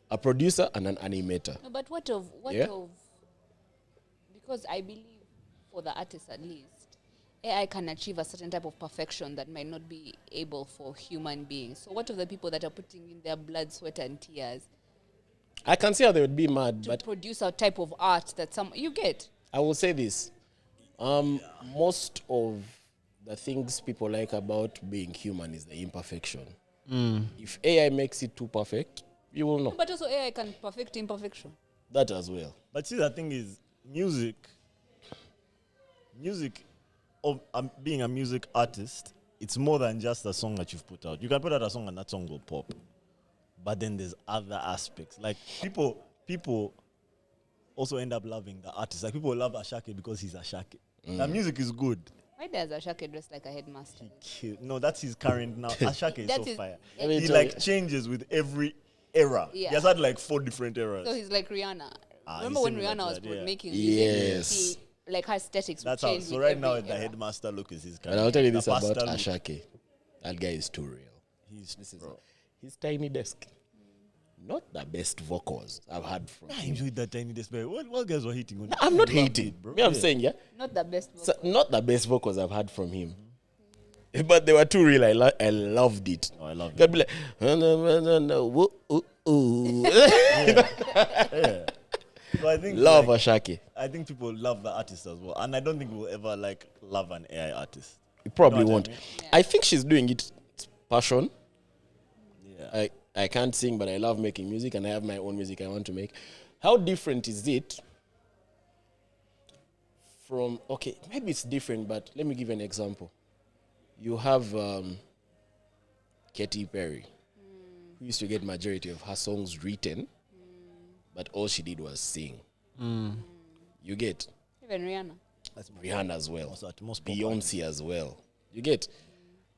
C: a producer and an animator.
A: No, but
C: Yeah.
A: because I believe for the artist at least, AI can achieve a certain type of perfection that might not be able for human beings. So what of the people that are putting in their blood, sweat and tears
C: I can see how they would be mad,
A: to
C: but
A: produce a type of art that you get?
C: I will say this. Most of the things people like about being human is the imperfection. If AI makes it too perfect, you will know.
A: But also AI can perfect imperfection.
C: That as well.
B: But see, the thing is, music of being a music artist, it's more than just a song that you've put out. You can put out a song and that song will pop. But then there's other aspects. Like people also end up loving the artist. Like people love Ashake because he's Ashake. The music is good.
A: Why does Ashake dress like a headmaster?
B: No, that's his current now. Ashake is
A: That
B: so
A: is-
B: fire.
A: Let me
B: He
C: tell
B: like
C: you.
B: changes with every era.
A: Yeah.
B: He has had like 4 different eras.
A: So he's like Rihanna. Remember
B: he's
A: when
B: similar to
A: Rihanna was
B: that, yeah.
A: making
C: Yes.
A: music? Like her aesthetics
B: That's
A: would
B: how.
A: change
B: So
A: with
B: right now,
A: every
B: the
A: era.
B: headmaster look is his
C: And
B: current.
C: I'll tell you
B: The
C: this about
B: pastor look,
C: Ashake. That guy is too real. His tiny desk. Not the best vocals I've had from
B: I
C: him.
B: enjoyed that tiny display. What guys were hitting on?
C: I'm not
B: I loved
C: hating,
B: it, bro.
C: Me, I'm
B: Yeah.
C: saying, yeah.
A: Not the best
C: So,
A: vocal.
C: not the best vocals I've had from him. But they were too real. I loved it.
B: Oh, I love
C: Could
B: it.
C: be like, woo, ooh, ooh.
B: Yeah. So I think
C: Love
B: like,
C: Ashake.
B: I think people love the artist as well, and I don't think we'll ever like love an AI artist.
C: You probably
B: You know what
C: won't.
B: I mean?
C: I think she's doing it passion.
B: Yeah.
C: I can't sing, but I love making music, and I have my own music I want to make. How different is it from, okay, maybe it's different, but let me give you an example. You have Katy Perry, who used to get majority of her songs written, but all she did was sing. You get
A: Even Rihanna.
C: Rihanna as well,
B: Also, at most popular.
C: Beyonce as well. You get.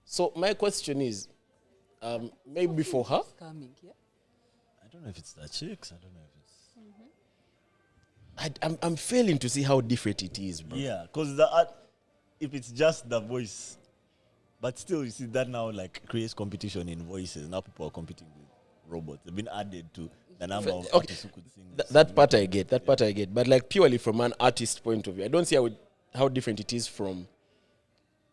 C: So my question is, Maybe for her.
A: Coming, yeah.
B: I don't know if it's the chicks. I don't know if it's.
C: I'm failing to see how different it is, bro.
B: Yeah, because the art, if it's just the voice, but still, you see that now like creates competition in voices. Now people are competing with robots. They've been added to the number of artists who could sing.
C: That part I get. That part I get. But like purely from an artist point of view, I don't see how different it is from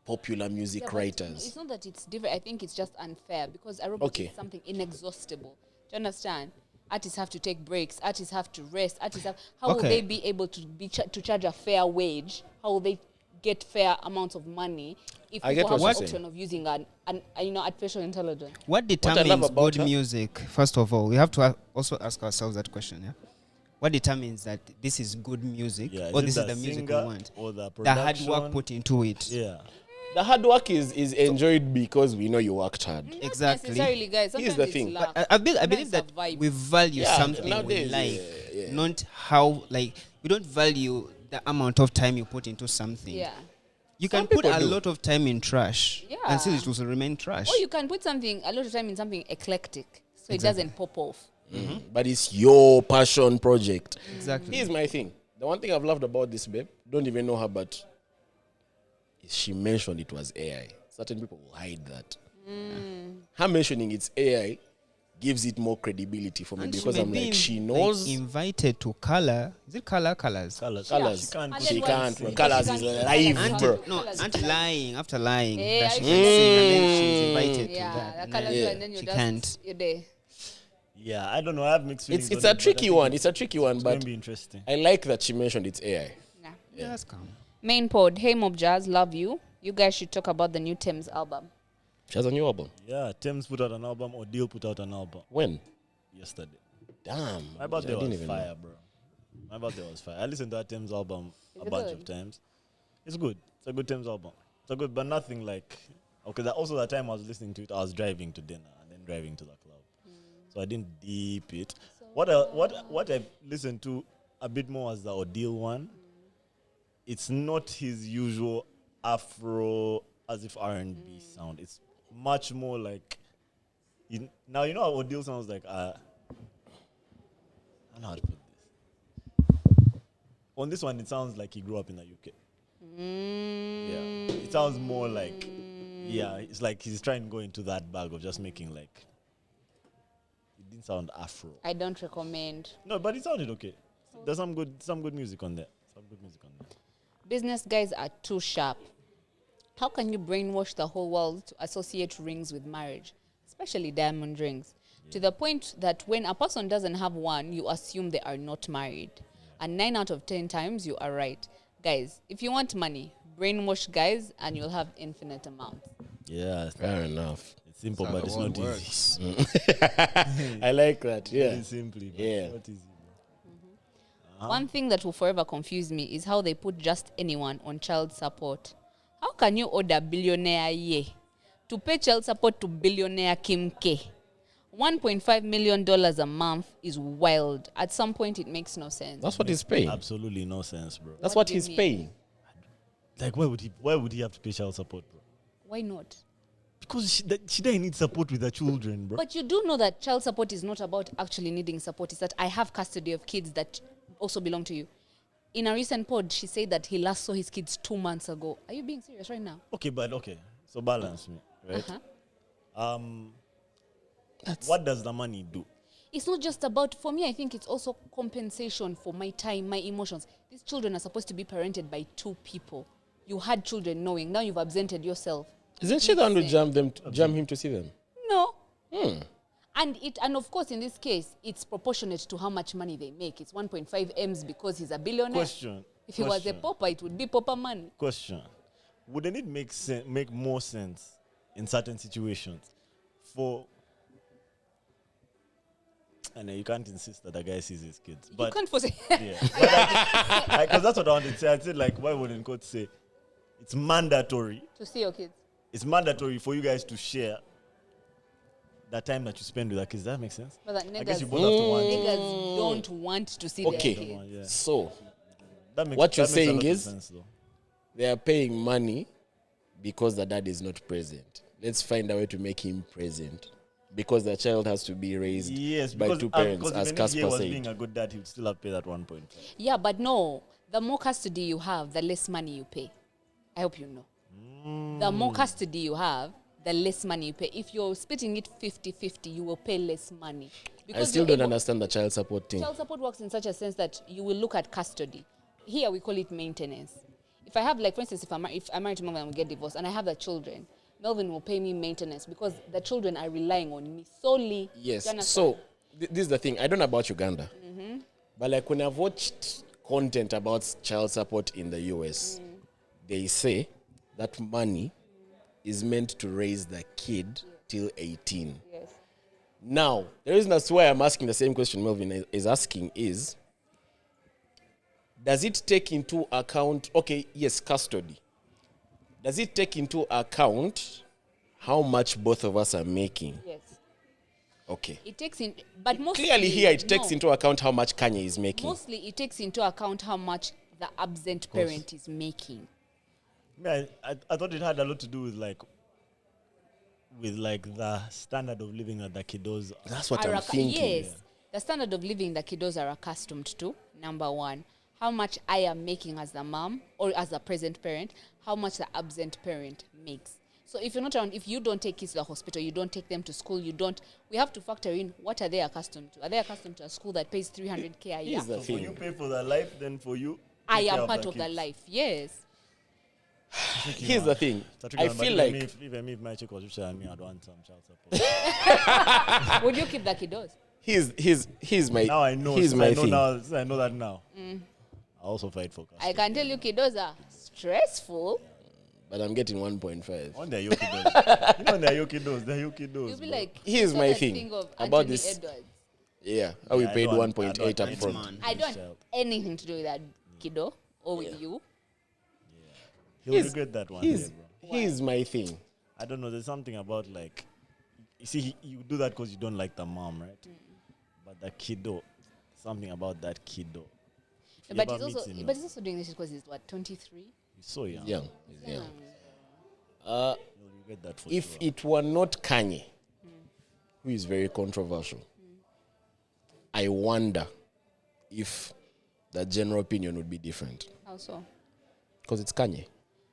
C: popular music
A: But
C: writers.
A: it's not that it's different. I think it's just unfair because a robot
C: Okay.
A: is something inexhaustible. Do you understand? Artists have to take breaks. Artists have to rest. How will
D: Okay.
A: they be able to to charge a fair wage? How will they get fair amounts of money if
C: I get
A: people
C: what
A: have
C: you're
A: the option of using an artificial intelligence?
D: What
C: I love
D: determines
C: about
D: good
C: her-
D: music? First of all, we have to also ask ourselves that question. Yeah, what determines that this is good music,
B: Yeah,
D: or
B: is
D: this
B: it
D: is the music we
B: singer
D: want?
B: or the
D: The hard
B: production?
D: work put into it.
B: Yeah.
C: The hard work is enjoyed because we know you worked hard.
A: Not
D: Exactly.
A: necessarily, guys.
C: Here's
A: Sometimes
C: the
A: it's
C: thing.
A: luck.
D: I believe
A: Sometimes
D: that
A: it's a vibe.
D: we value
C: Yeah,
D: something we
C: nowadays,
D: like,
C: yeah.
D: not how like we don't value the amount of time you put into something.
A: Yeah.
D: You
C: Some
D: can put
C: people
D: a
C: do.
D: lot of time in trash,
A: Yeah.
D: and still it will remain trash.
A: Or you can put a lot of time in something eclectic, so it doesn't pop off.
C: But it's your passion project.
D: Exactly.
C: Here's my thing. The one thing I've loved about this babe, don't even know her, but she mentioned it was AI. Certain people will hide that. Her mentioning it's AI gives it more credibility for me
D: And
C: because
D: may
C: I'm
D: be
C: like, she knows
D: invited to color. Is it colors?
C: colors.
A: Yeah.
B: She can't.
A: And
C: She
A: then
C: can't.
A: what-
C: Colors
A: she
C: is
A: can't-
C: live,
A: Colors
C: bro.
A: can't-
D: No,
A: Colors
D: auntie
A: can't-
D: lying after lying
A: Yeah,
D: that she
A: I
D: can
A: know.
D: sing, and then she's invited
A: Yeah,
D: to that.
A: the
D: And
A: colors,
D: then
A: and then
D: she
A: you're
D: can't.
A: just you're there.
B: Yeah, I don't know. I have mixed feelings.
C: It's
B: on
C: a
B: it, but I
C: tricky
B: think
C: one. It's a tricky one,
B: It's going
C: but
B: to be interesting.
C: I like that she mentioned it's AI.
A: Nah.
D: Yeah, that's calm.
A: Main pod, hey Mob Jazz, love you. You guys should talk about the new Thames album.
C: She has a new album.
B: Yeah, Thames put out an album, or Deal put out an album
C: When?
B: yesterday.
C: Damn.
B: My birthday
C: I didn't
B: was
C: even
B: fire,
C: know.
B: bro. My birthday was fire. I listened to that Thames album
A: Is
B: a
A: it
B: bunch
A: good?
B: of times. It's good. It's a good Thames album. It's a good, but nothing like. Okay, also the time I was listening to it, I was driving to dinner and then driving to the club, so I didn't deep it. What I listened to a bit more was the Odile one. It's not his usual Afro as if R&B sound. It's much more like. Now you know how Odile sounds like. I don't know how to put this. On this one, it sounds like he grew up in the UK. Yeah, it sounds more like. Yeah, it's like he's trying to go into that bag of just making like. It didn't sound Afro.
A: I don't recommend.
B: No, but it sounded okay. There's some good music on there. Some good music on there.
A: Business guys are too sharp. How can you brainwash the whole world to associate rings with marriage, especially diamond rings, to the point that when a person doesn't have one, you assume they are not married? And 9 out of 10 times, you are right. Guys, if you want money, brainwash guys and you'll have infinite amounts.
B: Yeah,
C: Fair enough.
B: it's simple,
D: That's
B: but
D: how
B: it's
D: the
B: not
D: world
B: easy.
C: I like that. Yeah.
B: Very simply, but
C: Yeah.
B: it's not easy.
A: One thing that will forever confuse me is how they put just anyone on child support. How can you order billionaire Ye to pay child support to billionaire Kim K? $1.5 million a month is wild. At some point, it makes no sense.
C: That's what he's paying.
B: Absolutely no sense, bro.
C: That's
A: What
C: what
A: do you
C: he's
A: mean?
C: paying.
B: Like, why would he have to pay child support, bro?
A: Why not?
B: Because she doesn't need support with her children, bro.
A: But you do know that child support is not about actually needing support. It's that I have custody of kids that also belong to you. In a recent pod, she said that he last saw his kids 2 months ago. Are you being serious right now?
B: Okay. So balance me, right?
A: Uh-huh.
B: What does the money do?
A: It's not just about, for me, I think it's also compensation for my time, my emotions. These children are supposed to be parented by 2 people. You had children knowing, now you've absented yourself.
C: Isn't she the one who
A: Listen.
C: jam him to see them?
A: No. And of course, in this case, it's proportionate to how much money they make. It's 1.5 M's because he's a billionaire.
B: Question.
A: If he was a pauper, it would be pauper money.
B: Question. Wouldn't it make more sense in certain situations for... I know you can't insist that the guy sees his kids,
A: You
B: but
A: can't force it.
B: yeah, because that's what I wanted to say. I said, like, why wouldn't court say it's mandatory?
A: To see your kids.
B: It's mandatory for you guys to share the time that you spend with the kids. Does that make sense?
A: But that
B: I guess you
A: niggas,
B: both have to want.
A: niggas don't want to see
C: Okay.
A: their kids.
B: Yeah.
C: So
B: That makes,
C: What you're
B: that makes a
C: saying
B: lot of
C: is-
B: sense, though.
C: they are paying money because the dad is not present. Let's find a way to make him present because the child has to be raised
B: Yes,
C: by
B: because,
C: two parents,
B: because
C: as
B: even if
C: Casper
B: he was
C: said.
B: being a good dad, he would still have paid that 1.5.
A: Yeah, but no. The more custody you have, the less money you pay. I hope you know. The more custody you have, the less money you pay. If you're splitting it 50-50, you will pay less money.
C: I still don't understand the child support thing.
A: Child support works in such a sense that you will look at custody. Here we call it maintenance. If I have, like, for instance, if I'm married to Melvin and we get divorced and I have the children, Melvin will pay me maintenance because the children are relying on me solely.
C: Yes.
A: Do you understand?
C: So this is the thing. I don't know about Uganda, but like when I've watched content about child support in the US, they say that money is meant to raise the kid till 18.
A: Yes.
C: Now, the reason that's why I'm asking the same question Melvin is asking is, does it take into account, okay, yes, custody. Does it take into account how much both of us are making?
A: Yes.
C: Okay.
A: It takes in, but mostly
C: Clearly here it takes
A: no.
C: into account how much Kanye is making.
A: Mostly it takes into account how much the absent parent is making.
B: Yeah, I thought it had a lot to do with the standard of living that the kiddos.
C: That's what I'm thinking.
A: Yes. The standard of living the kiddos are accustomed to, number one. How much I am making as the mom or as a present parent, how much the absent parent makes. So if you're not around, if you don't take kids to the hospital, you don't take them to school, we have to factor in what are they accustomed to. Are they accustomed to a school that pays 300K a year?
C: Here's the
B: So for
C: thing.
B: you pay for the life, then for you,
A: I
B: take care
A: am part of
B: kids.
A: the life, yes.
C: Here's the thing. I feel like
B: even if my chick was rich than me, I'd want some child support.
A: Would you keep the kiddos?
C: here's my
B: Now I know.
C: here's my thing.
B: Since I know that now. I also fight for custody.
A: I can tell you kiddos are stressful.
C: But I'm getting 1.5.
B: When they're yoki dolls. You know when they're yoki dolls,
A: You'll be like,
C: Here's
A: you saw
C: my
A: that
C: thing
A: of
C: about
A: Anthony
C: this.
A: Edwards.
C: Yeah, how we
B: Yeah, I
C: paid
B: don't-
C: 1.8 up
B: I don't-
C: front.
D: Man.
A: I don't have anything to do with that kiddo or with you.
B: He'll regret that one day, bro.
C: Here's my thing.
B: I don't know. There's something about like, you see, you do that because you don't like the mom, right? But the kiddo, something about that kiddo. If you
A: But
B: ever
A: he's
B: meet him,
A: also doing this because he's what, 23?
B: he's so young.
C: Young. He's young.
B: You'll regret that for
C: If
B: sure.
C: it were not Kanye, who is very controversial, I wonder if the general opinion would be different.
A: How so?
C: Because it's Kanye.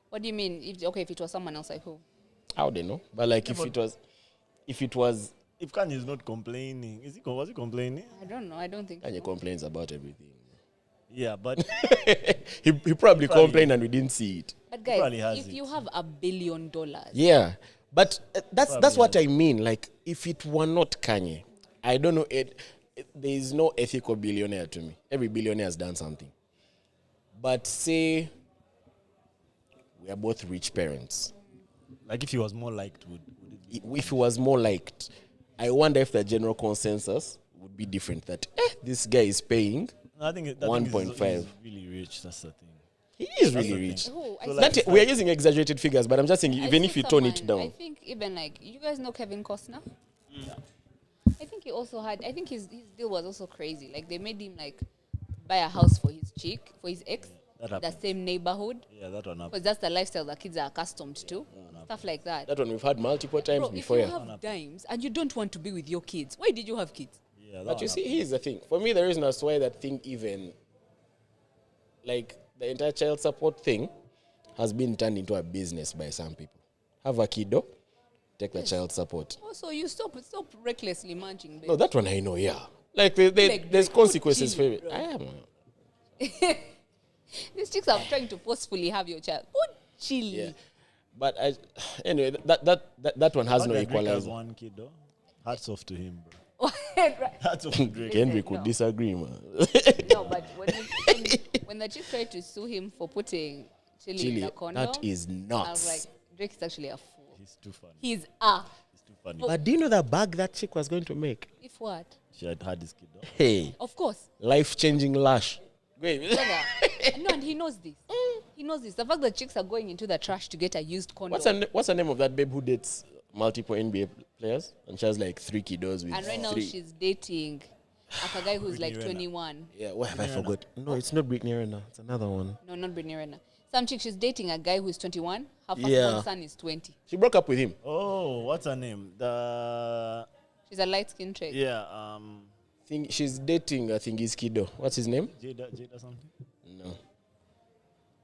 A: What do you mean? If it was someone else, like who?
C: I don't know. But like if it was
B: If Kanye is not complaining, was he complaining?
A: I don't know. I don't think
C: Kanye
A: so.
C: complains about everything.
B: Yeah, but
C: he probably complained and we didn't see it.
A: But
B: probably
A: guys,
B: has
A: if
B: it.
A: you have $1 billion,
C: Yeah. But that's
B: Probably
C: what
B: has
C: I mean. Like if it were not Kanye, I don't know there is no ethical billionaire to me. Every billionaire has done something. But say we are both rich parents.
B: like if he was more liked, would it be?
C: If he was more liked, I wonder if the general consensus would be different. That this guy is paying.
B: No, I think
C: 1.5.
B: He's really rich. That's the thing.
C: He is
B: That's
C: really
B: the
C: rich.
B: thing.
A: Who? I
B: So
A: see-
B: like-
C: We are using exaggerated figures, but I'm just saying,
A: I
C: even
A: see
C: if you tone it
A: someone- I
C: down.
A: think even like, you guys know Kevin Costner? I think he also had, I think his deal was also crazy. Like they made him like buy a house for his chick, for his ex,
B: That
A: the
B: happened.
A: same neighborhood.
B: Yeah, that one happened.
A: Because that's the lifestyle that kids are accustomed to. Stuff like that.
C: That one we've had multiple times
A: Bro,
C: before.
A: if you
C: Yeah.
A: have dimes and you don't want to be with your kids, why did you have kids?
B: Yeah, that
C: But
B: one
C: you see,
B: happened.
C: here's the thing. For me, the reason as to why that thing even, like the entire child support thing, has been turned into a business by some people. Have a kiddo, take the child support.
A: Also, you stop recklessly munching, babe.
C: No, that one I know, yeah. Like,
A: Like,
C: there's
A: good
C: consequences for
A: chili,
C: it.
A: bro.
C: I am.
A: These chicks are trying to forcefully have your child. Good chili.
C: Yeah. But anyway, that one has
B: Not
C: no
B: that Drake has
C: equalizer.
B: one kid though. Hats off to him, bro.
A: Right.
B: Hats off to Drake.
C: Kendrick
A: No.
C: would disagree, man.
A: No, but when the chick tried to sue him for putting chili in
C: Chili,
A: a condom,
C: that is
A: I was
C: nuts.
A: like, Drake is actually a fool.
B: He's too funny.
A: He's
B: He's too funny.
C: But do you know the bag that chick was going to make?
A: if what?
B: She had this kid though.
C: Hey,
A: Of course.
C: life-changing lash.
A: Brother. No, and he knows this. He knows this. The fact that chicks are going into the trash to get a used condom.
C: What's the name of that babe who dates multiple NBA players? And she has like 3 kiddos with
A: And right now
C: 3.
A: she's dating a guy who's like
B: Renner.
A: 21.
C: Yeah, what have I forgot? No, it's not Britney Renner. It's another one.
A: No, not Britney Renner. Some chick, she's dating a guy who's 21. Her firstborn
C: Yeah.
A: son is 20.
C: She broke up with him.
B: Oh, what's her name? The
A: She's a light-skinned chick.
B: Yeah.
C: Think she's dating, I think, his kiddo. What's his name?
B: Jada something.
C: No.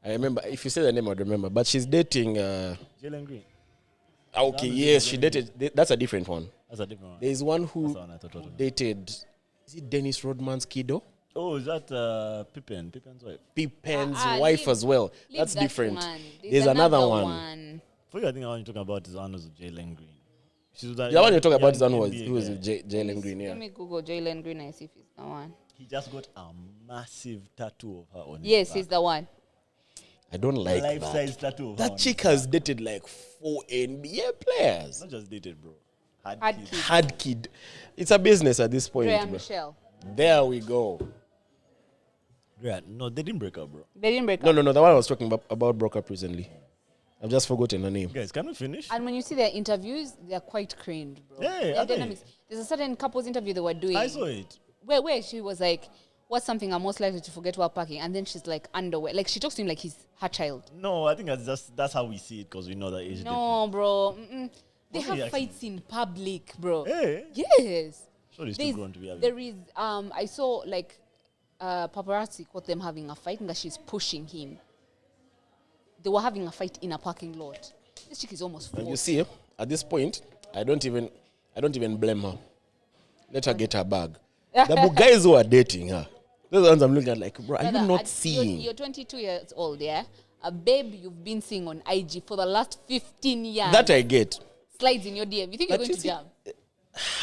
C: I remember. If you say the name, I'd remember. But she's dating.
B: Jalen Green.
C: Okay, yes, she dated. That's a different one.
B: That's a different one.
C: There is one who
B: That's the one I thought was.
C: dated. Is it Dennis Rodman's kiddo?
B: Oh, is that Pippen? Pippen's wife.
C: Pippen's
A: Ah,
C: wife
A: leave-
C: as well.
A: Leave
C: That's
A: that
C: different.
A: one.
C: There's another one.
B: For you, I think the one you're talking about is the one who's Jalen Green. She's that
C: The one you're talking about is the
B: young
C: one
B: NBA
C: who was
B: guy.
C: Jalen Green.
A: Let
C: Yeah.
A: me Google Jalen Green and see if he's the one.
B: He just got a massive tattoo of her on
A: Yes,
B: his
A: he's the one.
C: I don't like that.
B: life-size tattoo of her
C: That
B: on
C: chick
B: his
C: has
B: back.
C: dated like 4 NBA players.
B: Not just dated, bro.
A: Had
B: kids.
A: kids.
C: Had kid. It's a business at this point.
A: Dre and
C: Bro.
A: Michelle.
C: There we go.
B: Yeah, no, they didn't break up, bro.
A: They didn't break
C: No,
A: up.
C: no, no. The one I was talking about broke up recently. I've just forgotten her name.
B: Guys, can we finish?
A: And when you see their interviews, they're quite cringe, bro.
B: Yeah,
A: Their
B: are they?
A: dynamics. There's a certain couples interview they were doing
B: I saw it.
A: where she was like, "What's something I'm most likely to forget while packing?" And then she's like, "Underwear." Like she talks to him like he's her child.
B: No, I think that's how we see it because we know that age
A: No, bro. Mm-mm. They
B: What
A: have
B: are you asking?
A: fights in public, bro.
B: Hey,
A: Yes.
B: sure, he's too
A: There's-
B: grown to be having.
A: There is I saw like paparazzi caught them having a fight and that she's pushing him. They were having a fight in a parking lot. This chick is almost
C: And
A: 40.
C: you see, at this point, I don't even blame her. Let her get her bag. The guys who are dating her, those are the ones I'm looking at like, bro, are you
A: Brother,
C: not seeing?
A: You're 22 years old, yeah? A babe you've been seeing on IG for the last 15 years.
C: That I get.
A: Slides in your DM. You think you're
C: But
A: going
C: you
A: to
C: see-
A: jam?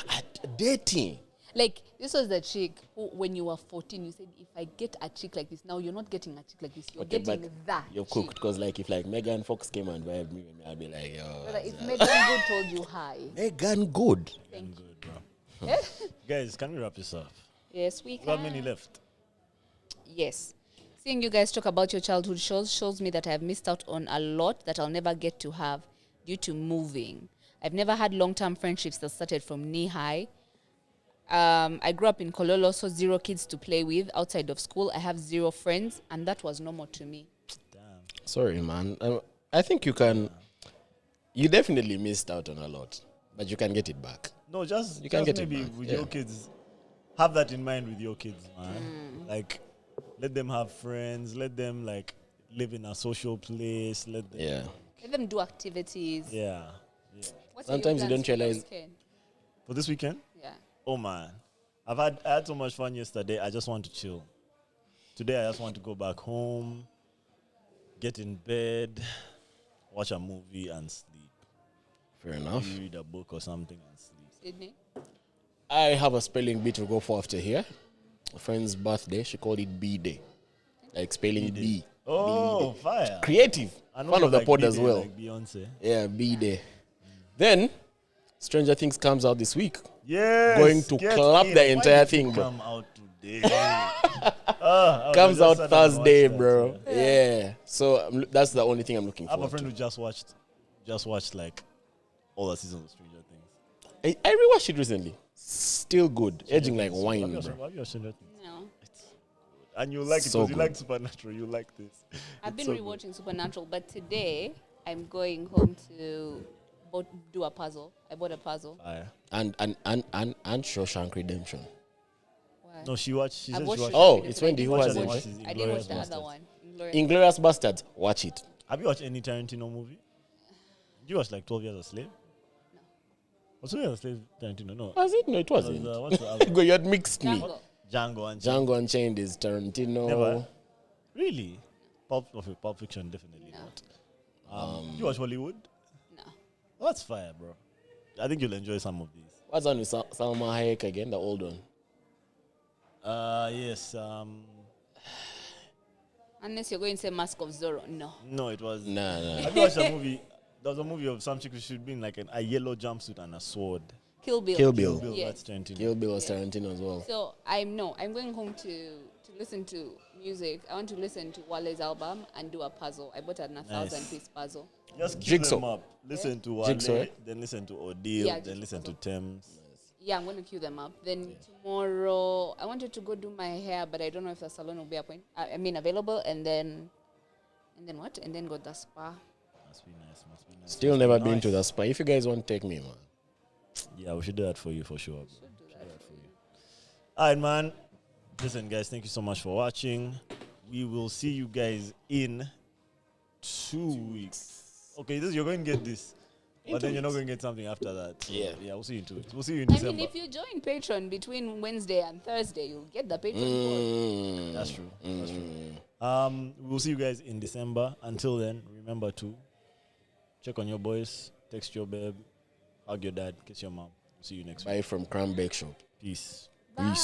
C: At dating.
A: Like, this was the chick who, when you were 14, you said, if I get a chick like this, now you're not getting a chick like this. You're
C: Okay,
A: getting
C: but
A: that
C: you're
A: chick.
C: cooked because like if like Megan Fox came and vibed me, I'd be like,
A: Brother,
C: yo,
A: if Megan Good told you hi.
C: Megan good.
A: Thank
B: Good, bro. Guys, can we wrap this up?
A: Yes, we
B: We
A: can.
B: have many left.
A: Yes. Seeing you guys talk about your childhood shows me that I have missed out on a lot that I'll never get to have due to moving. I've never had long-term friendships that started from knee high. I grew up in Kololo, so 0 kids to play with. Outside of school, I have 0 friends, and that was normal to me.
B: Damn.
C: Sorry, man. I think you can. You definitely missed out on a lot, but you can get it back.
B: No, just
C: You can get it
B: maybe
C: back,
B: with
C: yeah.
B: your kids. Have that in mind with your kids, man. Like, let them have friends. Let them like live in a social place. Let them.
C: Yeah.
A: Let them do activities.
B: Yeah. Yeah.
A: What are your
C: Sometimes you
A: plans
C: don't
A: for the
C: realize-
A: weekend?
B: For this weekend,
A: Yeah.
B: oh man, I had so much fun yesterday. I just want to chill. Today, I just want to go back home, get in bed, watch a movie, and sleep.
C: Fair enough.
B: Maybe read a book or something and sleep.
A: Sydney?
C: I have a spelling bee to go for after here. A friend's birthday. She called it B Day. Like spelling B.
B: Oh, fire!
C: Creative.
B: I know
C: One
B: you
C: of the
B: like
C: pod as
B: B-Day,
C: well.
B: like Beyonce.
C: Yeah, B Day. Then, Stranger Things comes out this week.
B: Yes,
C: Going to
B: get
C: clap
B: in.
C: the
B: Why
C: entire
B: did you
C: thing, bro.
B: Come out today. I was
C: Comes
B: just
C: out
B: sad and
C: Thursday,
B: watched that,
C: bro.
B: yeah.
C: Yeah. So that's the only thing I'm looking
B: I have a
C: forward
B: friend
C: to.
B: who just watched like all the seasons of Stranger Things.
C: I rewatched it recently. Still good. Edging like wine,
B: Have you
C: bro.
B: watched Stranger Things?
A: No.
B: And you like it
C: So
B: because you
C: good.
B: like Supernatural. You like this.
A: I've been
B: so good.
A: rewatching Supernatural, but today I'm going home to do a puzzle. I bought a puzzle.
B: Fire.
C: And Shawshank Redemption.
A: Why?
B: No, she watched. She
A: I
B: said
A: watched
B: she watched.
A: it.
C: Oh,
A: I
C: it's
A: didn't
C: Wendy who
B: watch
C: has
B: it.
C: it.
B: Watch
C: right?
B: it.
A: I didn't watch
B: Inglourious
A: the other
B: Bastards.
A: one.
C: Inglorious Bastards. Watch it.
B: Have you watched any Tarantino movie? Did you watch like 12 Years a Slave?
A: No.
B: Was 12 Years a Slave Tarantino? No.
C: Was it? No, it wasn't.
B: What's the other?
C: You had mixed me.
A: Django.
B: Django and
C: Django Unchained is Tarantino.
B: Never. Really? Pulp Fiction, definitely
A: No.
B: not. Did you watch Hollywood?
A: No.
B: Oh, that's fire, bro. I think you'll enjoy some of these.
C: What's on with Salma Hayek again? The old one.
B: Yes.
A: Unless you're going to say Mask of Zorro. No.
B: No, it was.
C: Nah.
B: Have you watched a movie? There was a movie of some chick who should be in like a yellow jumpsuit and a sword.
A: Kill Bill.
C: Kill Bill.
B: Bill,
A: Yes.
B: that's Tarantino.
C: Kill Bill was Tarantino as well.
A: So I'm going home to listen to music. I want to listen to Wale's album and do a puzzle. I bought a 1,000-piece puzzle.
B: Just queue
C: Jigsaw.
B: them up. Listen to Wale,
C: Jigsaw, eh?
B: then listen to Odile,
A: Yeah,
B: then
A: Jigsaw.
B: listen to Thames.
A: Yeah, I'm going to queue them up. Then tomorrow, I wanted to go do my hair, but I don't know if the salon will be available. And then what? And then go to the spa.
B: Must be nice.
C: Still never been to the spa. If you guys want to take me, man.
B: Yeah, we should do that for you for sure. Bro. Should do that for you. All right, man. Listen, guys, thank you so much for watching. We will see you guys in 2 weeks. Okay, you're going to get this. But then you're not going to get something after that. So yeah, we'll see you in 2 weeks. We'll see you in December.
A: I mean, if you join Patreon between Wednesday and Thursday, you'll get the Patreon code.
B: That's true. That's true. We'll see you guys in December. Until then, remember to check on your boys, text your babe, hug your dad, kiss your mom. See you next week.
C: Buy from Cranbeck Shop.
B: Peace.
A: Bye.